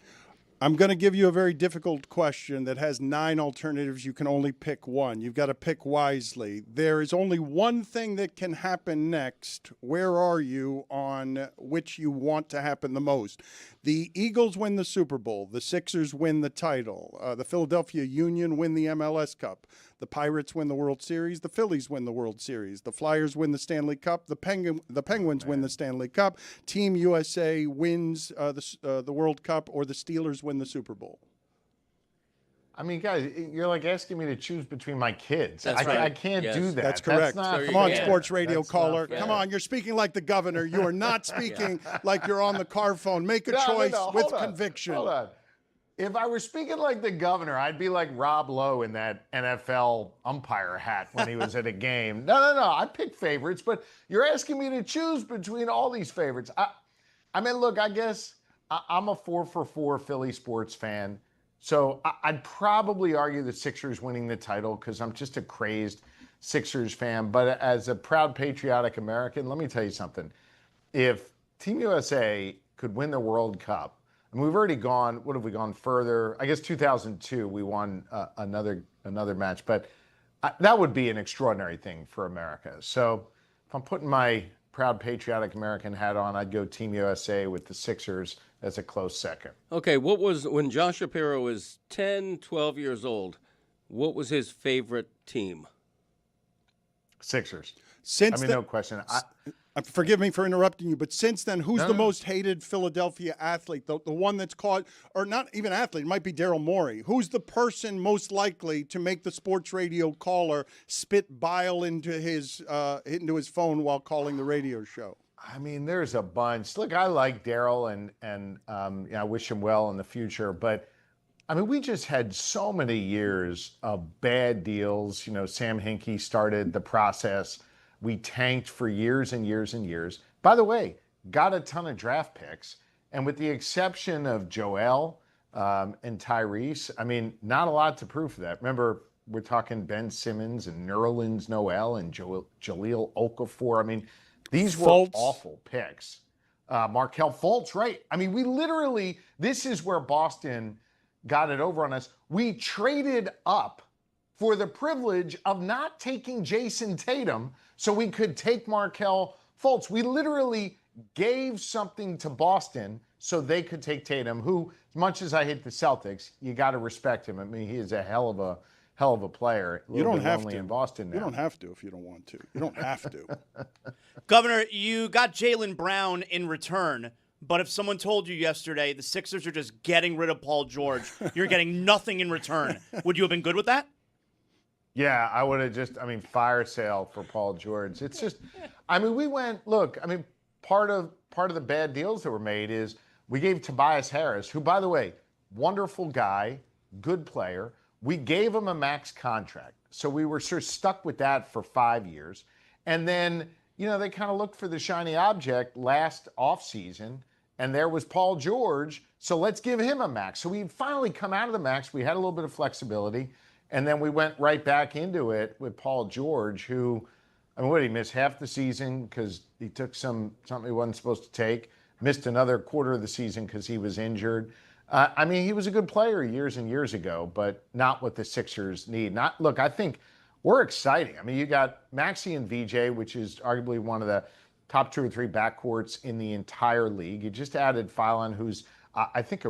I'm going to give you a very difficult question that has 9 alternatives. You can only pick one. You've got to pick wisely. There is only one thing that can happen next. Where are you on which you want to happen the most? The Eagles win the Super Bowl. The Sixers win the title. The Philadelphia Union win the MLS Cup. The Pirates win the World Series. The Phillies win the World Series. The Flyers win the Stanley Cup. The Penguins win the Stanley Cup. Team USA wins the World Cup, or the Steelers win the Super Bowl.
I mean, guys, you're like asking me to choose between my kids.
That's right.
I can't do that.
That's correct.
That's
Come on, sports radio caller.
fair.
Come on, you're speaking like the governor. You are not speaking like you're on the car phone. Make a choice with
hold on.
conviction.
Hold on. If I were speaking like the governor, I'd be like Rob Lowe in that NFL umpire hat when he was at a game. No. I pick favorites, but you're asking me to choose between all these favorites. I mean, look, I guess I'm a 4-for-4 Philly sports fan. So I'd probably argue the Sixers winning the title because I'm just a crazed Sixers fan. But as a proud patriotic American, let me tell you something. If Team USA could win the World Cup, and we've already gone, what have we gone further? I guess 2002, we won another match. But that would be an extraordinary thing for America. So if I'm putting my proud patriotic American hat on, I'd go Team USA with the Sixers as a close second.
Okay, when Josh Shapiro was 10, 12 years old, what was his favorite team?
Sixers.
Since
no question.
Forgive me for interrupting you, but since then, who's the most hated Philadelphia athlete? The one that's caught, or not even athlete, it might be Daryl Morey. Who's the person most likely to make the sports radio caller spit bile into his phone while calling the radio show?
I mean, there's a bunch. Look, I like Daryl, and I wish him well in the future. But I mean, we just had so many years of bad deals. Sam Hinkie started the process. We tanked for years and years and years. By the way, got a ton of draft picks. And with the exception of Joel and Tyrese, I mean, not a lot to prove for that. Remember, we're talking Ben Simmons and Nerlens Noel and Jahlil Okafor. I mean, these were awful picks. Markelle Fultz, right. I mean, we literally, this is where Boston got it over on us. We traded up for the privilege of not taking Jason Tatum so we could take Markelle Fultz. We literally gave something to Boston so they could take Tatum, who, as much as I hate the Celtics, you got to respect him. I mean, he is a hell of a player.
You don't have to
in Boston now.
You don't have to if you don't want to. You don't have to.
Governor, you got Jaylen Brown in return, but if someone told you yesterday the Sixers are just getting rid of Paul George, you're getting nothing in return, would you have been good with that?
Yeah, I would have fire sale for Paul George. It's just, part of the bad deals that were made is we gave Tobias Harris, who, by the way, wonderful guy, good player. We gave him a max contract. So we were sort of stuck with that for 5 years. And then, they kind of looked for the shiny object last offseason, and there was Paul George. So let's give him a max. So we finally come out of the max. We had a little bit of flexibility. And then we went right back into it with Paul George, who, what did he miss half the season because he took something he wasn't supposed to take, missed another quarter of the season because he was injured. He was a good player years and years ago, but not what the Sixers need. I think we're exciting. You got Maxey and VJ, which is arguably one of the top 2 or 3 backcourts in the entire league. You just added Philon, who's, I think,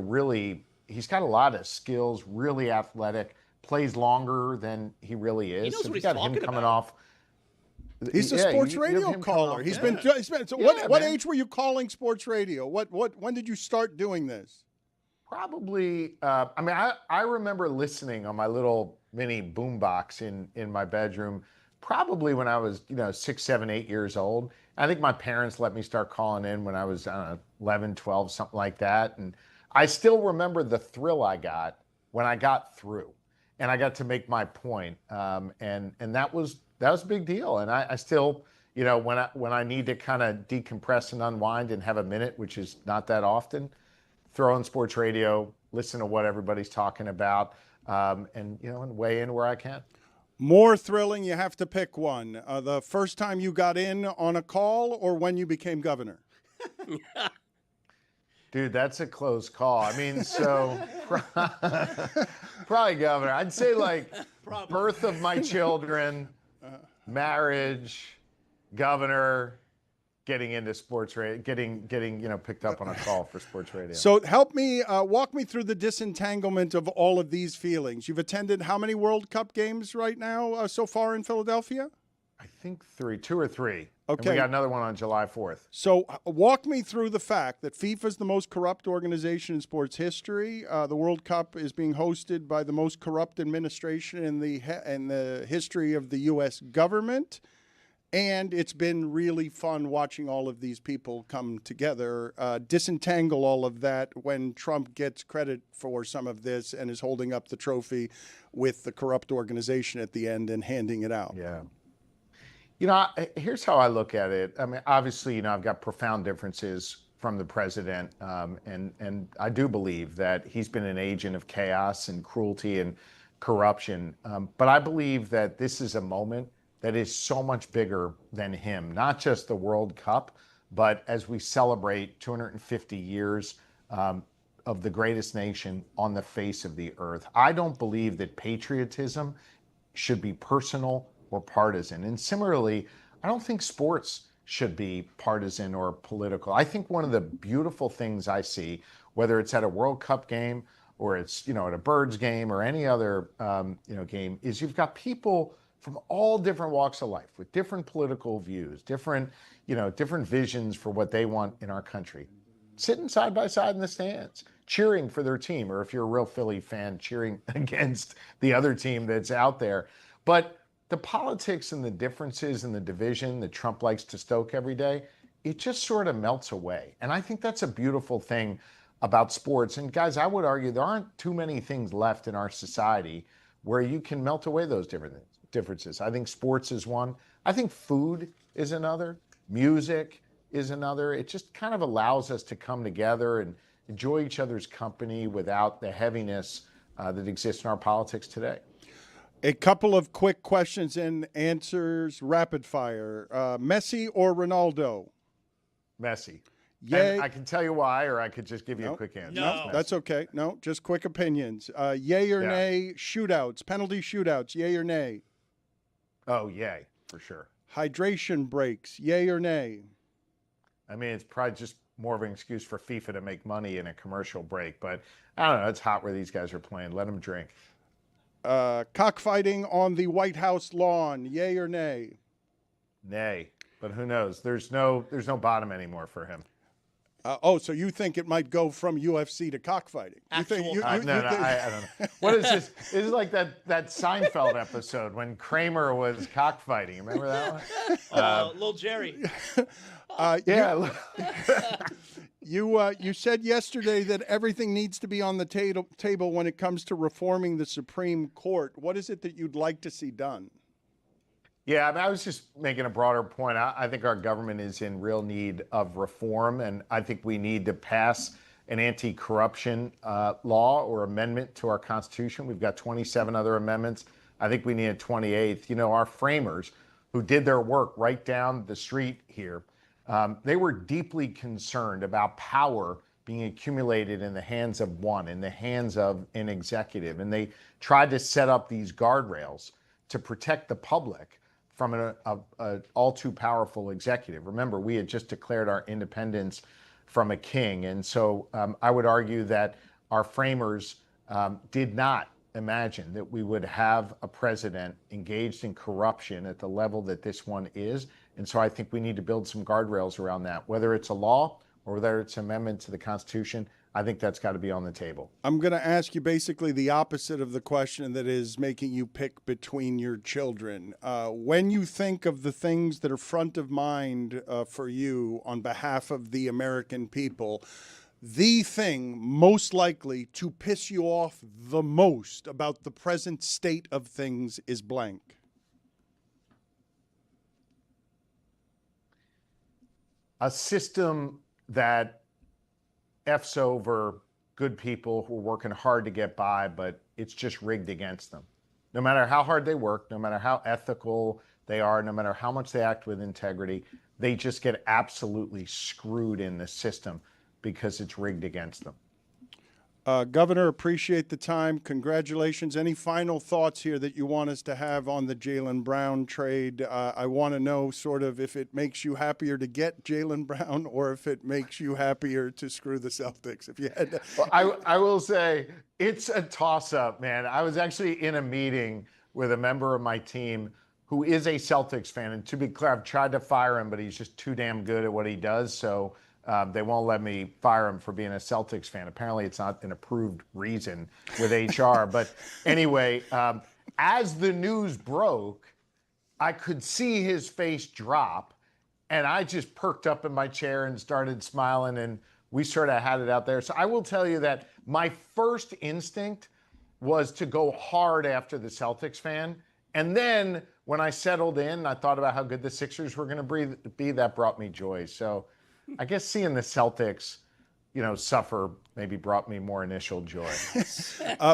he's got a lot of skills, really athletic, plays longer than he really is.
He knows
so
what he's
got
talking
him coming
about.
off.
He's a sports radio caller. He's been. So what age were you calling sports radio? When did you start doing this?
Probably. I remember listening on my little mini boombox in my bedroom. Probably when I was 6, 7, 8 years old. I think my parents let me start calling in when I was 11, 12, something like that. And I still remember the thrill I got when I got through. And I got to make my point, and that was a big deal. And I still, when I need to kind of decompress and unwind and have a minute, which is not that often, throw on sports radio, listen to what everybody's talking about, and weigh in where I can.
More thrilling, you have to pick one. The first time you got in on a call, or when you became governor?
Dude, that's a close call. Probably governor. I'd say birth of my children, marriage, governor, getting into sports radio, getting picked up on a call for sports radio.
So walk me through the disentanglement of all of these feelings. You've attended how many World Cup games right now so far in Philadelphia?
I think 2 or 3.
Okay.
And we got another one on July 4th.
So walk me through the fact that FIFA is the most corrupt organization in sports history. The World Cup is being hosted by the most corrupt administration in the history of the U.S. government. And it's been really fun watching all of these people come together, disentangle all of that when Trump gets credit for some of this and is holding up the trophy with the corrupt organization at the end and handing it out.
Yeah. Here's how I look at it. Obviously, I've got profound differences from the president, and I do believe that he's been an agent of chaos and cruelty and corruption. But I believe that this is a moment that is so much bigger than him, not just the World Cup, but as we celebrate 250 years of the greatest nation on the face of the earth. I don't believe that patriotism should be personal or partisan. And similarly, I don't think sports should be partisan or political. I think one of the beautiful things I see, whether it's at a World Cup game or it's, at a Birds game or any other, game, is you've got people from all different walks of life with different political views, different visions for what they want in our country, sitting side by side in the stands, cheering for their team, or if you're a real Philly fan, cheering against the other team that's out there. But the politics and the differences and the division that Trump likes to stoke every day, it just sort of melts away. And I think that's a beautiful thing about sports. And guys, I would argue there aren't too many things left in our society where you can melt away those differences. I think sports is one. I think food is another. Music is another. It just kind of allows us to come together and enjoy each other's company without the heaviness that exists in our politics today.
A couple of quick questions and answers, rapid fire. Messi or Ronaldo?
Messi.
Yay.
And I can tell you why, or I could just give you a quick answer.
No, that's okay. No, just quick opinions. Yay or nay, shootouts, penalty shootouts, yay or nay?
Oh, yay, for sure.
Hydration breaks, yay or nay?
I mean, it's probably just more of an excuse for FIFA to make money in a commercial break, but I don't know. It's hot where these guys are playing. Let them drink.
Cockfighting on the White House lawn, yay or nay?
Nay, but who knows? There's no bottom anymore for him.
So you think it might go from UFC to cockfighting?
I don't know. What is this? This is like that Seinfeld episode when Kramer was cockfighting. Remember that one?
Little Jerry.
Yeah.
You said yesterday that everything needs to be on the table when it comes to reforming the Supreme Court. What is it that you'd like to see done?
Yeah, I mean, I was just making a broader point. I think our government is in real need of reform, and I think we need to pass an anti-corruption law or amendment to our Constitution. We've got 27 other amendments. I think we need a 28th. You know, our framers who did their work right down the street here, they were deeply concerned about power being accumulated in the hands of one, in the hands of an executive. And they tried to set up these guardrails to protect the public from an all too powerful executive. Remember, we had just declared our independence from a king. And so I would argue that our framers did not imagine that we would have a president engaged in corruption at the level that this one is. And so I think we need to build some guardrails around that, whether it's a law or whether it's an amendment to the Constitution. I think that's got to be on the table.
I'm going to ask you basically the opposite of the question that is making you pick between your children. When you think of the things that are front of mind for you on behalf of the American people, the thing most likely to piss you off the most about the present state of things is blank.
A system that F's over good people who are working hard to get by, but it's just rigged against them. No matter how hard they work, no matter how ethical they are, no matter how much they act with integrity, they just get absolutely screwed in the system because it's rigged against them.
Governor, appreciate the time. Congratulations. Any final thoughts here that you want us to have on the Jaylen Brown trade? I want to know sort of if it makes you happier to get Jaylen Brown or if it makes you happier to screw the Celtics. If you had to...
Well, I will say it's a toss-up, man. I was actually in a meeting with a member of my team who is a Celtics fan. And to be clear, I've tried to fire him, but he's just too damn good at what he does. So they won't let me fire him for being a Celtics fan. Apparently, it's not an approved reason with HR. But anyway, as the news broke, I could see his face drop. And I just perked up in my chair and started smiling. And we sort of had it out there. So I will tell you that my first instinct was to go hard after the Celtics fan. And then when I settled in, I thought about how good the Sixers were going to be. That brought me joy. So I guess seeing the Celtics, suffer maybe brought me more initial joy.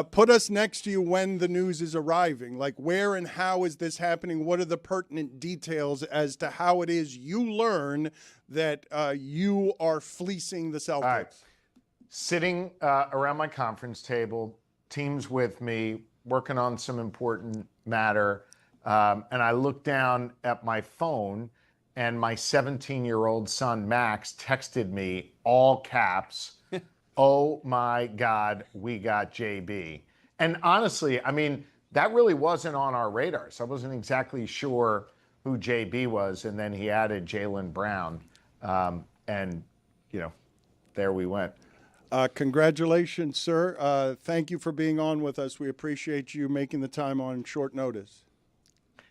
Put us next to you when the news is arriving. Like, where and how is this happening? What are the pertinent details as to how it is you learn that you are fleecing the Celtics? All right.
Sitting around my conference table, teams with me, working on some important matter, and I look down at my phone, and my 17-year-old son, Max, texted me, all caps, "Oh my God, we got JB." And honestly, I mean, that really wasn't on our radars. I wasn't exactly sure who JB was, and then he added Jaylen Brown, and there we went.
Congratulations, sir. Thank you for being on with us. We appreciate you making the time on short notice.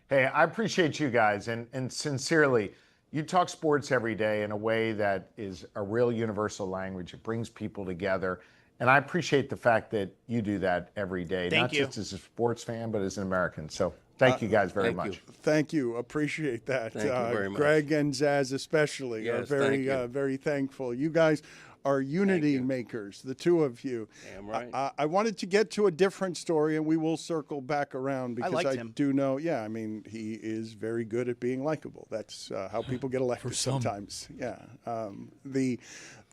Hey, I appreciate you guys, and sincerely, you talk sports every day in a way that is a real universal language. It brings people together. And I appreciate the fact that you do that every day, not just as a sports fan, but as an American. So thank you guys very much.
Thank you. Appreciate that.
Thank you very much.
Greg and Zaz especially are very thankful. You guys are unity makers, the two of you.
Damn right.
I wanted to get to a different story, and we will circle back around because
liked him.
do know, I mean, he is very good at being likable. That's how people get elected sometimes. Yeah.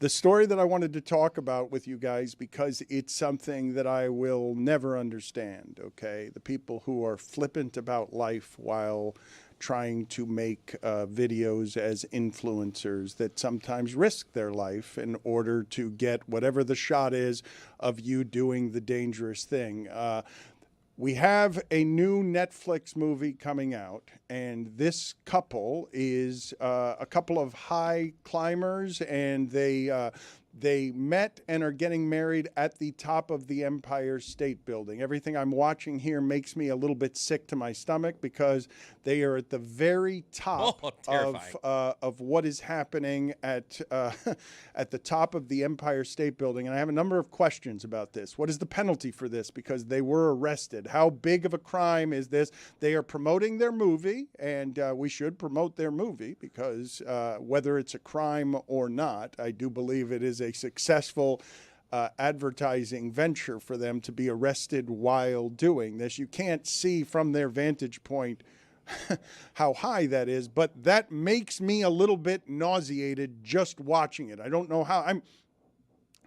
The story that I wanted to talk about with you guys, because it's something that I will never understand, okay? The people who are flippant about life while trying to make videos as influencers that sometimes risk their life in order to get whatever the shot is of you doing the dangerous thing. We have a new Netflix movie coming out, and this couple is a couple of high climbers, and they met and are getting married at the top of the Empire State Building. Everything I'm watching here makes me a little bit sick to my stomach because they are at the very top of what is happening at the top of the Empire State Building. And I have a number of questions about this. What is the penalty for this? Because they were arrested. How big of a crime is this? They are promoting their movie, and we should promote their movie because whether it's a crime or not, I do believe it is a successful advertising venture for them to be arrested while doing this. You can't see from their vantage point how high that is, but that makes me a little bit nauseated just watching it. I don't know how.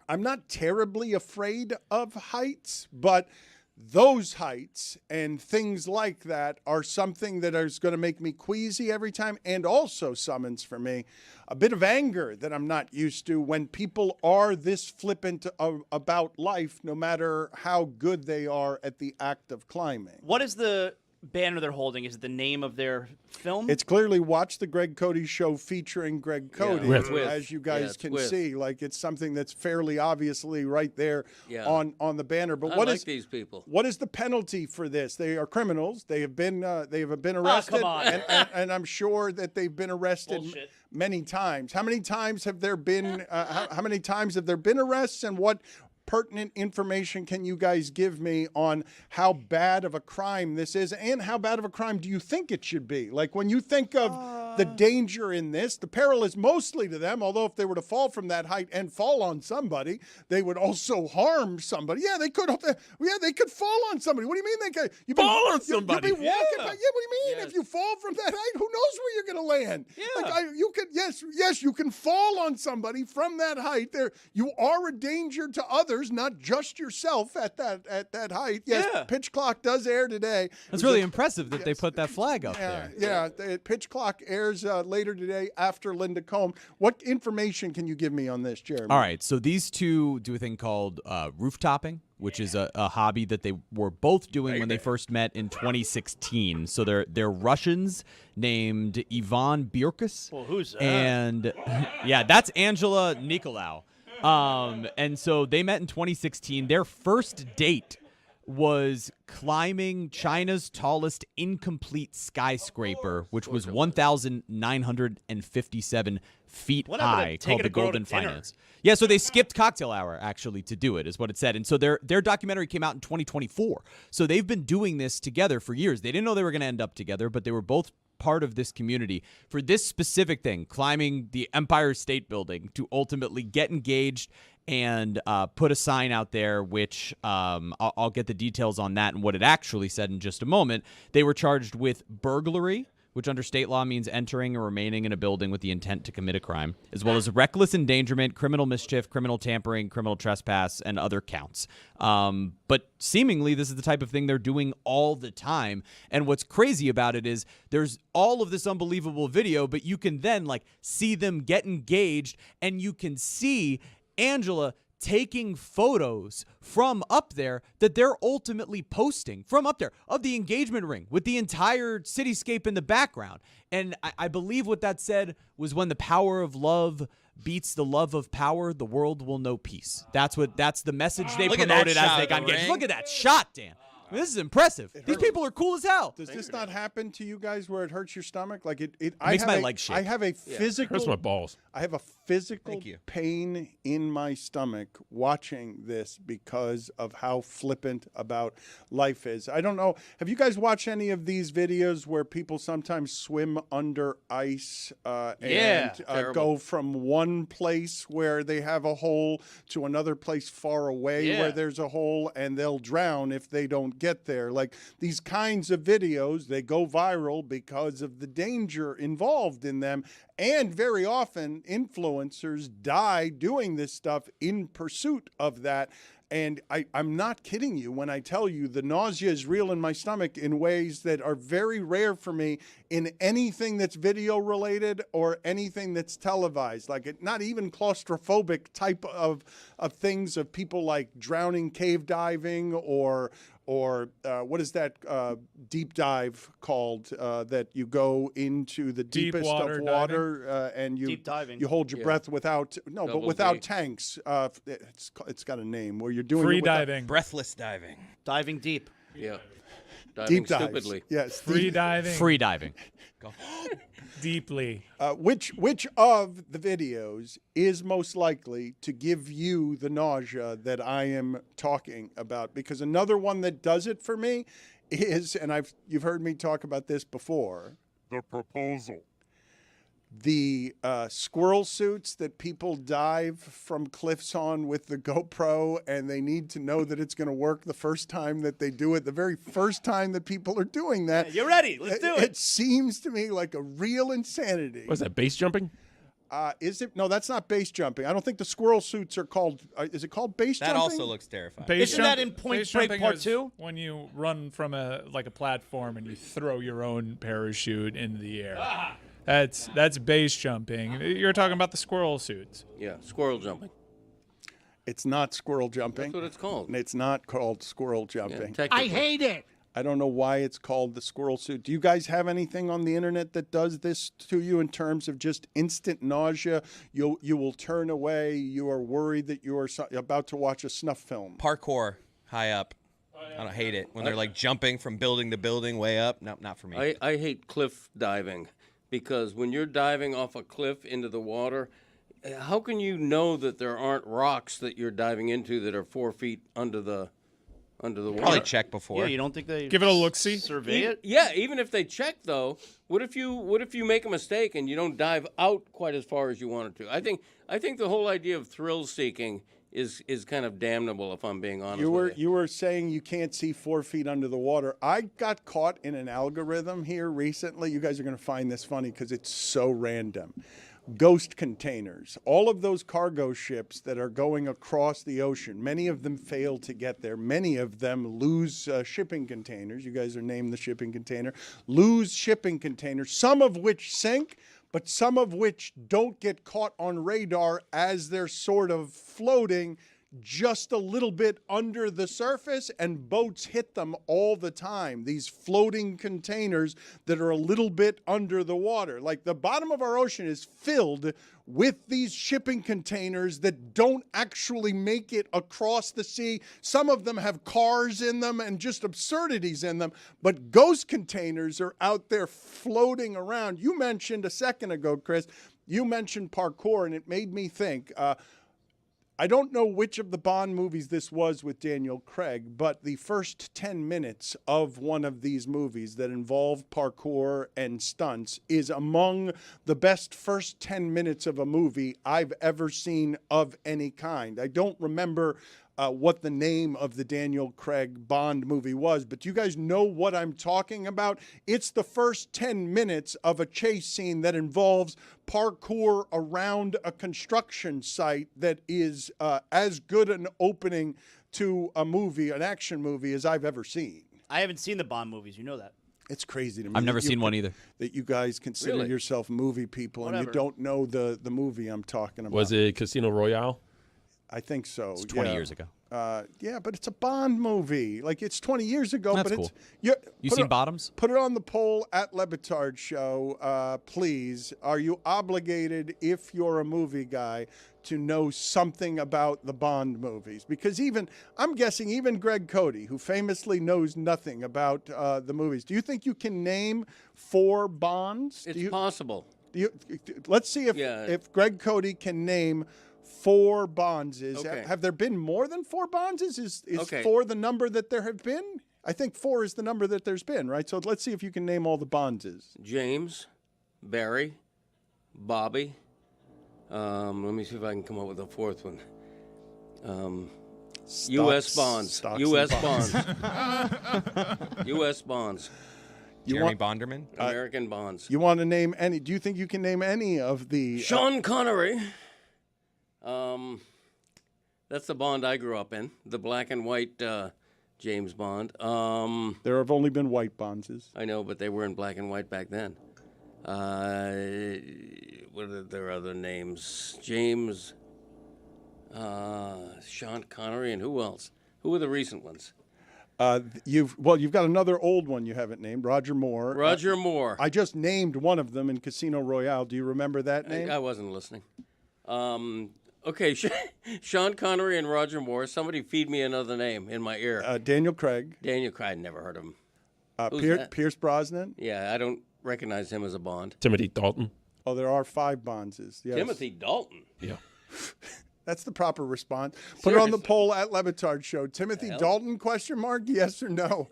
I'm not terribly afraid of heights, but those heights and things like that are something that is going to make me queasy every time, and also summons for me a bit of anger that I'm not used to when people are this flippant about life, no matter how good they are at the act of climbing.
What is the banner they're holding? Is it the name of their film?
It's clearly Watch the Greg Cody Show featuring Greg Cody, as you guys can see. Like, it's something that's fairly obviously right there on the banner. But what is
these people?
What is the penalty for this? They are criminals. They have been arrested,
come on.
and I'm sure that they've been arrested many times. How many times have there been? How many times have there been arrests, and what pertinent information can you guys give me on how bad of a crime this is, and how bad of a crime do you think it should be? Like, when you think of the danger in this, the peril is mostly to them, although if they were to fall from that height and fall on somebody, they would also harm somebody. Yeah, they could fall on somebody. What do you mean they could?
Fall on somebody.
You'll be walking by, what do you mean? If you fall from that height, who knows where you're going to land?
Yeah.
You could, yes, you can fall on somebody from that height. You are a danger to others, not just yourself at that height. Yes, Pitch Clock does air today.
That's really impressive that they put that flag up there.
Yeah, Pitch Clock airs later today after Linda Combe. What information can you give me on this, Jeremy?
All right, so these two do a thing called rooftopping, which is a hobby that they were both doing when they first met in 2016. So they're Russians named Ivan Birkus.
Well, who's that?
And yeah, that's Angela Nicolau. And so they met in 2016. Their first date was climbing China's tallest incomplete skyscraper, which was 1,957 feet high, called the Golden Finance. Yeah, so they skipped cocktail hour, actually, to do it, is what it said. And so their documentary came out in 2024. So they've been doing this together for years. They didn't know they were going to end up together, but they were both part of this community for this specific thing, climbing the Empire State Building, to ultimately get engaged and put a sign out there, which I'll get the details on that and what it actually said in just a moment. They were charged with burglary, which under state law means entering or remaining in a building with the intent to commit a crime, as well as reckless endangerment, criminal mischief, criminal tampering, criminal trespass, and other counts. But seemingly this is the type of thing they're doing all the time. And what's crazy about it is there's all of this unbelievable video, but you can then see them get engaged, and you can see Angela taking photos from up there that they're ultimately posting from up there of the engagement ring with the entire cityscape in the background. And I believe what that said was, when the power of love beats the love of power, the world will know peace. That's the message they promoted as they got engaged. Look at that shot, Dan. I mean, this is impressive. These people are cool as hell.
Does this not happen to you guys where it hurts your stomach? Like it
makes my legs shake.
I have a physical.
Hurts my balls.
I have a physical pain in my stomach watching this because of how flippant about life is. I don't know. Have you guys watched any of these videos where people sometimes swim under ice and go from one place where they have a hole to another place far away where there's a hole, and they'll drown if they don't get there? Like, these kinds of videos, they go viral because of the danger involved in them. And very often, influencers die doing this stuff in pursuit of that. And I'm not kidding you when I tell you the nausea is real in my stomach in ways that are very rare for me in anything that's video related or anything that's televised. Like, not even claustrophobic type of things, of people like drowning cave diving or what is that deep dive called that you go into the deepest of water and you
deep diving.
You hold your breath without tanks. It's got a name where you're doing
free
it without,
diving,
breathless diving,
diving deep.
Yeah,
deep dives.
stupidly.
Yes,
free diving,
free diving.
Deeply. Which of the videos is most likely to give you the nausea that I am talking about? Because another one that does it for me is, and you've heard me talk about this before,
The proposal.
The squirrel suits that people dive from cliffs on with the GoPro, and they need to know that it's going to work the first time that they do it. The very first time that people are doing that.
You're ready. Let's do it.
It seems to me like a real insanity.
Was that base jumping?
Is it? No, that's not base jumping. I don't think the squirrel suits are called. Is it called base jumping?
That also looks terrifying.
Isn't that in Point Break Part 2?
When you run from a platform and you throw your own parachute into the air. That's base jumping. You're talking about the squirrel suits.
Yeah, squirrel jumping.
It's not squirrel jumping.
That's what it's called.
It's not called squirrel jumping.
Yeah,
I hate it.
I don't know why it's called the squirrel suit. Do you guys have anything on the internet that does this to you in terms of just instant nausea? You will turn away. You are worried that you are about to watch a snuff film.
Parkour high up. I don't hate it when they're like jumping from building to building way up. No, not for me.
I hate cliff diving, because when you're diving off a cliff into the water, how can you know that there aren't rocks that you're diving into that are 4 feet under the water?
Probably check before.
Yeah, you don't think they
give it a look-see?
Survey it?
Yeah, even if they check though, what if you make a mistake and you don't dive out quite as far as you wanted to? I think the whole idea of thrill seeking is kind of damnable, if I'm being honest with you.
You were saying you can't see 4 feet under the water. I got caught in an algorithm here recently. You guys are going to find this funny because it's so random. Ghost containers. All of those cargo ships that are going across the ocean, many of them fail to get there. Many of them lose shipping containers. You guys are named the shipping container. Lose shipping containers, some of which sink, but some of which don't get caught on radar as they're sort of floating just a little bit under the surface, and boats hit them all the time. These floating containers that are a little bit under the water. Like, the bottom of our ocean is filled with these shipping containers that don't actually make it across the sea. Some of them have cars in them and just absurdities in them, but ghost containers are out there floating around. You mentioned a second ago, Chris, you mentioned parkour, and it made me think, I don't know which of the Bond movies this was with Daniel Craig, but the first 10 minutes of one of these movies that involved parkour and stunts is among the best first 10 minutes of a movie I've ever seen of any kind. I don't remember what the name of the Daniel Craig Bond movie was, but you guys know what I'm talking about. It's the first 10 minutes of a chase scene that involves parkour around a construction site that is as good an opening to a movie, an action movie, as I've ever seen.
I haven't seen the Bond movies. You know that.
It's crazy to me.
I've never seen one either.
That you guys consider yourself movie people and you don't know the movie I'm talking about.
Was it Casino Royale?
I think so.
It's 20 years ago.
Yeah, but it's a Bond movie. Like, it's 20 years ago.
That's
but
cool.
it's you
seen Bottoms?
Put it on the poll at Le Batard Show, please. Are you obligated, if you're a movie guy, to know something about the Bond movies? Because I'm guessing even Greg Cody, who famously knows nothing about the movies, do you think you can name 4 Bonds?
It's possible.
Let's see if Greg Cody can name 4 Bondses.
Okay.
Have there been more than 4 Bondses? Is
Okay.
4 the number that there have been? I think 4 is the number that there's been, right? So let's see if you can name all the Bondses.
James, Barry, Bobby. Let me see if I can come up with a 4th one. U.S. Bonds. U.S. Bonds. U.S. Bonds.
Jeremy Bonderman?
American Bonds.
You want to name any? Do you think you can name any of the?
Sean Connery. That's the Bond I grew up in, the black and white James Bond.
There have only been white Bondses.
I know, but they were in black and white back then. What are their other names? James, Sean Connery, and who else? Who are the recent ones?
You've got another old one you haven't named, Roger Moore.
Roger Moore.
I just named one of them in Casino Royale. Do you remember that name?
I wasn't listening. Okay, Sean Connery and Roger Moore. Somebody feed me another name in my ear.
Daniel Craig.
Daniel Craig, never heard of him.
Pierce Brosnan.
Yeah, I don't recognize him as a Bond.
Timothy Dalton.
Oh, there are 5 Bondses. Yes.
Timothy Dalton?
Yeah.
That's the proper response. Put it on the poll at Le Batard Show. Timothy Dalton, ? Yes or no?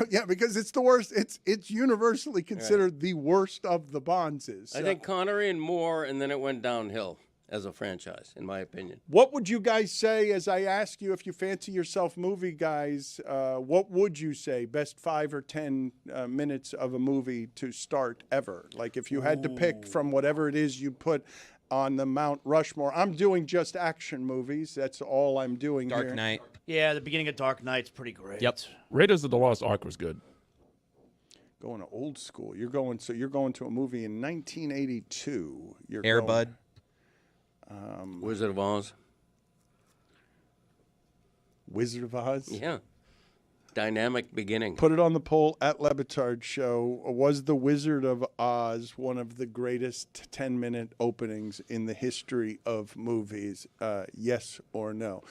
Yeah, because it's the worst. It's universally considered the worst of the Bondses.
I think Connery and Moore, and then it went downhill as a franchise, in my opinion.
What would you guys say, as I ask you if you fancy yourself movie guys, what would you say, best 5 or 10 minutes of a movie to start ever? Like, if you had to pick from whatever it is you put on the Mount Rushmore. I'm doing just action movies. That's all I'm doing here.
Dark Knight.
Yeah, the beginning of Dark Knight's pretty great.
Yep.
Raiders of the Lost Ark was good.
Going to old school. You're going to a movie in 1982.
Air Bud.
Wizard of Oz.
Wizard of Oz?
Yeah. Dynamic beginning.
Put it on the poll at Le Batard Show. Was The Wizard of Oz one of the greatest 10-minute openings in the history of movies? Yes or no?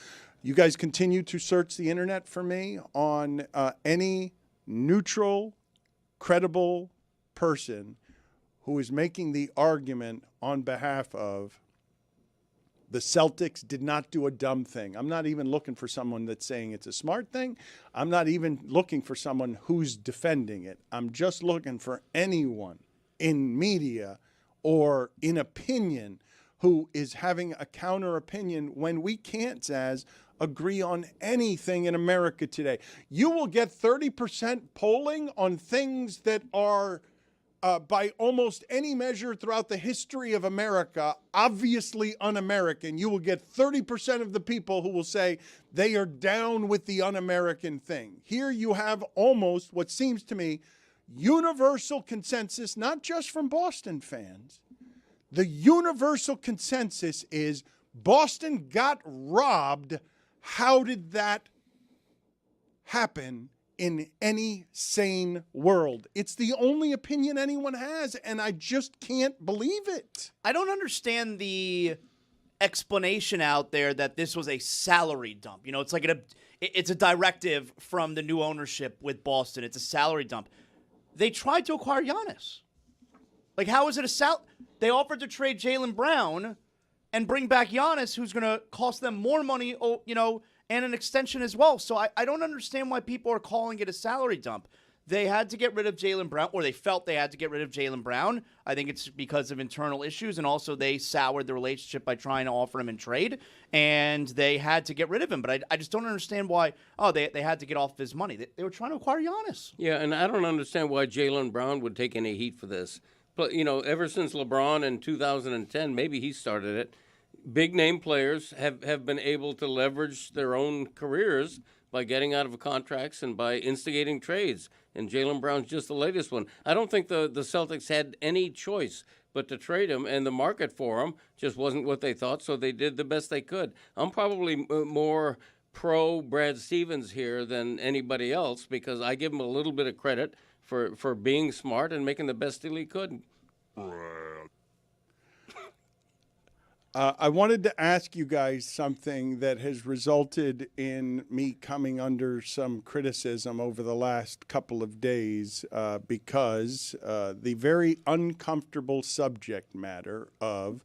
You guys continue to search the internet for me on any neutral, credible person who is making the argument on behalf of the Celtics did not do a dumb thing. I'm not even looking for someone that's saying it's a smart thing. I'm not even looking for someone who's defending it. I'm just looking for anyone in media or in opinion who is having a counter opinion when we can't, Zaz, agree on anything in America today. You will get 30% polling on things that are by almost any measure throughout the history of America, obviously un-American. You will get 30% of the people who will say they are down with the un-American thing. Here you have almost what seems to me universal consensus, not just from Boston fans. The universal consensus is Boston got robbed. How did that happen in any sane world? It's the only opinion anyone has, and I just can't believe it.
I don't understand the explanation out there that this was a salary dump. You know, it's like it's a directive from the new ownership with Boston. It's a salary dump. They tried to acquire Giannis. Like, how is it they offered to trade Jaylen Brown and bring back Giannis, who's going to cost them more money, you know, and an extension as well. So I don't understand why people are calling it a salary dump. They had to get rid of Jaylen Brown, or they felt they had to get rid of Jaylen Brown. I think it's because of internal issues, and also they soured the relationship by trying to offer him in trade, and they had to get rid of him. But I just don't understand why, they had to get off his money. They were trying to acquire Giannis.
Yeah, and I don't understand why Jaylen Brown would take any heat for this. But, you know, ever since LeBron in 2010, maybe he started it, big-name players have been able to leverage their own careers by getting out of contracts and by instigating trades. And Jaylen Brown's just the latest one. I don't think the Celtics had any choice but to trade him, and the market for him just wasn't what they thought, so they did the best they could. I'm probably more pro Brad Stevens here than anybody else because I give him a little bit of credit for being smart and making the best deal he could.
I wanted to ask you guys something that has resulted in me coming under some criticism over the last couple of days because the very uncomfortable subject matter of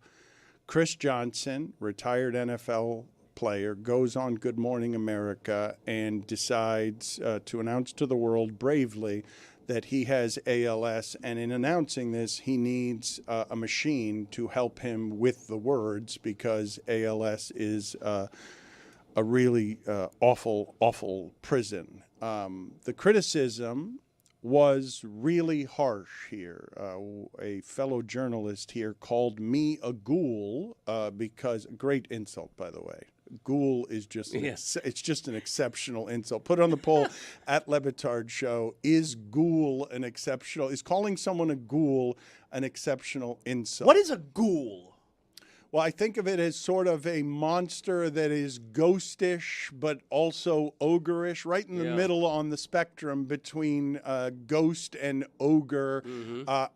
Chris Johnson, retired NFL player, goes on Good Morning America and decides to announce to the world bravely that he has ALS, and in announcing this, he needs a machine to help him with the words because ALS is a really awful, awful prison. The criticism was really harsh here. A fellow journalist here called me a ghoul because, great insult, by the way. Ghoul is just it's just an exceptional insult. Put it on the poll at Le Batard Show. Is calling someone a ghoul an exceptional insult?
What is a ghoul?
Well, I think of it as sort of a monster that is ghostish, but also ogreish, right in the middle on the spectrum between ghost and ogre,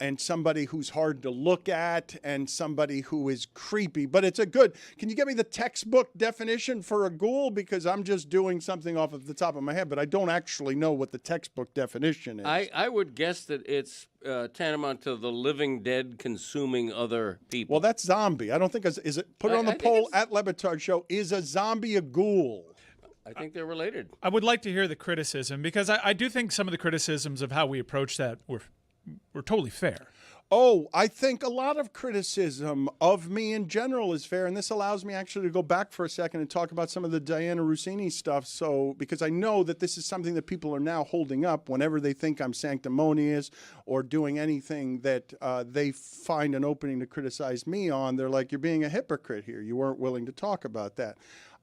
and somebody who's hard to look at and somebody who is creepy. But it's a good, can you get me the textbook definition for a ghoul? Because I'm just doing something off of the top of my head, but I don't actually know what the textbook definition is.
I would guess that it's tantamount to the living dead consuming other people.
Well, that's zombie. I don't think is it. Put it on the poll at Le Batard Show. Is a zombie a ghoul?
I think they're related.
I would like to hear the criticism because I do think some of the criticisms of how we approach that were totally fair.
Oh, I think a lot of criticism of me in general is fair, and this allows me actually to go back for a second and talk about some of the Diana Rossini stuff. So, because I know that this is something that people are now holding up whenever they think I'm sanctimonious or doing anything that they find an opening to criticize me on. They're like, you're being a hypocrite here. You weren't willing to talk about that.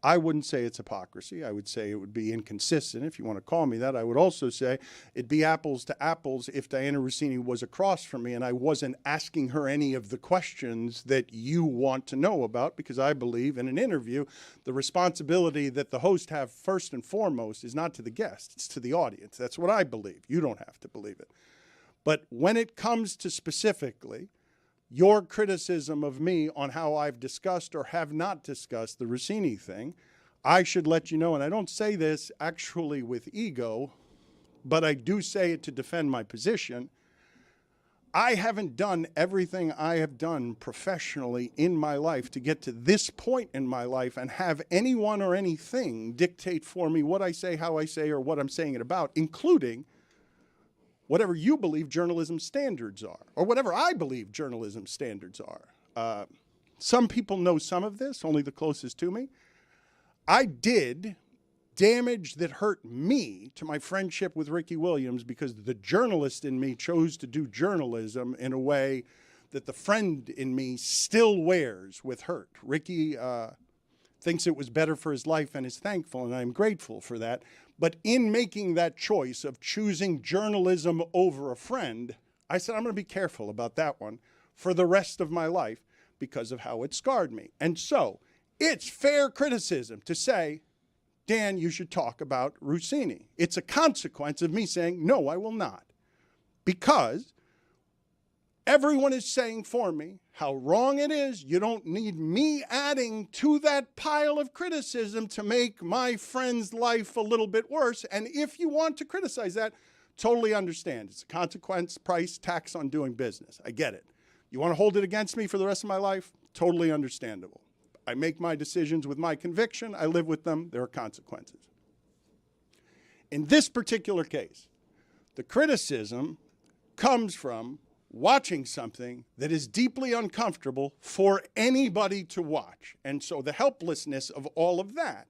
I wouldn't say it's hypocrisy. I would say it would be inconsistent, if you want to call me that. I would also say it'd be apples to apples if Diana Rossini was across from me and I wasn't asking her any of the questions that you want to know about, because I believe in an interview, the responsibility that the host have first and foremost is not to the guest, it's to the audience. That's what I believe. You don't have to believe it. But when it comes to specifically your criticism of me on how I've discussed or have not discussed the Rossini thing, I should let you know, and I don't say this actually with ego, but I do say it to defend my position. I haven't done everything I have done professionally in my life to get to this point in my life and have anyone or anything dictate for me what I say, how I say, or what I'm saying it about, including whatever you believe journalism standards are, or whatever I believe journalism standards are. Some people know some of this, only the closest to me. I did damage that hurt me to my friendship with Ricky Williams because the journalist in me chose to do journalism in a way that the friend in me still wears with hurt. Ricky thinks it was better for his life and is thankful, and I'm grateful for that. But in making that choice of choosing journalism over a friend, I said, I'm going to be careful about that one for the rest of my life because of how it scarred me. And so it's fair criticism to say, Dan, you should talk about Rossini. It's a consequence of me saying, no, I will not. Because everyone is saying for me how wrong it is. You don't need me adding to that pile of criticism to make my friend's life a little bit worse. And if you want to criticize that, totally understand. It's a consequence, price, tax on doing business. I get it. You want to hold it against me for the rest of my life? Totally understandable. I make my decisions with my conviction. I live with them. There are consequences. In this particular case, the criticism comes from watching something that is deeply uncomfortable for anybody to watch. And so the helplessness of all of that,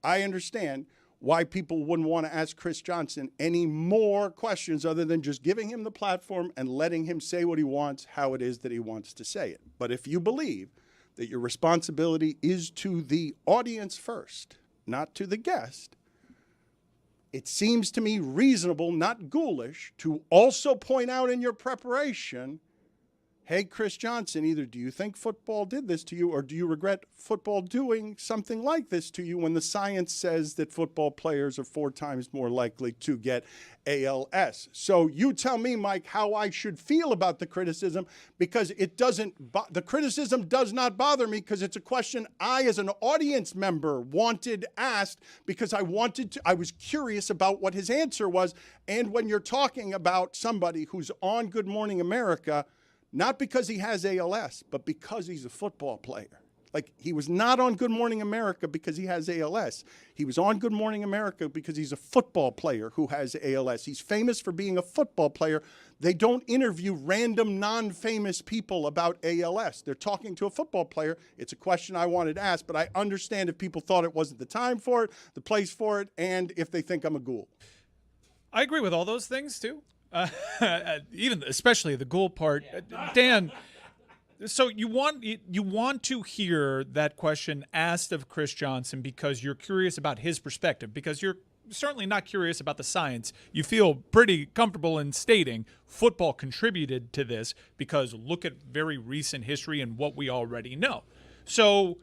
I understand why people wouldn't want to ask Chris Johnson any more questions other than just giving him the platform and letting him say what he wants, how it is that he wants to say it. But if you believe that your responsibility is to the audience first, not to the guest, it seems to me reasonable, not ghoulish, to also point out in your preparation, hey, Chris Johnson, either do you think football did this to you or do you regret football doing something like this to you when the science says that football players are 4 times more likely to get ALS? So you tell me, Mike, how I should feel about the criticism, because it doesn't, the criticism does not bother me, because it's a question I, as an audience member, wanted asked, because I was curious about what his answer was. And when you're talking about somebody who's on Good Morning America, not because he has ALS, but because he's a football player. Like, he was not on Good Morning America because he has ALS. He was on Good Morning America because he's a football player who has ALS. He's famous for being a football player. They don't interview random non-famous people about ALS. They're talking to a football player. It's a question I wanted to ask, but I understand if people thought it wasn't the time for it, the place for it, and if they think I'm a ghoul.
I agree with all those things, too. Even especially the goal part. Dan, so you want to hear that question asked of Chris Johnson because you're curious about his perspective, because you're certainly not curious about the science. You feel pretty comfortable in stating football contributed to this because look at very recent history and what we already know. So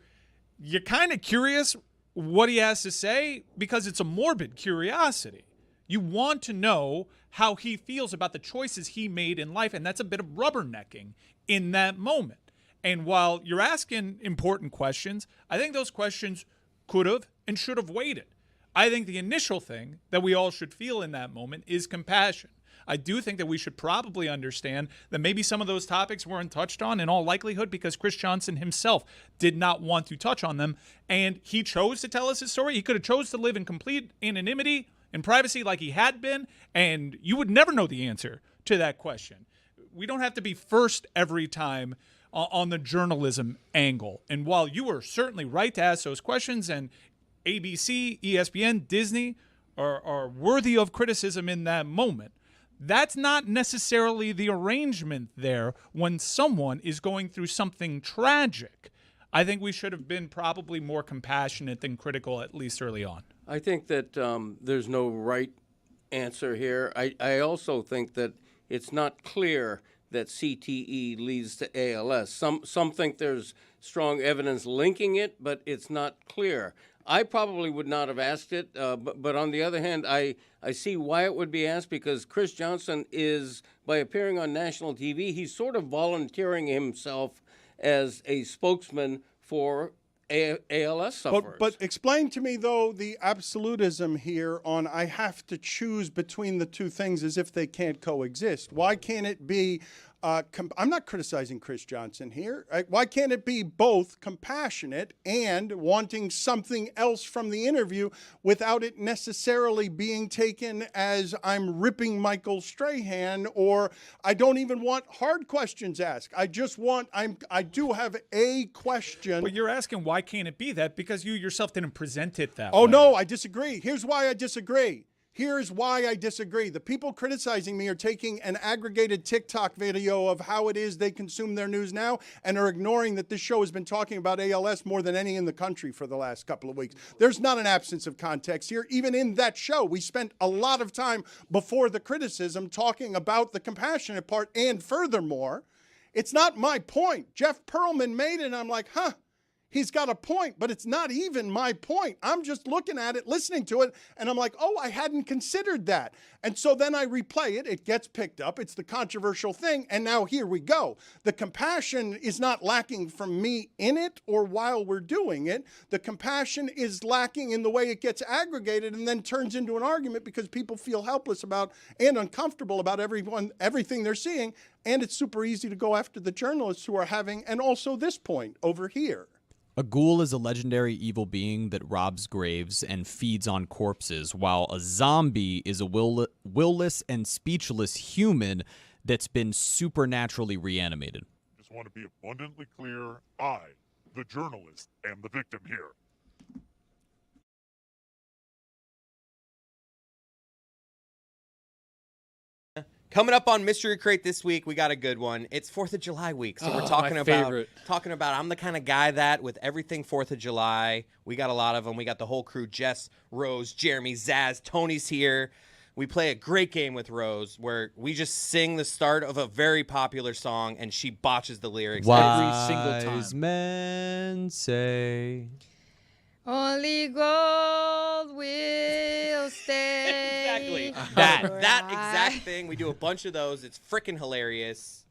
you're kind of curious what he has to say because it's a morbid curiosity. You want to know how he feels about the choices he made in life, and that's a bit of rubbernecking in that moment. And while you're asking important questions, I think those questions could have and should have waited. I think the initial thing that we all should feel in that moment is compassion. I do think that we should probably understand that maybe some of those topics weren't touched on in all likelihood because Chris Johnson himself did not want to touch on them, and he chose to tell us his story. He could have chose to live in complete anonymity and privacy like he had been, and you would never know the answer to that question. We don't have to be first every time on the journalism angle. And while you were certainly right to ask those questions, and ABC, ESPN, Disney are worthy of criticism in that moment, that's not necessarily the arrangement there when someone is going through something tragic. I think we should have been probably more compassionate than critical, at least early on.
I think that there's no right answer here. I also think that it's not clear that CTE leads to ALS. Some think there's strong evidence linking it, but it's not clear. I probably would not have asked it, but on the other hand, I see why it would be asked, because Chris Johnson is, by appearing on national TV, he's sort of volunteering himself as a spokesman for ALS sufferers.
But explain to me, though, the absolutism here on I have to choose between the two things as if they can't coexist. Why can't it be I'm not criticizing Chris Johnson here. Why can't it be both compassionate and wanting something else from the interview without it necessarily being taken as I'm ripping Michael Strahan, or I don't even want hard questions asked. I just want, I do have a question.
But you're asking why can't it be that because you yourself didn't present it that way.
Oh, no, I disagree. Here's why I disagree. Here's why I disagree. The people criticizing me are taking an aggregated TikTok video of how it is they consume their news now and are ignoring that this show has been talking about ALS more than any in the country for the last couple of weeks. There's not an absence of context here. Even in that show, we spent a lot of time before the criticism talking about the compassionate part. And furthermore, it's not my point. Jeff Pearlman made it, and I'm like, he's got a point, but it's not even my point. I'm just looking at it, listening to it, and I'm like, oh, I hadn't considered that. And so then I replay it. It gets picked up. It's the controversial thing. And now here we go. The compassion is not lacking from me in it or while we're doing it. The compassion is lacking in the way it gets aggregated and then turns into an argument because people feel helpless about and uncomfortable about everything they're seeing. And it's super easy to go after the journalists who are having, and also this point over here.
A ghoul is a legendary evil being that robs graves and feeds on corpses, while a zombie is a willless and speechless human that's been supernaturally reanimated.
Just want to be abundantly clear, I, the journalist, am the victim here.
Coming up on Mystery Crate this week, we got a good one. It's 4th of July week, so we're talking about I'm the kind of guy that with everything 4th of July, we got a lot of them. We got the whole crew, Jess, Rose, Jeremy, Zaz, Tony's here. we play a great game with Rose where we just sing the start of a very popular song and she botches the lyrics every single time.
Wise men say.
Only gold will stay.
Exactly. That exact thing. We do a bunch of those. It's freaking hilarious.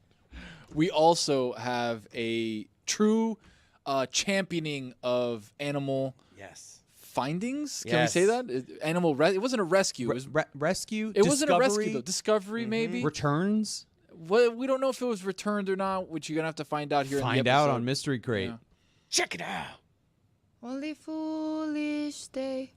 We also have a true championing of animal findings. Can we say that? It wasn't a rescue. It was
rescue.
It wasn't a rescue though. Discovery maybe.
Returns.
Well, we don't know if it was returned or not, which you're gonna have to find out here.
Find
in the
out
episode.
on Mystery Crate.
Yeah.
Check it out.
Only foolish stay.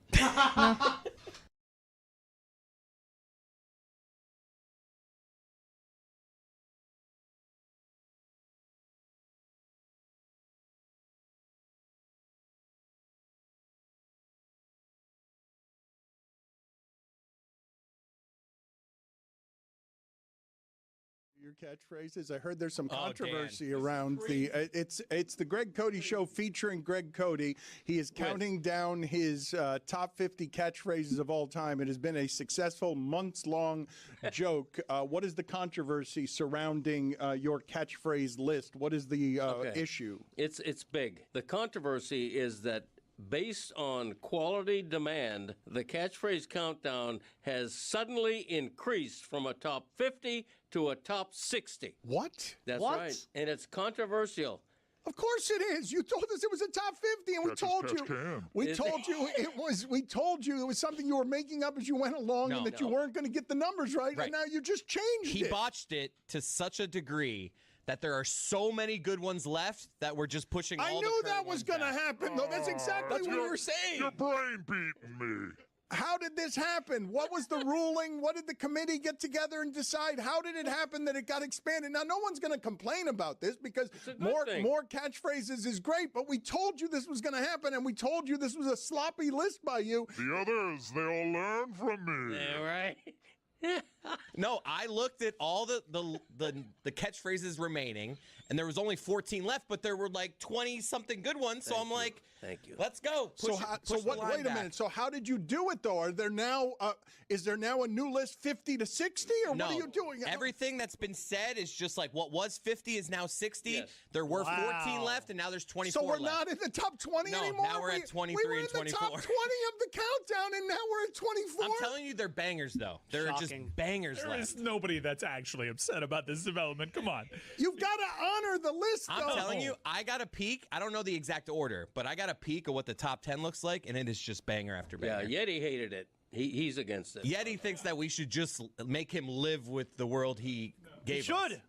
Your catchphrases. I heard there's some controversy around the. It's the Greg Cody Show featuring Greg Cody. He is counting down his top 50 catchphrases of all time. It has been a successful months-long joke. What is the controversy surrounding your catchphrase list? What is the issue?
It's big. The controversy is that based on quality demand, the catchphrase countdown has suddenly increased from a top 50 to a top 60.
What?
That's
What?
right. And it's controversial.
Of course it is. You told us it was a top 50, and we told you. We told you it was. We told you it was something you were making up as you went along, and that you weren't going to get the numbers right. And now you just changed
He
it.
botched it to such a degree that there are so many good ones left that we're just pushing
I
all
knew
the
that was going to happen, though. That's exactly what we were saying.
Your brain beating me.
How did this happen? What was the ruling? What did the committee get together and decide? How did it happen that it got expanded? Now, no one's going to complain about this because more catchphrases is great, but we told you this was going to happen, and we told you this was a sloppy list by you.
The others, they all learn from me.
Yeah, right. No, I looked at all the catchphrases remaining, and there was only 14 left, but there were like 20-something good ones. So I'm like,
thank you.
Let's go.
Wait a minute. So how did you do it though? Are there now? Is there now a new list 50 to 60, or
No,
what are you doing?
everything that's been said is just like what was 50 is now 60.
Yes.
There were 14 left, and now there's 24
So we're
left.
not in the top 20
No,
anymore?
now we're at 23
we were
and
in the
24.
top 20 of the countdown, and now we're at 24?
I'm telling you, they're bangers, though. There are just bangers
There
left.
is nobody that's actually upset about this development. Come on.
You've got to honor the list, though.
I'm telling you, I got a peek. I don't know the exact order, but I got a peek of what the top 10 looks like, and it is just banger after banger.
Yeah, Yeti hated it. He's against it.
Yeti thinks that we should just make him live with the world he gave
You
us.
should.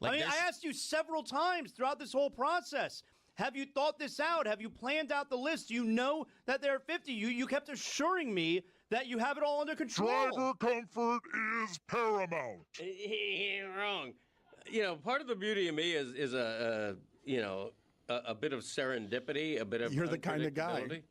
Like,
I mean,
there's-
I asked you several times throughout this whole process. Have you thought this out? Have you planned out the list? You know that there are 50. You kept assuring me that you have it all under control.
Driver comfort is paramount.
He ain't wrong. You know, part of the beauty of me is a bit of serendipity, a bit of
You're the kind of guy.
unpredictability.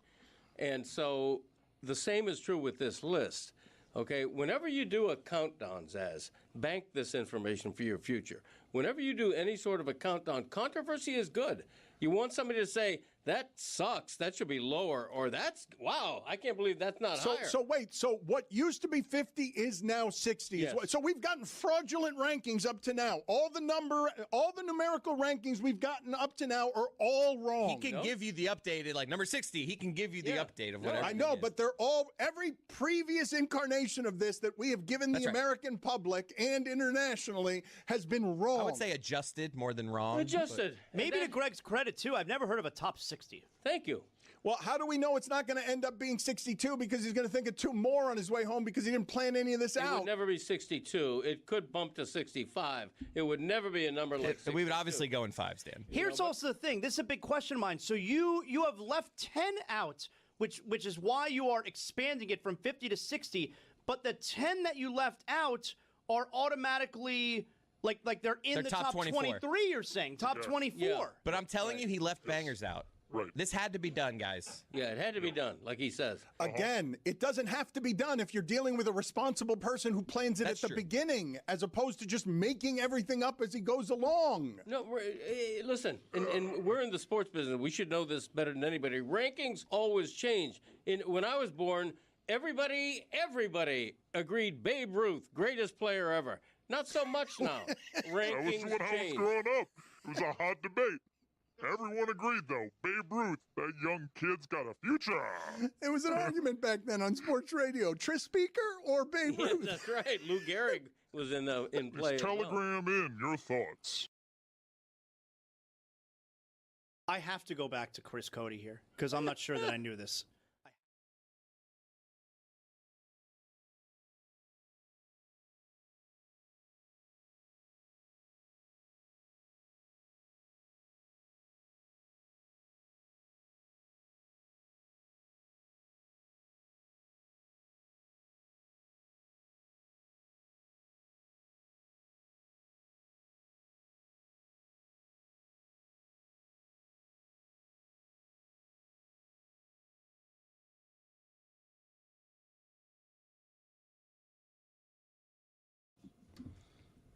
And so the same is true with this list. Okay, whenever you do a countdown, Zaz, bank this information for your future. Whenever you do any sort of a countdown, controversy is good. You want somebody to say, that sucks, that should be lower, or that's, wow, I can't believe that's not higher.
So wait, so what used to be 50 is now 60.
Yes.
So we've gotten fraudulent rankings up to now. All the numerical rankings we've gotten up to now are all wrong.
He can give you the updated, like number 60, he can give you the update of whatever.
I know, but they're all, every previous incarnation of this that we have given the American public and internationally has been wrong.
I would say adjusted more than wrong.
Adjusted.
Maybe to Greg's credit, too, I've never heard of a top 60.
Thank you.
Well, how do we know it's not going to end up being 62? Because he's going to think of two more on his way home because he didn't plan any of this
It
out.
would never be 62. It could bump to 65. It would never be a number like 62.
We would obviously go in fives, Dan.
Here's also the thing. This is a big question of mine. So you have left 10 out, which is why you are expanding it from 50 to 60. But the 10 that you left out are automatically like they're in the top 23. You're saying top 24.
Yeah. But I'm telling you, he left bangers out.
Right.
This had to be done, guys.
Yeah, it had to be done, like he says.
Again, it doesn't have to be done if you're dealing with a responsible person who plans it at the beginning, as opposed to just making everything up as he goes along.
No, listen, and we're in the sports business. We should know this better than anybody. Rankings always change. When I was born, everybody agreed Babe Ruth, greatest player ever. Not so much now. Rankings
That was when I was
changed.
growing up. It was a hot debate. Everyone agreed, though. Babe Ruth, that young kid's got a future.
It was an argument back then on sports radio. Tris Speaker or Babe Ruth?
That's right. Lou Gehrig was in play.
Just telegram in your thoughts.
I have to go back to Chris Cody here because I'm not sure that I knew this.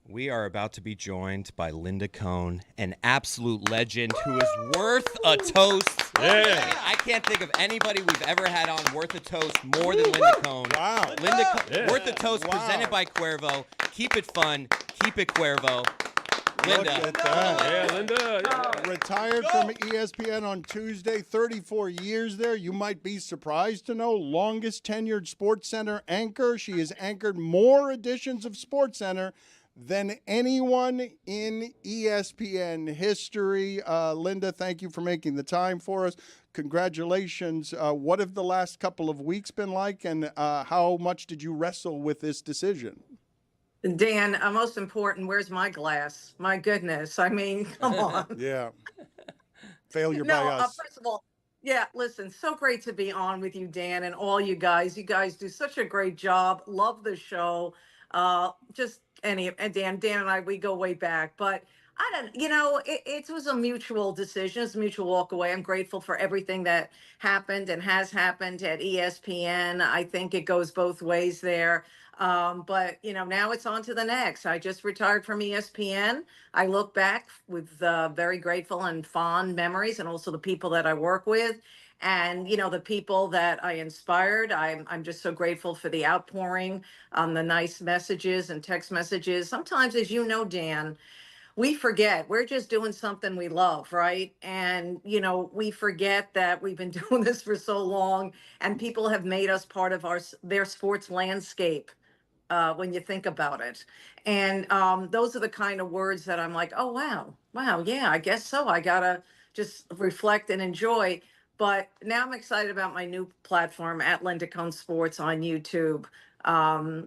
We are about to be joined by Linda Cohn, an absolute legend who is worth a toast.
Yeah.
I can't think of anybody we've ever had on worth a toast more than Linda Cohn.
Wow.
Linda Worth a Toast presented by Cuervo. Keep it fun. Keep it Cuervo. Linda.
Look at that.
Yeah, Linda. Yeah.
Retired from ESPN on Tuesday, 34 years there. You might be surprised to know, longest tenured SportsCenter anchor. She has anchored more editions of SportsCenter than anyone in ESPN history. Linda, thank you for making the time for us. Congratulations. What have the last couple of weeks been like, and how much did you wrestle with this decision?
Dan, most important, where's my glass? My goodness. I mean, come on.
Yeah. Failure by us.
First of all, yeah, listen, so great to be on with you, Dan, and all you guys. You guys do such a great job. Love the show. And Dan and I, we go way back, but it was a mutual decision. It's a mutual walk away. I'm grateful for everything that happened and has happened at ESPN. I think it goes both ways there. But now it's on to the next. I just retired from ESPN. I look back with very grateful and fond memories, and also the people that I work with. And, the people that I inspired, I'm just so grateful for the outpouring, the nice messages and text messages. Sometimes, as you know, Dan, we forget we're just doing something we love, right? And, we forget that we've been doing this for so long, and people have made us part of their sports landscape. When you think about it. And those are the kind of words that I'm like, oh, wow, yeah, I guess so. I gotta just reflect and enjoy. But now I'm excited about my new platform at Linda Cohn Sports on YouTube,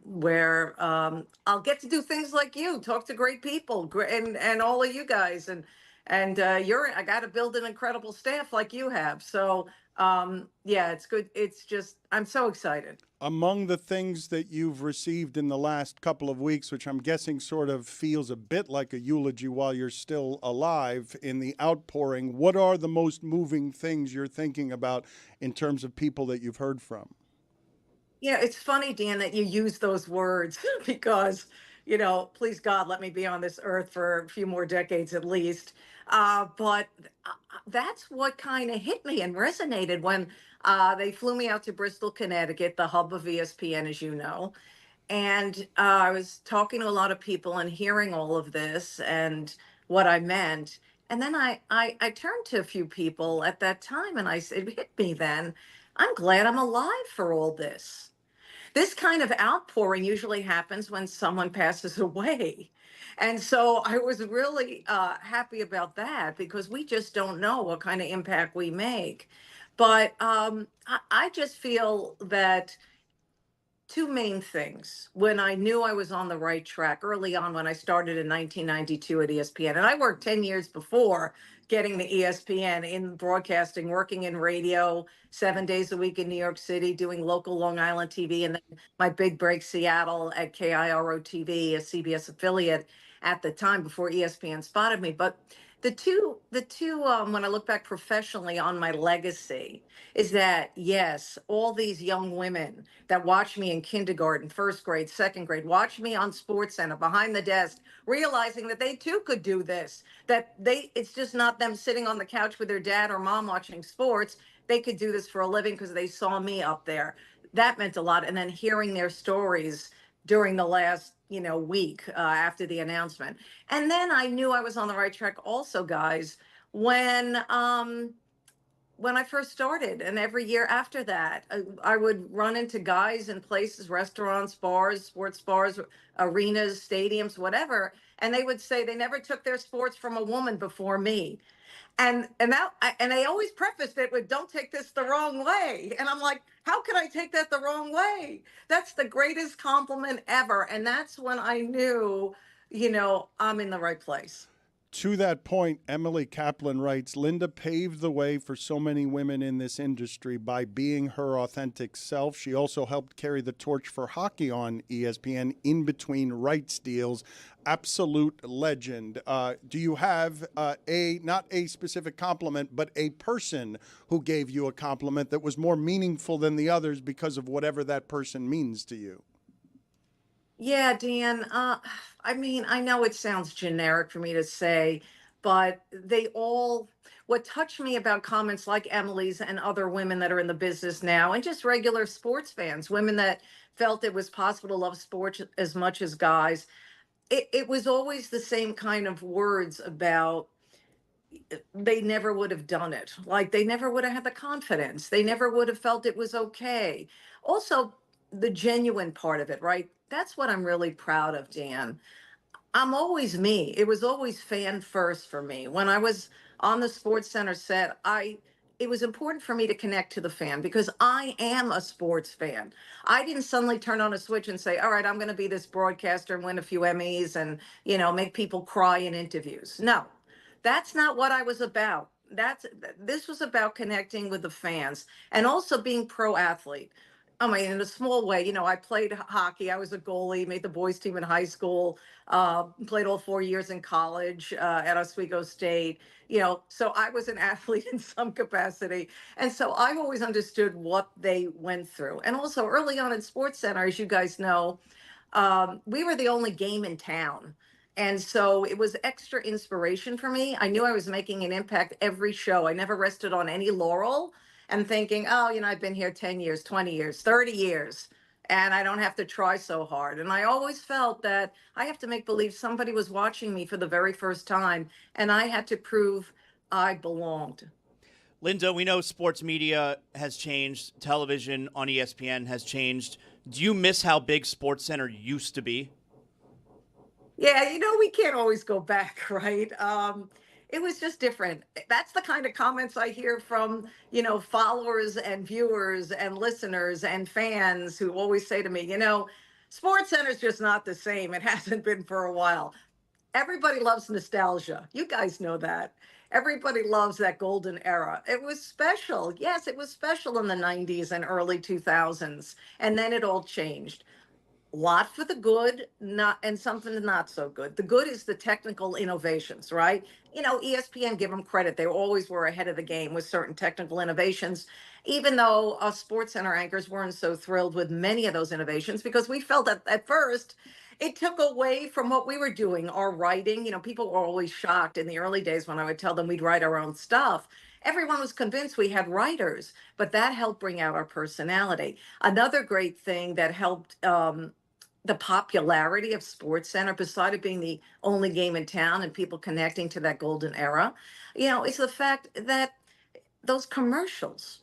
where I'll get to do things like you, talk to great people, and all of you guys, and I got to build an incredible staff like you have. So yeah, it's good. It's just, I'm so excited.
Among the things that you've received in the last couple of weeks, which I'm guessing sort of feels a bit like a eulogy while you're still alive, in the outpouring, what are the most moving things you're thinking about in terms of people that you've heard from?
Yeah, it's funny, Dan, that you use those words because, please God, let me be on this earth for a few more decades at least. But that's what kind of hit me and resonated when they flew me out to Bristol, Connecticut, the hub of ESPN, as you know. And I was talking to a lot of people and hearing all of this and what I meant. And then I turned to a few people at that time and I said, it hit me then, I'm glad I'm alive for all this. This kind of outpouring usually happens when someone passes away. And so I was really happy about that because we just don't know what kind of impact we make. But I just feel that two main things when I knew I was on the right track early on when I started in 1992 at ESPN. And I worked 10 years before getting the ESPN in broadcasting, working in radio 7 days a week in New York City, doing local Long Island TV, and then my big break Seattle at KIRO TV, a CBS affiliate at the time before ESPN spotted me. But the two, when I look back professionally on my legacy, is that yes, all these young women that watch me in kindergarten, first grade, second grade, watch me on SportsCenter behind the desk, realizing that they too could do this. It's just not them sitting on the couch with their dad or mom watching sports. They could do this for a living because they saw me up there. that meant a lot. And then hearing their stories during the last, week after the announcement. And then I knew I was on the right track also, guys, when I first started, and every year after that, I would run into guys in places, restaurants, bars, sports bars, arenas, stadiums, whatever, and they would say they never took their sports from a woman before me. And they always prefaced it with "Don't take this the wrong way," and I'm like, how can I take that the wrong way? That's the greatest compliment ever, and that's when I knew, I'm in the right place.
To that point, Emily Kaplan writes, Linda paved the way for so many women in this industry by being her authentic self. She also helped carry the torch for hockey on ESPN in between rights deals. Absolute legend. Do you have not a specific compliment, but a person who gave you a compliment that was more meaningful than the others because of whatever that person means to you?
Yeah, Dan. I know it sounds generic for me to say, but what touched me about comments like Emily's and other women that are in the business now, and just regular sports fans, women that felt it was possible to love sports as much as guys, it was always the same kind of words about they never would have done it. Like they never would have had the confidence. They never would have felt it was okay. Also, the genuine part of it, right? That's what I'm really proud of, Dan. I'm always me. It was always fan first for me. When I was on the Sports Center set, it was important for me to connect to the fan because I am a sports fan. I didn't suddenly turn on a switch and say, all right, I'm going to be this broadcaster and win a few Emmys and, make people cry in interviews. No, that's not what I was about. This was about connecting with the fans and also being pro athlete. I mean, in a small way, I played hockey. I was a goalie, made the boys team in high school, played all 4 years in college at Oswego State. So I was an athlete in some capacity. And so I've always understood what they went through. And also early on in Sports Center, as you guys know, we were the only game in town. And so it was extra inspiration for me. I knew I was making an impact every show. I never rested on any laurel and thinking, oh, I've been here 10 years, 20 years, 30 years, and I don't have to try so hard. And I always felt that I have to make believe somebody was watching me for the very first time, and I had to prove I belonged.
Linda, we know sports media has changed. Television on ESPN has changed. Do you miss how big SportsCenter used to be?
Yeah, we can't always go back, right? It was just different. That's the kind of comments I hear from, followers and viewers and listeners and fans who always say to me, SportsCenter's just not the same. It hasn't been for a while. Everybody loves nostalgia. You guys know that. Everybody loves that golden era. It was special. Yes, it was special in the 90s and early 2000s. And then it all changed. Lot for the good, and something not so good. The good is the technical innovations, right? ESPN, give them credit. They always were ahead of the game with certain technical innovations, even though us Sports Center anchors weren't so thrilled with many of those innovations because we felt that at first it took away from what we were doing, our writing. People were always shocked in the early days when I would tell them we'd write our own stuff. Everyone was convinced we had writers, but that helped bring out our personality. Another great thing that helped the popularity of SportsCenter, besides it being the only game in town and people connecting to that golden era, is the fact that those commercials,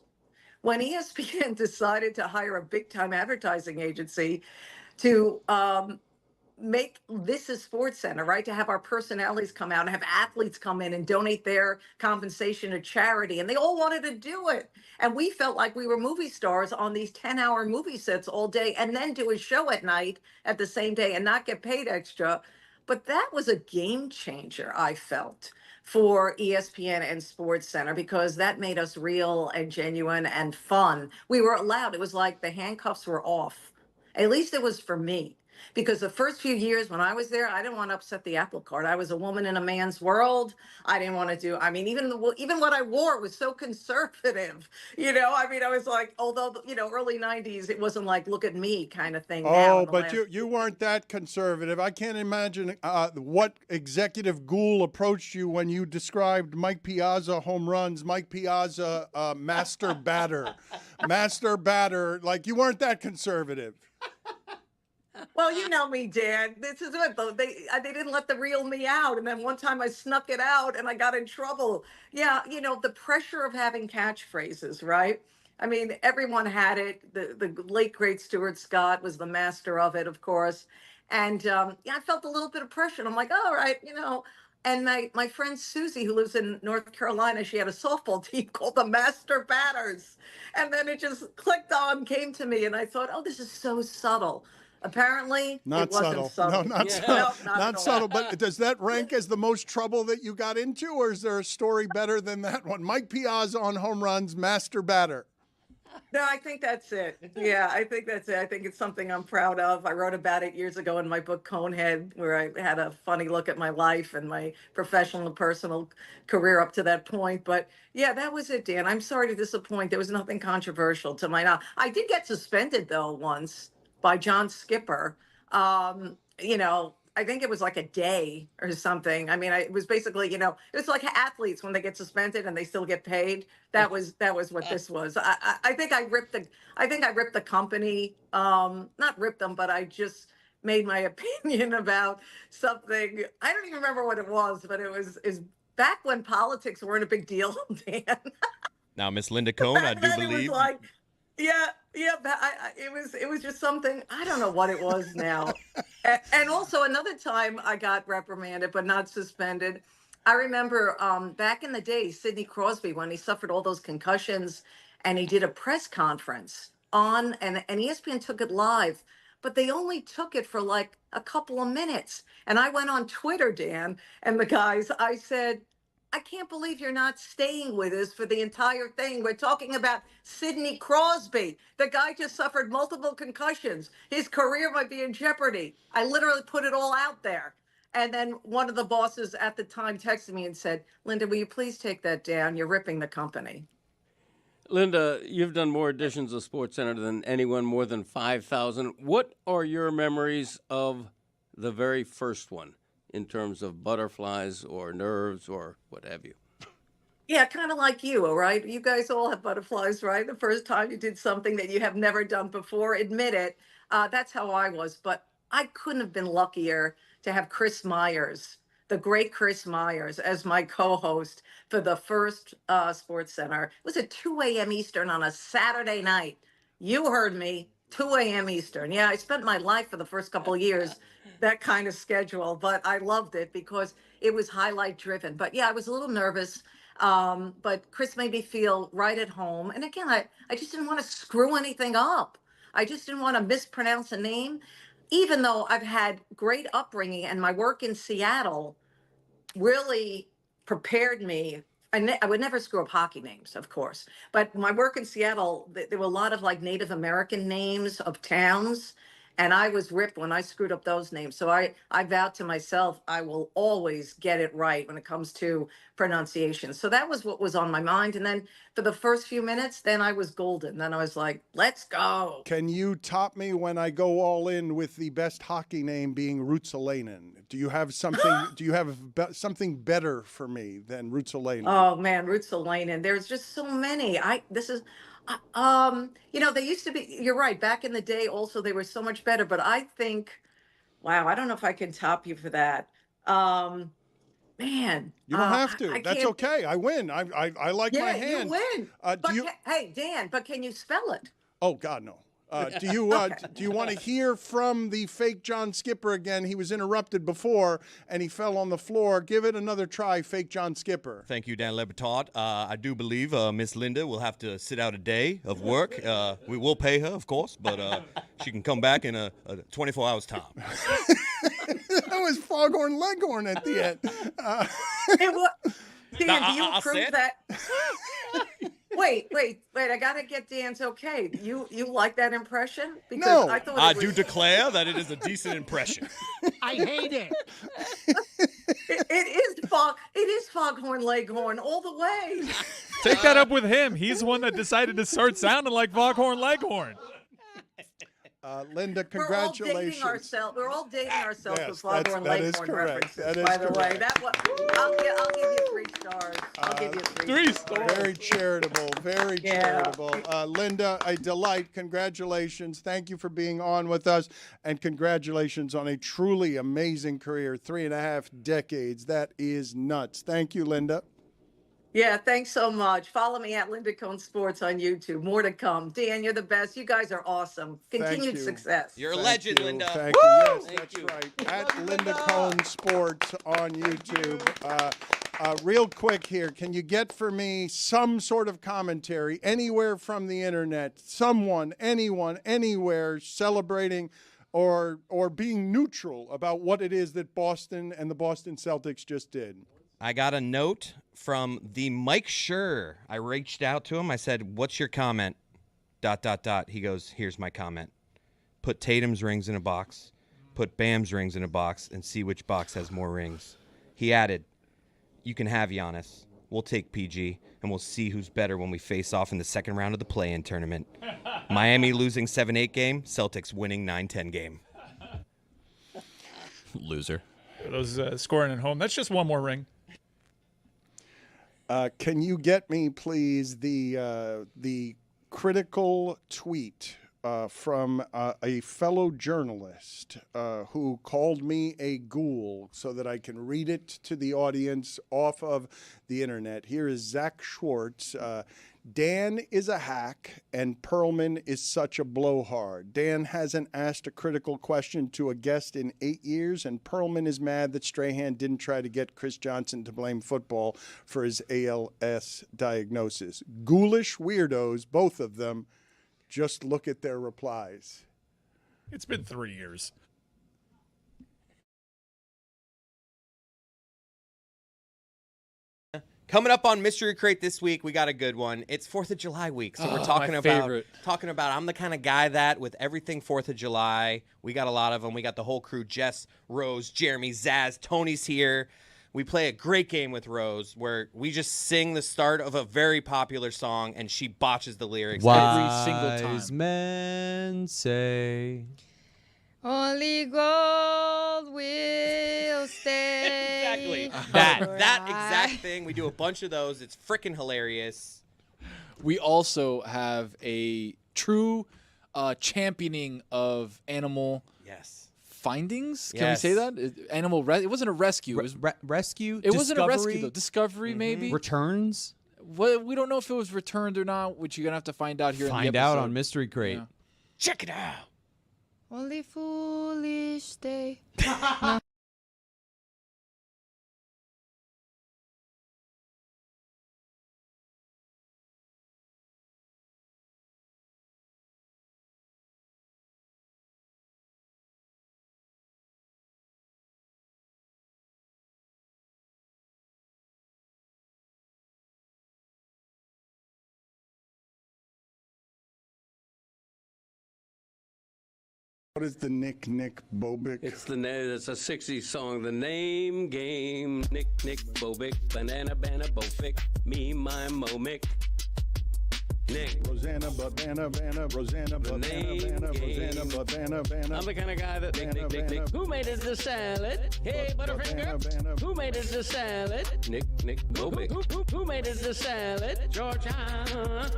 when ESPN decided to hire a big time advertising agency to make this is SportsCenter, right? To have our personalities come out and have athletes come in and donate their compensation to charity. And they all wanted to do it. And we felt like we were movie stars on these 10-hour movie sets all day and then do a show at night at the same day and not get paid extra. But that was a game changer, I felt, for ESPN and SportsCenter because that made us real and genuine and fun. We were allowed. It was like the handcuffs were off. At least it was for me. Because the first few years when I was there, I didn't want to upset the apple cart. I was a woman in a man's world. I didn't want to do, I mean, even what I wore was so conservative, I mean, I was like, although, early 90s, it wasn't like, look at me kind of thing.
Oh, but you weren't that conservative. I can't imagine what executive ghoul approached you when you described Mike Piazza home runs, Mike Piazza master batter. Master batter, like you weren't that conservative.
Well, you know me, Dan. This is it, though. They didn't let the real me out. And then one time I snuck it out and I got in trouble. Yeah, the pressure of having catchphrases, right? I mean, everyone had it. The late, great Stuart Scott was the master of it, of course. And I felt a little bit of pressure. And I'm like, all right, And my friend Susie, who lives in North Carolina, she had a softball team called the Master Batters. And then it just clicked on, came to me, and I thought, oh, this is so subtle. Apparently,
not
it wasn't subtle.
No, not subtle.
No,
not subtle. But does that rank as the most trouble that you got into, or is there a story better than that one? Mike Piazza on home runs, master batter.
No, I think that's it. Yeah, I think that's it. I think it's something I'm proud of. I wrote about it years ago in my book Conehead, where I had a funny look at my life and my professional and personal career up to that point. But yeah, that was it, Dan. I'm sorry to disappoint. There was nothing controversial to my knowledge. I did get suspended though once by John Skipper. I think it was like a day or something. I mean, it was basically, it's like athletes when they get suspended and they still get paid. That was what this was. I think I ripped the company. Not ripped them, but I just made my opinion about something. I don't even remember what it was, but it was back when politics weren't a big deal, Dan.
Now, Miss Linda Cohn, I do believe.
It was like, yeah. It was just something. I don't know what it was now. And also another time I got reprimanded, but not suspended. I remember back in the day, Sidney Crosby, when he suffered all those concussions, and he did a press conference and ESPN took it live, but they only took it for like a couple of minutes. And I went on Twitter, Dan, and the guys, I said, I can't believe you're not staying with us for the entire thing. We're talking about Sidney Crosby. The guy just suffered multiple concussions. His career might be in jeopardy. I literally put it all out there. And then one of the bosses at the time texted me and said, Linda, will you please take that down? You're ripping the company.
Linda, you've done more editions of SportsCenter than anyone, more than 5,000. What are your memories of the very first one in terms of butterflies or nerves or what have you?
Yeah, kind of like you, all right? You guys all have butterflies, right? The first time you did something that you have never done before, admit it. That's how I was. But I couldn't have been luckier to have Chris Myers, the great Chris Myers, as my co-host for the first SportsCenter. It was at 2 a.m. Eastern on a Saturday night. You heard me, 2 a.m. Eastern. Yeah, I spent my life for the first couple of years that kind of schedule, but I loved it because it was highlight driven. But yeah, I was a little nervous, but Chris made me feel right at home. And again, I just didn't want to screw anything up. I just didn't want to mispronounce a name, even though I've had great upbringing and my work in Seattle really prepared me. I would never screw up hockey names, of course, but my work in Seattle, there were a lot of like Native American names of towns, and I was ripped when I screwed up those names. So I vowed to myself, I will always get it right when it comes to pronunciation. So that was what was on my mind. And then for the first few minutes, then I was golden. Then I was like, let's go.
Can you top me when I go all in with the best hockey name being Ruotsalainen? Do you have something? Do you have something better for me than Ruotsalainen?
Oh man, Ruotsalainen. There's just so many. They used to be, you're right, back in the day also they were so much better, but I think, wow, I don't know if I can top you for that. Man.
You don't have to. That's okay. I win. I like my hand.
You win. Hey, Dan, but can you spell it?
Oh, God, no. Do you want to hear from the fake John Skipper again? He was interrupted before, and he fell on the floor. Give it another try, fake John Skipper.
Thank you, Dan Le Batard. I do believe Miss Linda will have to sit out a day of work. We will pay her, of course, but she can come back in a 24 hours time.
That was Foghorn Leghorn at the end.
Dan, do you approve that? Wait. I gotta get Dan's okay. You like that impression? Because
No.
I thought
I
it
do
was,
declare that it is a decent impression.
I hate it.
it is Foghorn Leghorn all the way.
Take that up with him. He's the one that decided to start sounding like Foghorn Leghorn.
Linda,
We're all
congratulations.
dating ourselves
Yes,
with Foghorn
that is
Leghorn
correct.
references.
That is
by the way,
correct.
I'll give you 3 stars. I'll give you 3 stars.
Very charitable. Very charitable. Linda, a delight. Congratulations. Thank you for being on with us. And congratulations on a truly amazing career. 3.5 decades. That is nuts. Thank you, Linda.
Yeah, thanks so much. Follow me at Linda Cohn Sports on YouTube. More to come. Dan, you're the best. You guys are awesome. Continued success.
You're a legend,
you.
Linda.
Thank you. Yes, that's right. At Linda Cohn Sports on YouTube. Real quick here, can you get for me some sort of commentary anywhere from the internet? Someone, anyone, anywhere celebrating or being neutral about what it is that Boston and the Boston Celtics just did.
I got a note from the Mike Schur. I reached out to him. I said, "What's your comment?" ... He goes, "Here's my comment. Put Tatum's rings in a box, put Bam's rings in a box, and see which box has more rings." He added, "You can have Giannis. We'll take PG, and we'll see who's better when we face off in the second round of the play-in tournament. Miami losing 7-8 game, Celtics winning 9-10 game."
Loser.
Those scoring at home. That's just one more ring.
Can you get me, please, the critical tweet from a fellow journalist who called me a ghoul so that I can read it to the audience off of the internet? Here is Zach Schwartz. Dan is a hack and Perlman is such a blowhard. Dan hasn't asked a critical question to a guest in 8 years, and Perlman is mad that Strahan didn't try to get Chris Johnson to blame football for his ALS diagnosis. Ghoulish weirdos, both of them. Just look at their replies.
It's been 3 years.
Coming up on Mystery Crate this week, we got a good one. It's 4th of July week, so we're talking about I'm the kind of guy that with everything 4th of July, we got a lot of them. We got the whole crew, Jess, Rose, Jeremy, Zaz, Tony's here. We play a great game with Rose where we just sing the start of a very popular song and she botches the lyrics every single time.
Wise men say...
Only gold will stay.
Exactly. That exact thing. We do a bunch of those. It's freaking hilarious.
We also have a true championing of animal findings. Can we say that? It wasn't a rescue. It was
rescue.
It wasn't a rescue though. Discovery maybe.
Returns.
Well, we don't know if it was returned or not, which you're gonna have to find out here.
Find
in the
out
episode.
on Mystery Crate.
Yeah.
Check it out.
Only foolish they.
What is the Nick Bobick?
It's a 60s song. The name game. Nick Bobick. Banana Bofick. Me, my Momick. Nick.
Rosanna, Rosanna, Rosanna.
I'm the kind of guy that Nick. Who made it the salad? Hey, Butterfinger. Who made it the salad? Nick Bobick. Who made it the salad? Georgia.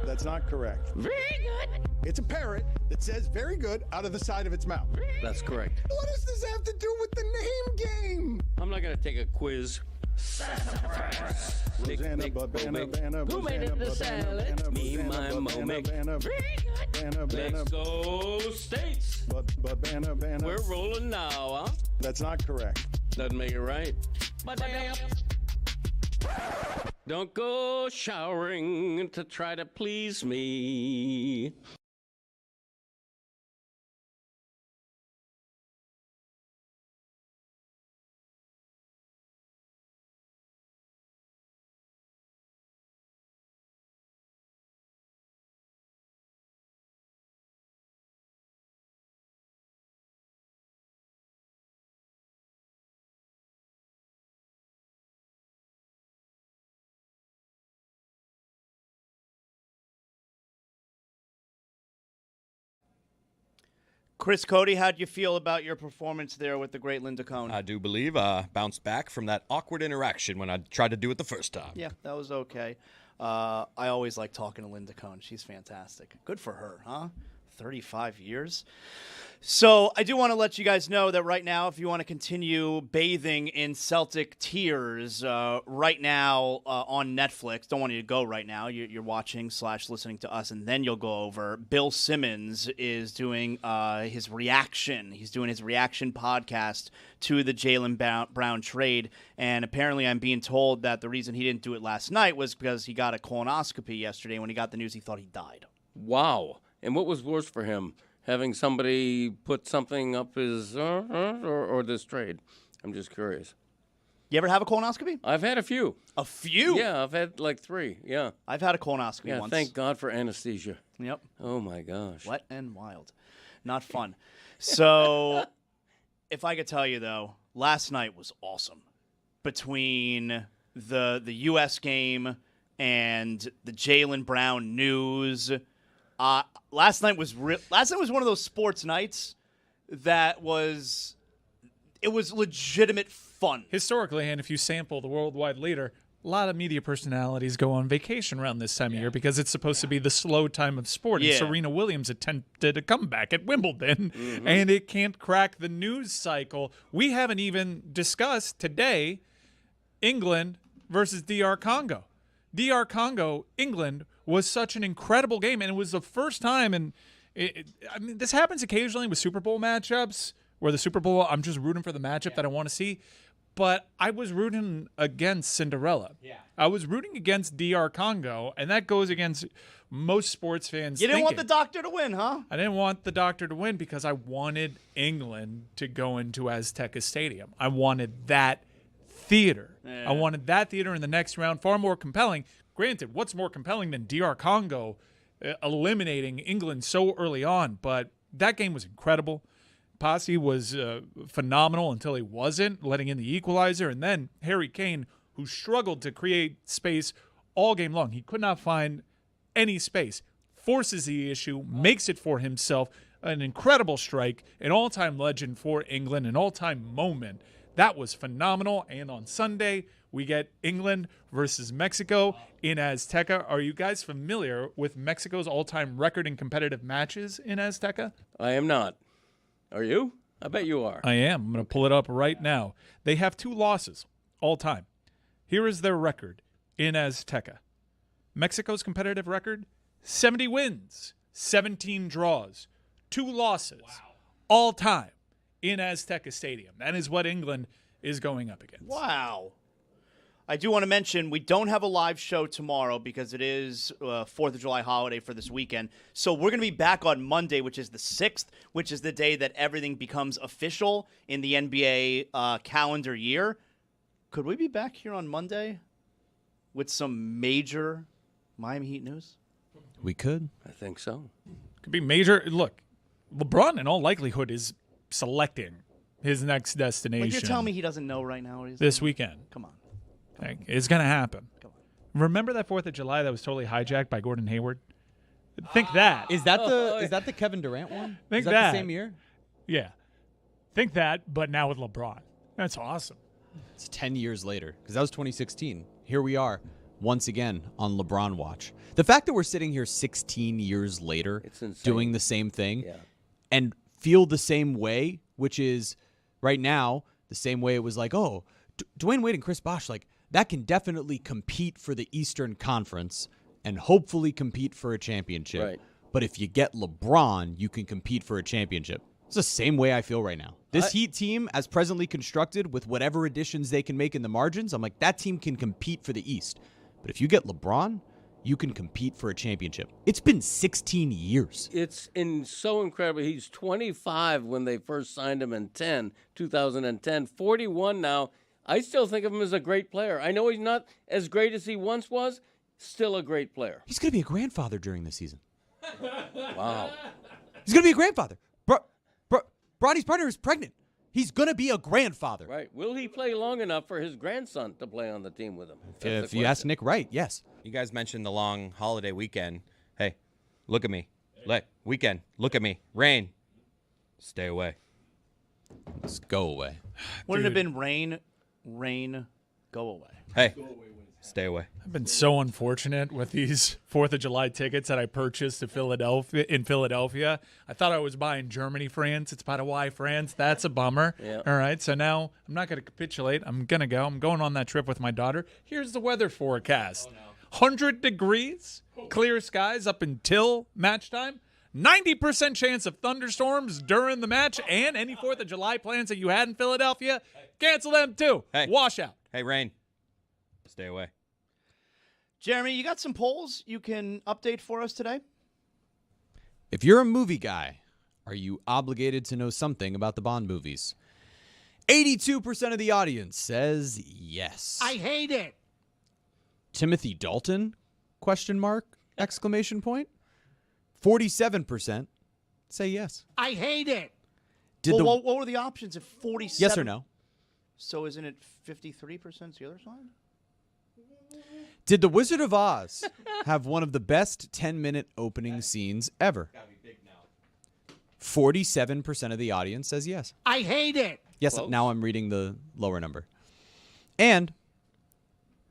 That's not correct.
Very good.
It's a parrot that says very good out of the side of its mouth.
That's correct.
What does this have to do with the name game?
I'm not going to take a quiz.
Rosanna,
Who made it the salad? Me, my Momick. Let's go States. We're rolling now, huh?
That's not correct.
Doesn't make it right. Don't go showering to try to please me.
Chris Cody, how'd you feel about your performance there with the great Linda Cohn?
I do believe bounced back from that awkward interaction when I tried to do it the first time.
Yeah, that was okay. I always like talking to Linda Cohn. She's fantastic. Good for her, huh? 35 years. So I do want to let you guys know that right now, if you want to continue bathing in Celtic tears, right now on Netflix, don't want you to go right now. You're watching / listening to us, and then you'll go over. Bill Simmons is doing his reaction. He's doing his reaction podcast to the Jaylen Brown trade, and apparently I'm being told that the reason he didn't do it last night was because he got a colonoscopy yesterday. When he got the news, he thought he died.
Wow. And what was worse for him? Having somebody put something up his or this trade? I'm just curious.
You ever have a colonoscopy?
I've had a few.
A few?
Yeah, I've had like 3. Yeah.
I've had a colonoscopy once.
Thank God for anesthesia.
Yep.
Oh my gosh.
Wet and wild. Not fun. So, if I could tell you though, last night was awesome. Between the U.S. game and the Jaylen Brown news. Last night was one of those sports nights that was legitimate fun.
Historically, and if you sample the worldwide leader, a lot of media personalities go on vacation around this time of year because it's supposed to be the slow time of sport. And Serena Williams attempted a comeback at Wimbledon, and it can't crack the news cycle. We haven't even discussed today England versus DR Congo. DR Congo, England, was such an incredible game, and it was the first time, and I mean, this happens occasionally with Super Bowl matchups, where the Super Bowl, I'm just rooting for the matchup that I want to see, but I was rooting against Cinderella. Yeah. I was rooting against DR Congo, and that goes against most sports fans.
You didn't want the doctor to win, huh?
I didn't want the doctor to win because I wanted England to go into Azteca Stadium. I wanted that theater.
Yeah.
I wanted that theater in the next round, far more compelling. Granted, what's more compelling than DR Congo eliminating England so early on? But that game was incredible. Posse was phenomenal until he wasn't, letting in the equalizer. And then Harry Kane, who struggled to create space all game long. He could not find any space. Forces the issue, makes it for himself. An incredible strike, an all-time legend for England, an all-time moment. That was phenomenal. And on Sunday, we get England versus Mexico in Azteca. Are you guys familiar with Mexico's all-time record in competitive matches in Azteca?
I am not. Are you? I bet you are.
I am. I'm going to pull it up right now. They have 2 losses all time. Here is their record in Azteca. Mexico's competitive record, 70 wins, 17 draws, 2 losses all time in Azteca Stadium. That is what England is going up against.
Wow. I do want to mention we don't have a live show tomorrow because it is 4th of July holiday for this weekend. So we're going to be back on Monday, which is the 6th, which is the day that everything becomes official in the NBA calendar year. Could we be back here on Monday with some major Miami Heat news?
We could.
I think so.
Could be major. Look, LeBron in all likelihood is selecting his next destination.
Like you're telling me he doesn't know right now what he's
this
doing?
weekend.
Come on.
It's going to happen. Remember that 4th of July that was totally hijacked by Gordon Hayward? Think that.
Is that the Kevin Durant one?
Think
is that
that.
the same year?
Yeah. Think that, but now with LeBron. That's awesome.
It's 10 years later, because that was 2016. Here we are, once again, on LeBron watch. The fact that we're sitting here 16 years later doing the same thing and feel the same way, which is right now the same way it was like, oh, Dwayne Wade and Chris Bosh, like, that can definitely compete for the Eastern Conference and hopefully compete for a championship.
Right.
But if you get LeBron, you can compete for a championship. It's the same way I feel right now. This Heat team, as presently constructed, with whatever additions they can make in the margins, I'm like, that team can compete for the East. But if you get LeBron, you can compete for a championship. It's been 16 years.
It's so incredible. He's 25 when they first signed him in 2010, 41 now. I still think of him as a great player. I know he's not as great as he once was, still a great player.
He's going to be a grandfather during the season.
Wow.
He's going to be a grandfather. Bronny's partner is pregnant. He's going to be a grandfather.
Right. Will he play long enough for his grandson to play on the team with him?
If you ask Nick Wright, yes.
You guys mentioned the long holiday weekend. Hey, look at me. Weekend. Look at me. Rain. Stay away.
Let's go away.
Wouldn't it have been rain, go away.
Hey, stay away.
I've been so unfortunate with these 4th of July tickets that I purchased in Philadelphia. I thought I was buying Germany, France. It's by the Y, France. That's a bummer.
Yeah.
All right, so now I'm not going to capitulate. I'm going to go. I'm going on that trip with my daughter. Here's the weather forecast. 100 degrees, clear skies up until match time. 90% chance of thunderstorms during the match, and any 4th of July plans that you had in Philadelphia, cancel them too.
Hey.
Washout.
Hey, Rain. Stay away.
Jeremy, you got some polls you can update for us today?
If you're a movie guy, are you obligated to know something about the Bond movies? 82% of the audience says yes.
I hate it.
Timothy Dalton? Question mark? Exclamation point. 47% say yes.
I hate it.
What were the options? If 47?
Yes or no?
So isn't it 53% the other side?
Did The Wizard of Oz have one of the best 10-minute opening scenes ever? 47% of the audience says yes.
I hate it.
Yes, now I'm reading the lower number. And,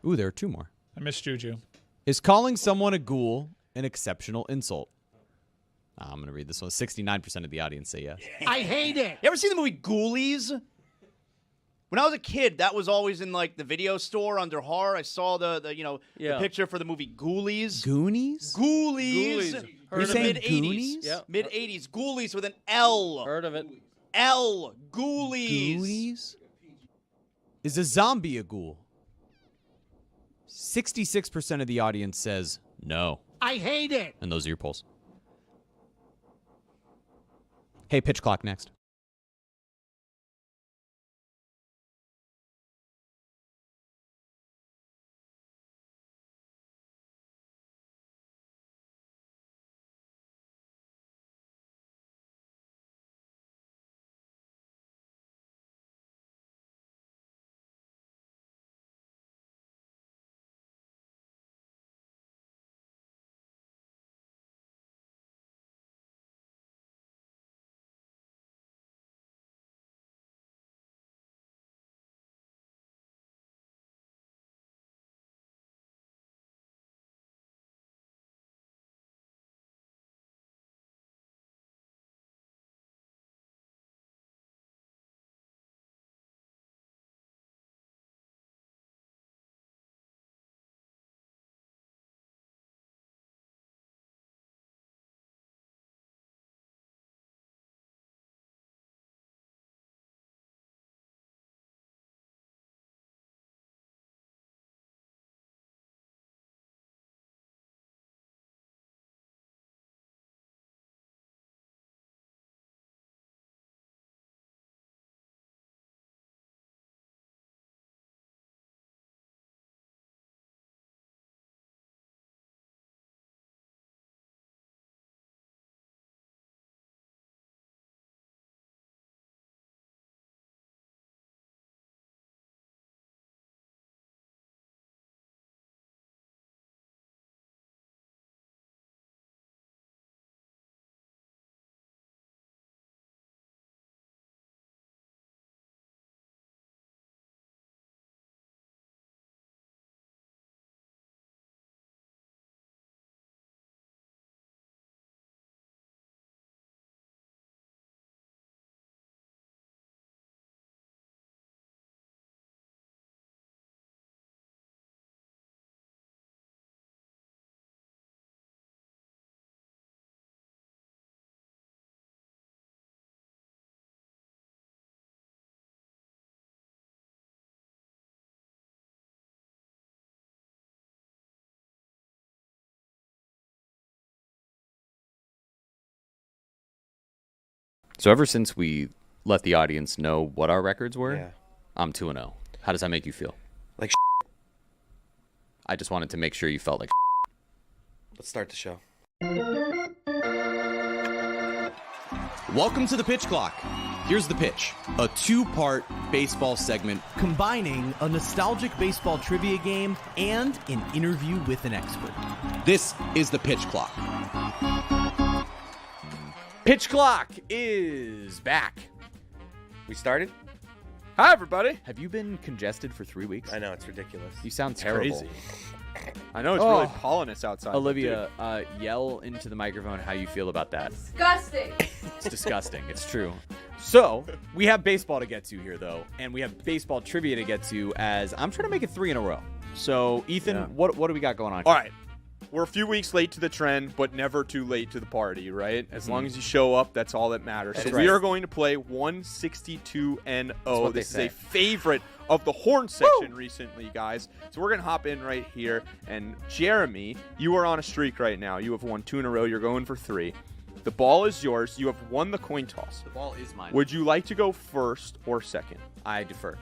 there are 2 more.
I missed Juju.
Is calling someone a ghoul an exceptional insult? I'm going to read this one. 69% of the audience say yes.
I hate it.
You ever seen the movie Ghoulies? When I was a kid, that was always in like the video store under horror. I saw the picture for the movie Ghoulies.
Goonies?
Ghoulies.
You're saying
Mid-80s.
Goonies?
Yep.
Mid-80s. Ghoulies with an L.
Heard of it.
L. Ghoulies.
Goonies? Is a zombie a ghoul? 66% of the audience says no.
I hate it.
And those are your polls. Hey, pitch clock next. So ever since we let the audience know what our records were, I'm 2-0. How does that make you feel?
Like
I just wanted to make sure you felt like
Let's start the show.
Welcome to the Pitch Clock. Here's the pitch. A 2-part baseball segment
combining a nostalgic baseball trivia game and an interview with an expert.
This is the Pitch Clock. Pitch clock is back.
We started?
Hi, everybody.
Have you been congested for 3 weeks?
I know, it's ridiculous.
You sound
It's
terrible.
crazy. I know it's really
Oh.
pollenous outside.
Olivia, yell into the microphone how you feel about that.
Disgusting.
It's disgusting. It's true. So, we have baseball to get to here, though, and we have baseball trivia to get to as I'm trying to make it 3 in a row. So, Ethan, what do we got going on
All
here?
right. We're a few weeks late to the trend, but never too late to the party, right? As long as you show up, that's all that matters.
That's
So
right.
we are going to play 162-0.
what they
This is
say.
a favorite of the horn section recently, guys. So we're going to hop in right here. And Jeremy, you are on a streak right now. You have won 2 in a row. You're going for 3. The ball is yours. You have won the coin toss.
The ball is mine.
Would you like to go first or second?
I defer.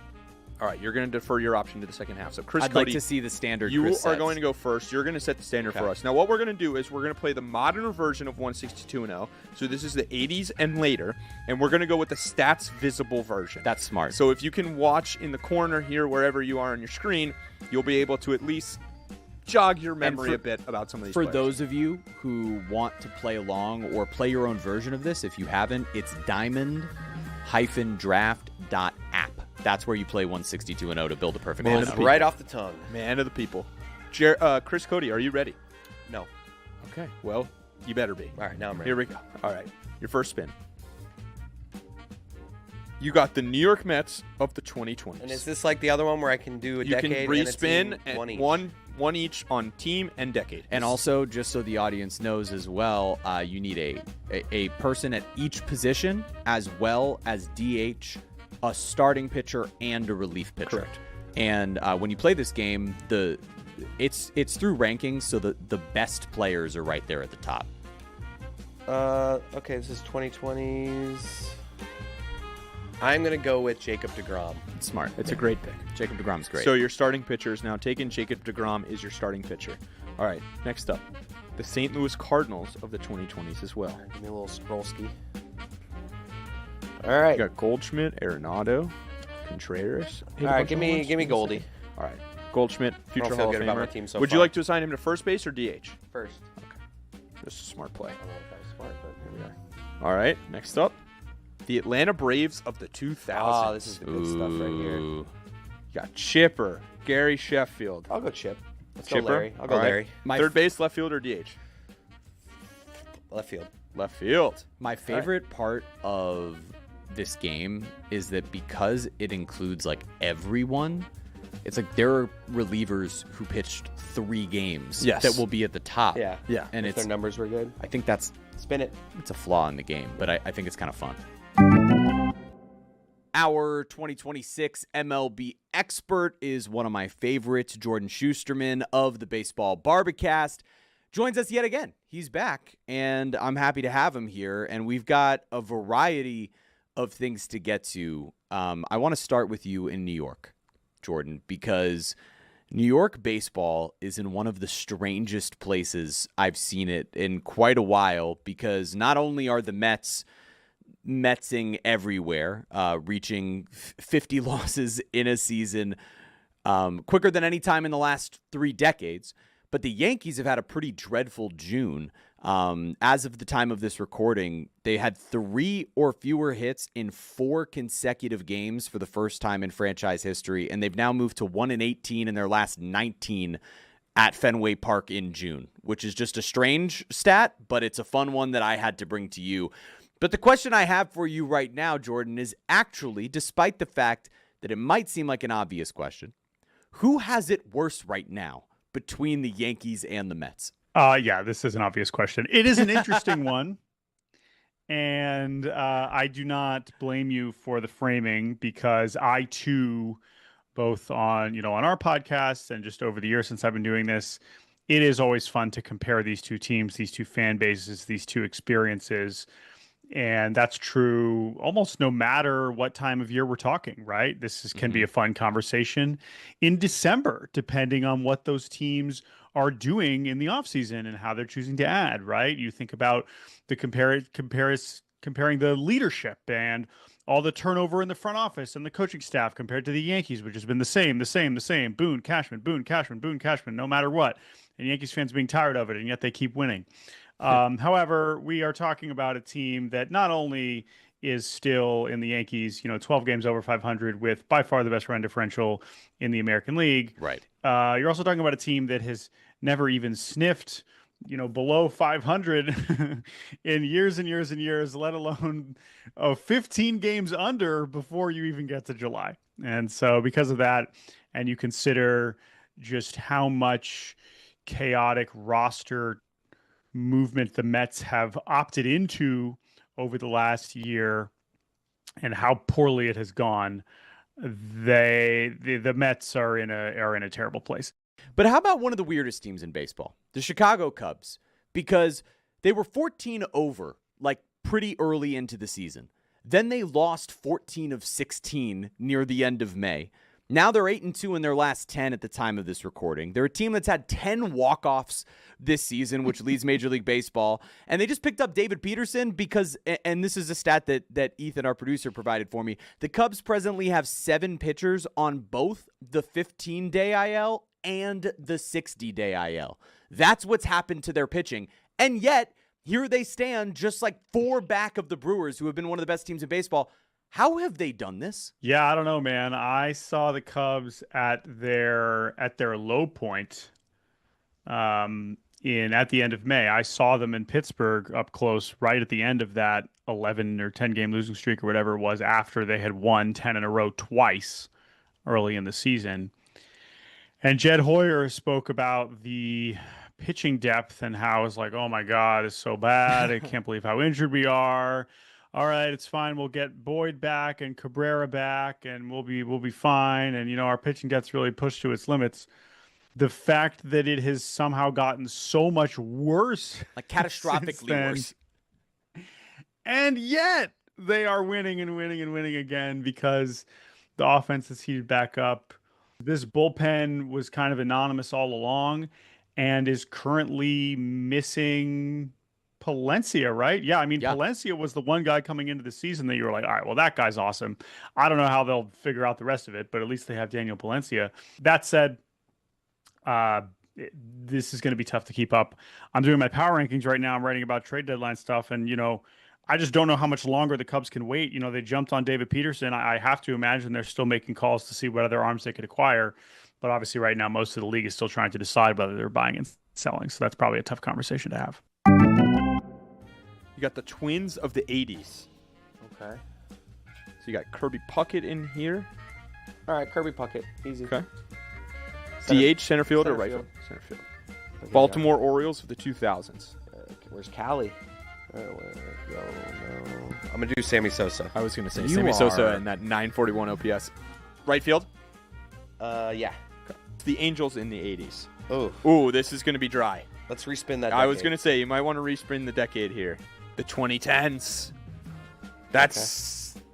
All right, you're going to defer your option to the second half. So, Chris
I'd
Cody,
like to see the standard
you
Chris
are
sets.
going to go first. You're going to set the standard for
Okay.
us. Now, what we're going to do is we're going to play the modern version of 162-0. So this is the 80s and later, and we're going to go with the stats visible version.
That's smart.
So if you can watch in the corner here, wherever you are on your screen, you'll be able to at least jog your memory a bit about some of these
For
players.
those of you who want to play along or play your own version of this, if you haven't, it's diamond-draft.app. That's where you play 162-0 to build a perfect
Man,
lineup.
right off the tongue.
Man of the people. Chris Cody, are you ready?
No.
Okay. Well, you better be.
All right, now I'm ready.
Here we go. All right. Your first spin. You got the New York Mets of the 2020s.
And is this like the other one where I can do a
you
decade
can
and a
respin
team?
and
One each.
one each on team and decade.
And also, just so the audience knows as well, you need a person at each position as well as DH, a starting pitcher, and a relief pitcher.
Correct.
And when you play this game, it's through rankings, so the best players are right there at the top.
Okay, this is 2020s. I'm going to go with Jacob deGrom.
It's smart.
It's a great pick.
Jacob deGrom's great.
So your starting pitcher is now taken. Jacob deGrom is your starting pitcher. All right, next up, the St. Louis Cardinals of the 2020s as well.
Give me a little Scrolski. All right.
You got Goldschmidt, Arenado, Contreras.
All right, give me Goldie.
All right, Goldschmidt, future
feel
Hall of
good about
Famer.
my team so
Would you
far.
like to assign him to first base or DH?
First.
This is a smart play.
I don't know if that was smart, but here we are.
All right, next up, the Atlanta Braves of the 2000s.
Ah, this is the good stuff right here.
You got Chipper, Gary Sheffield.
I'll go Chip. Let's
Chipper.
go Larry. I'll go
All right.
Larry.
Third base, left field, or DH?
Left field.
Left field.
My favorite part of this game is that because it includes like everyone, it's like there are relievers who pitched 3 games
Yes.
that will be at the top.
Yeah.
Yeah.
And
If their numbers were good.
I think that's
Spin it.
it's a flaw in the game, but I think it's kind of fun. Our 2026 MLB expert is one of my favorites, Jordan Schusterman of the Baseball Barbacast. Joins us yet again. He's back, and I'm happy to have him here. And we've got a variety of things to get to. I want to start with you in New York, Jordan, because New York baseball is in one of the strangest places I've seen it in quite a while, because not only are the Metsing everywhere, reaching 50 losses in a season quicker than any time in the last 3 decades, but the Yankees have had a pretty dreadful June. As of the time of this recording, they had 3 or fewer hits in 4 consecutive games for the first time in franchise history, and they've now moved to 1-18 in their last 19 at Fenway Park in June, which is just a strange stat, but it's a fun one that I had to bring to you. But the question I have for you right now, Jordan, is actually, despite the fact that it might seem like an obvious question, who has it worse right now between the Yankees and the Mets?
Yeah, this is an obvious question. It is an interesting one. And I do not blame you for the framing, because I too, both on our podcast and just over the years since I've been doing this, it is always fun to compare these two teams, these two fan bases, these two experiences. And that's true almost no matter what time of year we're talking, right? This can be a fun conversation in December, depending on what those teams are doing in the offseason and how they're choosing to add, right? You think about the comparing the leadership and all the turnover in the front office and the coaching staff compared to the Yankees, which has been the same. Boone, Cashman, no matter what. And Yankees fans being tired of it, and yet they keep winning. However, we are talking about a team that not only is still in the Yankees, 12 games over 500 with by far the best run differential in the American League.
Right.
You're also talking about a team that has never even sniffed, below 500 in years and years and years, let alone 15 games under before you even get to July. And so because of that, and you consider just how much chaotic roster movement the Mets have opted into over the last year and how poorly it has gone, the Mets are in a terrible place.
But how about one of the weirdest teams in baseball, the Chicago Cubs? Because they were 14 over, like pretty early into the season. Then they lost 14 of 16 near the end of May. Now they're 8-2 in their last 10 at the time of this recording. They're a team that's had 10 walk-offs this season, which leads Major League Baseball. And they just picked up David Peterson because, and this is a stat that Ethan, our producer, provided for me. The Cubs presently have 7 pitchers on both the 15-day IL and the 60-day IL. That's what's happened to their pitching. And yet, here they stand just like 4 back of the Brewers, who have been one of the best teams in baseball. How have they done this?
Yeah, I don't know, man. I saw the Cubs at their low point at the end of May. I saw them in Pittsburgh up close right at the end of that 11 or 10 game losing streak or whatever it was, after they had won 10 in a row twice early in the season. And Jed Hoyer spoke about the pitching depth and how it's like, oh my God, it's so bad. I can't believe how injured we are. All right, it's fine. We'll get Boyd back and Cabrera back, and we'll be fine. And our pitching depth's really pushed to its limits. The fact that it has somehow gotten so much worse,
like catastrophically worse,
and yet they are winning and winning and winning again because the offense has heated back up. This bullpen was kind of anonymous all along, and is currently missing Palencia, right? Yeah, I mean, Palencia was the one guy coming into the season that you were like, all right, well, that guy's awesome. I don't know how they'll figure out the rest of it, but at least they have Daniel Palencia. That said, this is going to be tough to keep up. I'm doing my power rankings right now. I'm writing about trade deadline stuff, and, I just don't know how much longer the Cubs can wait. They jumped on David Peterson. I have to imagine they're still making calls to see what other arms they could acquire. But obviously right now, most of the league is still trying to decide whether they're buying and selling. So that's probably a tough conversation to have.
You got the Twins of the 80s. Okay. So you got Kirby Puckett in here.
All right, Kirby Puckett. Easy.
Okay. DH, center field, or right field? Center field. Okay, Baltimore Orioles of the 2000s.
Where's Cali? No. I'm going to do Sammy Sosa.
I was going to say Sammy Sosa and that 941 OPS. Right field?
Yeah.
Okay. The Angels in the 80s.
Oh.
Ooh, this is going to be dry.
Let's respin that decade.
I was going to say, you might want to respin the decade here. The 2010s. That's...
Okay.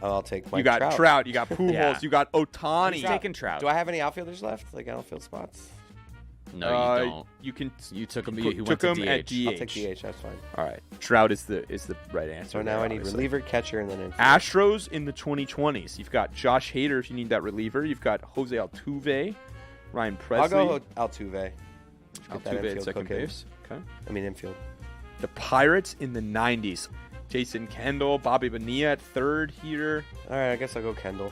I'll take my
You got Trout, you got Pujols, you got Ohtani.
He's taking Trout.
Do I have any outfielders left? Like outfield spots?
No, you don't.
You
took him.
You took him at DH.
I'll take DH. That's fine.
All right. Trout is the right answer.
So now I need reliever, catcher, and then infield.
Astros in the 2020s. You've got Josh Hader if you need that reliever. You've got Jose Altuve, Ryan Presley.
I'll go Altuve.
Altuve at second base. Okay.
I mean infield.
The Pirates in the 90s. Jason Kendall, Bobby Bonilla at third here.
All right, I guess I'll go Kendall.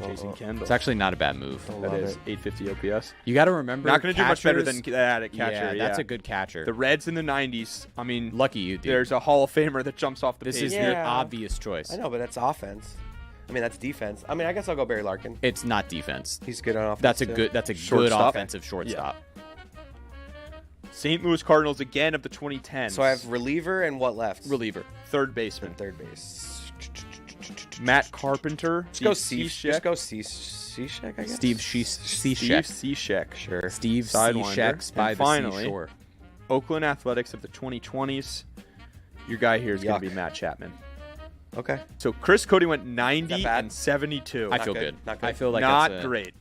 Jason Kendall.
It's actually not a bad move.
That is 850 OPS.
You got to remember,
not going to do much better than that at catcher.
Yeah, that's a good catcher.
The Reds in the 90s. I mean,
lucky you, dude.
There's a Hall of Famer that jumps off the page.
This is the obvious choice.
I know, but that's offense. I mean, that's defense. I mean, I guess I'll go Barry Larkin.
It's not defense.
He's good on offense.
That's a good good offensive shortstop.
Yeah. St. Louis Cardinals again of the 2010s.
So I have reliever and what left?
Reliever. Third baseman.
And third base.
Matt Carpenter.
Just go Cishek, I guess.
Steve
Cishek.
Sure.
Steve Cishek's by the seashore.
Oakland Athletics of the 2020s. Your guy here is going to be Matt Chapman.
Okay.
So Chris Cody went 90 and 72.
I feel good.
Not good.
I feel like
not
that's
great.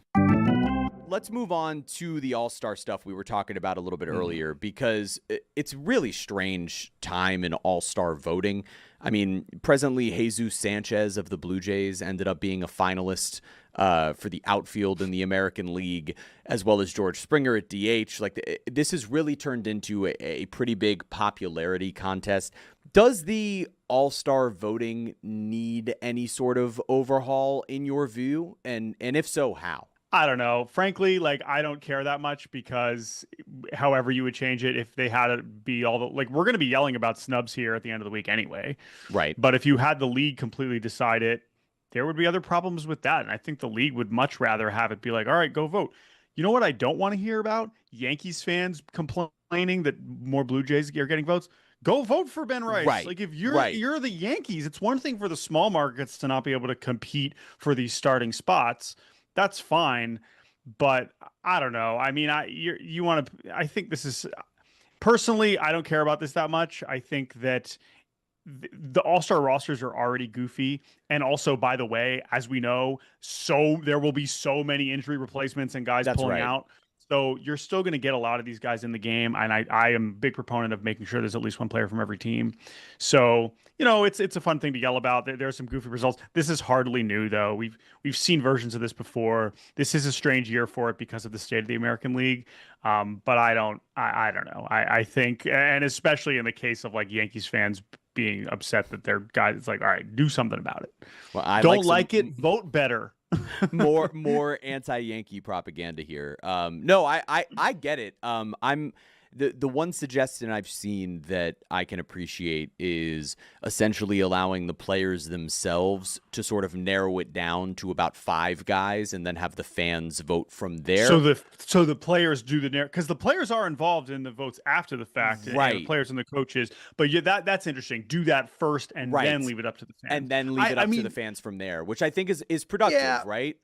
let's move on to the All-Star stuff we were talking about a little bit earlier, because it's really strange time in All-Star voting. I mean, presently, Jesus Sanchez of the Blue Jays ended up being a finalist for the outfield in the American League, as well as George Springer at DH. Like, this has really turned into a pretty big popularity contest. Does the All-Star voting need any sort of overhaul in your view? And if so, how?
I don't know. Frankly, like, I don't care that much, because however you would change it, if they had it be all the, like, we're going to be yelling about snubs here at the end of the week anyway.
Right.
But if you had the league completely decide it, there would be other problems with that. And I think the league would much rather have it be like, all right, go vote. You know what I don't want to hear about? Yankees fans complaining that more Blue Jays are getting votes. Go vote for Ben Rice.
Right.
Like, if you're the Yankees, it's one thing for the small markets to not be able to compete for these starting spots. That's fine, but I don't know. I mean, I think this is, personally, I don't care about this that much. I think that the All-Star rosters are already goofy, and also, by the way, as we know, there will be so many injury replacements and guys pulling out. So you're still going to get a lot of these guys in the game, and I am a big proponent of making sure there's at least one player from every team. So, it's a fun thing to yell about. There are some goofy results. This is hardly new, though. We've seen versions of this before. This is a strange year for it because of the state of the American League. But I don't know. I think, and especially in the case of like Yankees fans being upset that their guys, it's like, all right, do something about it. Well, don't like it, vote better.
more anti-Yankee propaganda here. No, I get it. I'm the one suggestion I've seen that I can appreciate is essentially allowing the players themselves to sort of narrow it down to about 5 guys, and then have the fans vote from there.
So the players do because the players are involved in the votes after the fact,
right?
And the players and the coaches. But that's interesting. Do that first, and then leave it up to the fans,
and then leave it up to the fans from there, which I think is productive, right?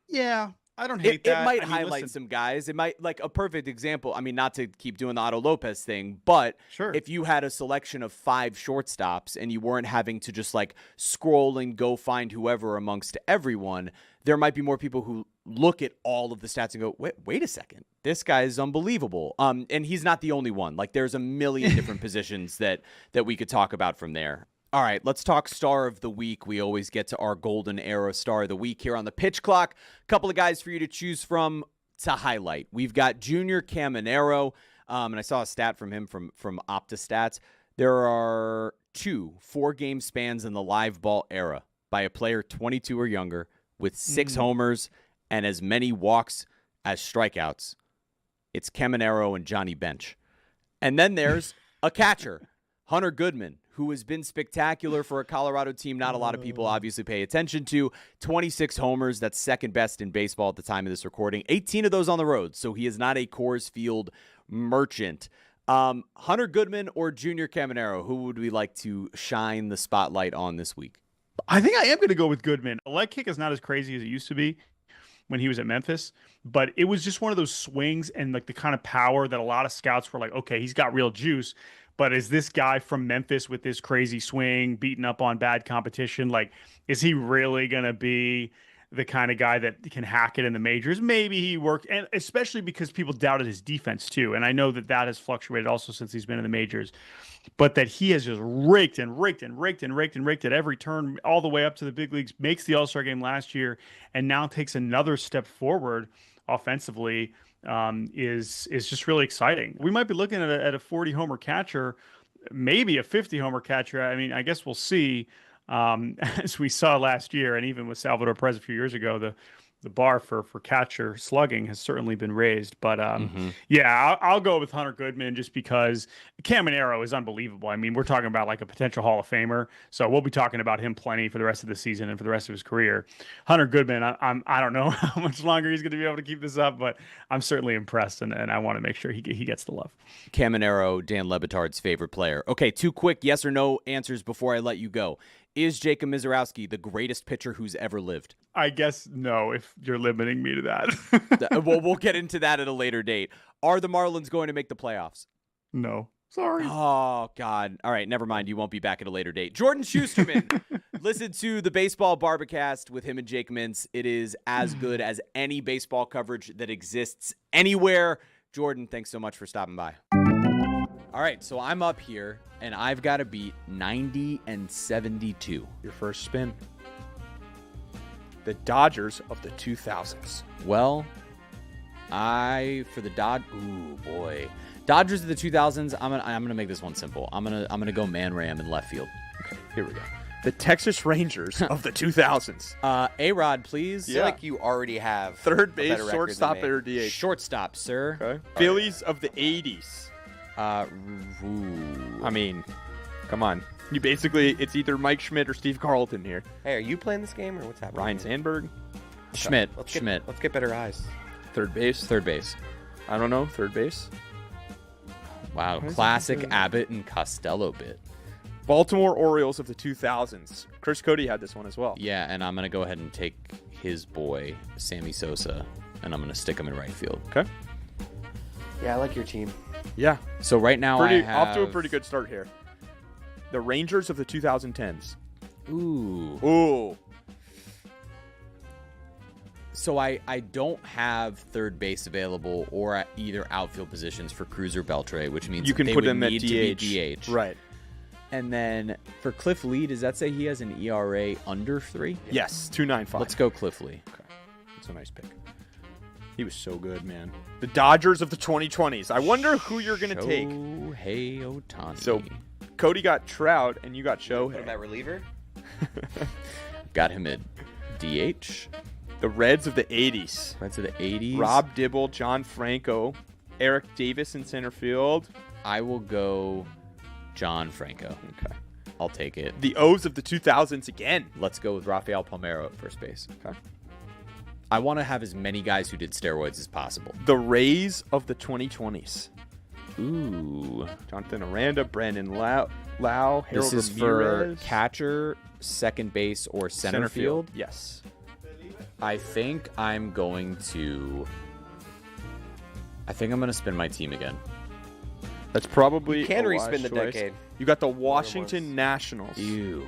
Yeah. I don't hate that.
It might highlight some guys. It might, like, a perfect example. I mean, not to keep doing the Otto Lopez thing, but if you had a selection of 5 shortstops and you weren't having to just like scroll and go find whoever amongst everyone, there might be more people who look at all of the stats and go, wait a second, this guy is unbelievable. And he's not the only one. Like, there's a million different positions that we could talk about from there. All right, let's talk Star of the Week. We always get to our golden era Star of the Week here on the Pitch Clock. A couple of guys for you to choose from to highlight. We've got Junior Caminero, and I saw a stat from him from OptaStats. There are 2 4-game spans in the live ball era by a player 22 or younger with 6 homers and as many walks as strikeouts. It's Caminero and Johnny Bench. And then there's a catcher, Hunter Goodman, who has been spectacular for a Colorado team not a lot of people obviously pay attention to. 26 homers, that's second best in baseball at the time of this recording. 18 of those on the road, so he is not a Coors Field merchant. Hunter Goodman or Junior Caminero, who would we like to shine the spotlight on this week?
I think I am going to go with Goodman. A leg kick is not as crazy as it used to be when he was at Memphis, but it was just one of those swings and like the kind of power that a lot of scouts were like, okay, he's got real juice. But is this guy from Memphis with this crazy swing, beating up on bad competition, like, is he really going to be the kind of guy that can hack it in the majors? Maybe he worked, and especially because people doubted his defense too. And I know that has fluctuated also since he's been in the majors, but that he has just raked at every turn all the way up to the big leagues, makes the All-Star game last year, and now takes another step forward offensively. Is just really exciting. We might be looking at a 40 homer catcher, maybe a 50 homer catcher. I mean, I guess we'll see. As we saw last year, and even with Salvador Perez a few years ago, the bar for catcher slugging has certainly been raised. But yeah, I'll go with Hunter Goodman just because Caminero is unbelievable. I mean, we're talking about like a potential Hall of Famer, so we'll be talking about him plenty for the rest of the season and for the rest of his career. Hunter Goodman, I don't know how much longer he's going to be able to keep this up, but I'm certainly impressed, and I want to make sure he gets the love.
Caminero, Dan Le Batard's favorite player. Okay, 2 quick yes or no answers before I let you go. Is Jacob Misiorowski the greatest pitcher who's ever lived?
I guess no, if you're limiting me to that.
Well, we'll get into that at a later date. Are the Marlins going to make the playoffs?
No. Sorry.
Oh, God. All right, never mind. You won't be back at a later date. Jordan Schusterman. Listen to the Baseball Barbacast with him and Jake Mintz. It is as good as any baseball coverage that exists anywhere. Jordan, thanks so much for stopping by. All right, so I'm up here, and I've got to beat 90 and 72.
Your first spin. The Dodgers of the 2000s.
Well, ooh, boy. Dodgers of the 2000s, I'm gonna make this one simple. I'm gonna go Man Ram in left field.
Okay, here we go. The Texas Rangers of the 2000s.
A-Rod, please.
I feel like you already have
Third
a
base,
better record
shortstop,
than me.
or DH.
Shortstop, sir.
Okay. Phillies of the 80s.
Ooh.
I mean, come on. It's either Mike Schmidt or Steve Carlton here.
Hey, are you playing this game or what's happening?
Ryan Sandberg.
Schmidt.
Let's get better eyes.
Third base. I don't know. Third base.
Wow. Classic Abbott and Costello bit.
Baltimore Orioles of the 2000s. Chris Cody had this one as well.
Yeah, and I'm going to go ahead and take his boy, Sammy Sosa, and I'm going to stick him in right field.
Okay.
Yeah, I like your team.
Yeah.
So right now I have...
Off to a pretty good start here. The Rangers of the 2010s.
Ooh. So I don't have third base available or at either outfield positions for Cruz or Beltre, which means
you can
they
put
would
them at
need
DH.
to be DH.
Right.
And then for Cliff Lee, does that say he has an ERA under 3?
Yes, 2.95.
Let's go Cliff Lee.
Okay. That's a nice pick. He was so good, man. The Dodgers of the 2020s. I wonder who you're going to take.
Shohei Ohtani.
So Cody got Trout, and you got Shohei.
Put him at reliever?
Got him at DH.
The Reds of the 80s.
Rob
Dibble, John Franco, Eric Davis in center field.
I will go John Franco.
Okay.
I'll take it.
The O's of the 2000s again.
Let's go with Rafael Palmeiro at first base.
Okay.
I want to have as many guys who did steroids as possible.
The Rays of the 2020s.
Ooh.
Jonathan Aranda, Brandon Lau, Harold
This is
Ramirez.
for catcher, second base, or center field?
Yes.
I think I'm going to spin my team again.
That's probably
You can
a
respin
wise
the
choice.
decade.
You got the Washington Nationals.
Ew.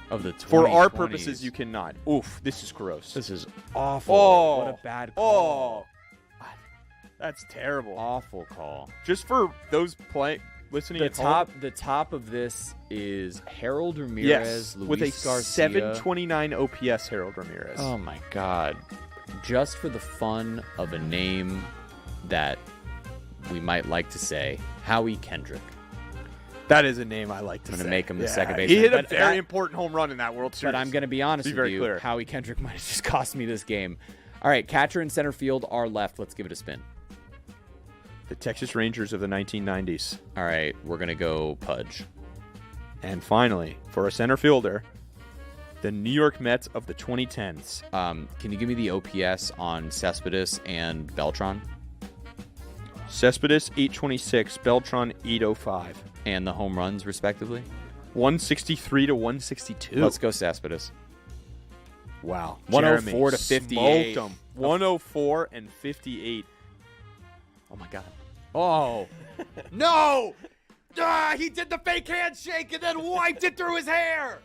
Of the 2020s.
For our purposes, you cannot. Oof, this is gross.
This is awful.
Oh,
What a bad call.
Oh, that's terrible.
Awful call.
Just for those listening
The
at home.
the top of this is Harold Ramirez,
Yes,
Luis
with a
Garcia.
729 OPS, Harold Ramirez.
Oh my God. Just for the fun of a name that we might like to say, Howie Kendrick.
That is a name I like to say.
I'm going to make him the
Yeah.
second baseman.
He hit a
But
very
that-
important home run in that World Series.
But I'm going to be honest with you,
clear.
Howie Kendrick might have just cost me this game. All right, catcher and center field are left. Let's give it a spin.
The Texas Rangers of the 1990s.
All right, we're going to go Pudge.
And finally, for a center fielder, the New York Mets of the 2010s.
Can you give me the OPS on Cespedes and Beltran?
Cespedes, 826. Beltran, 805.
And the home runs, respectively?
163 to 162.
Let's go Cespedes.
Wow.
104 to
Jeremy
58.
smoked him. 104 and 58.
Oh, my God. Oh. No! He did the fake handshake and then wiped it through his hair.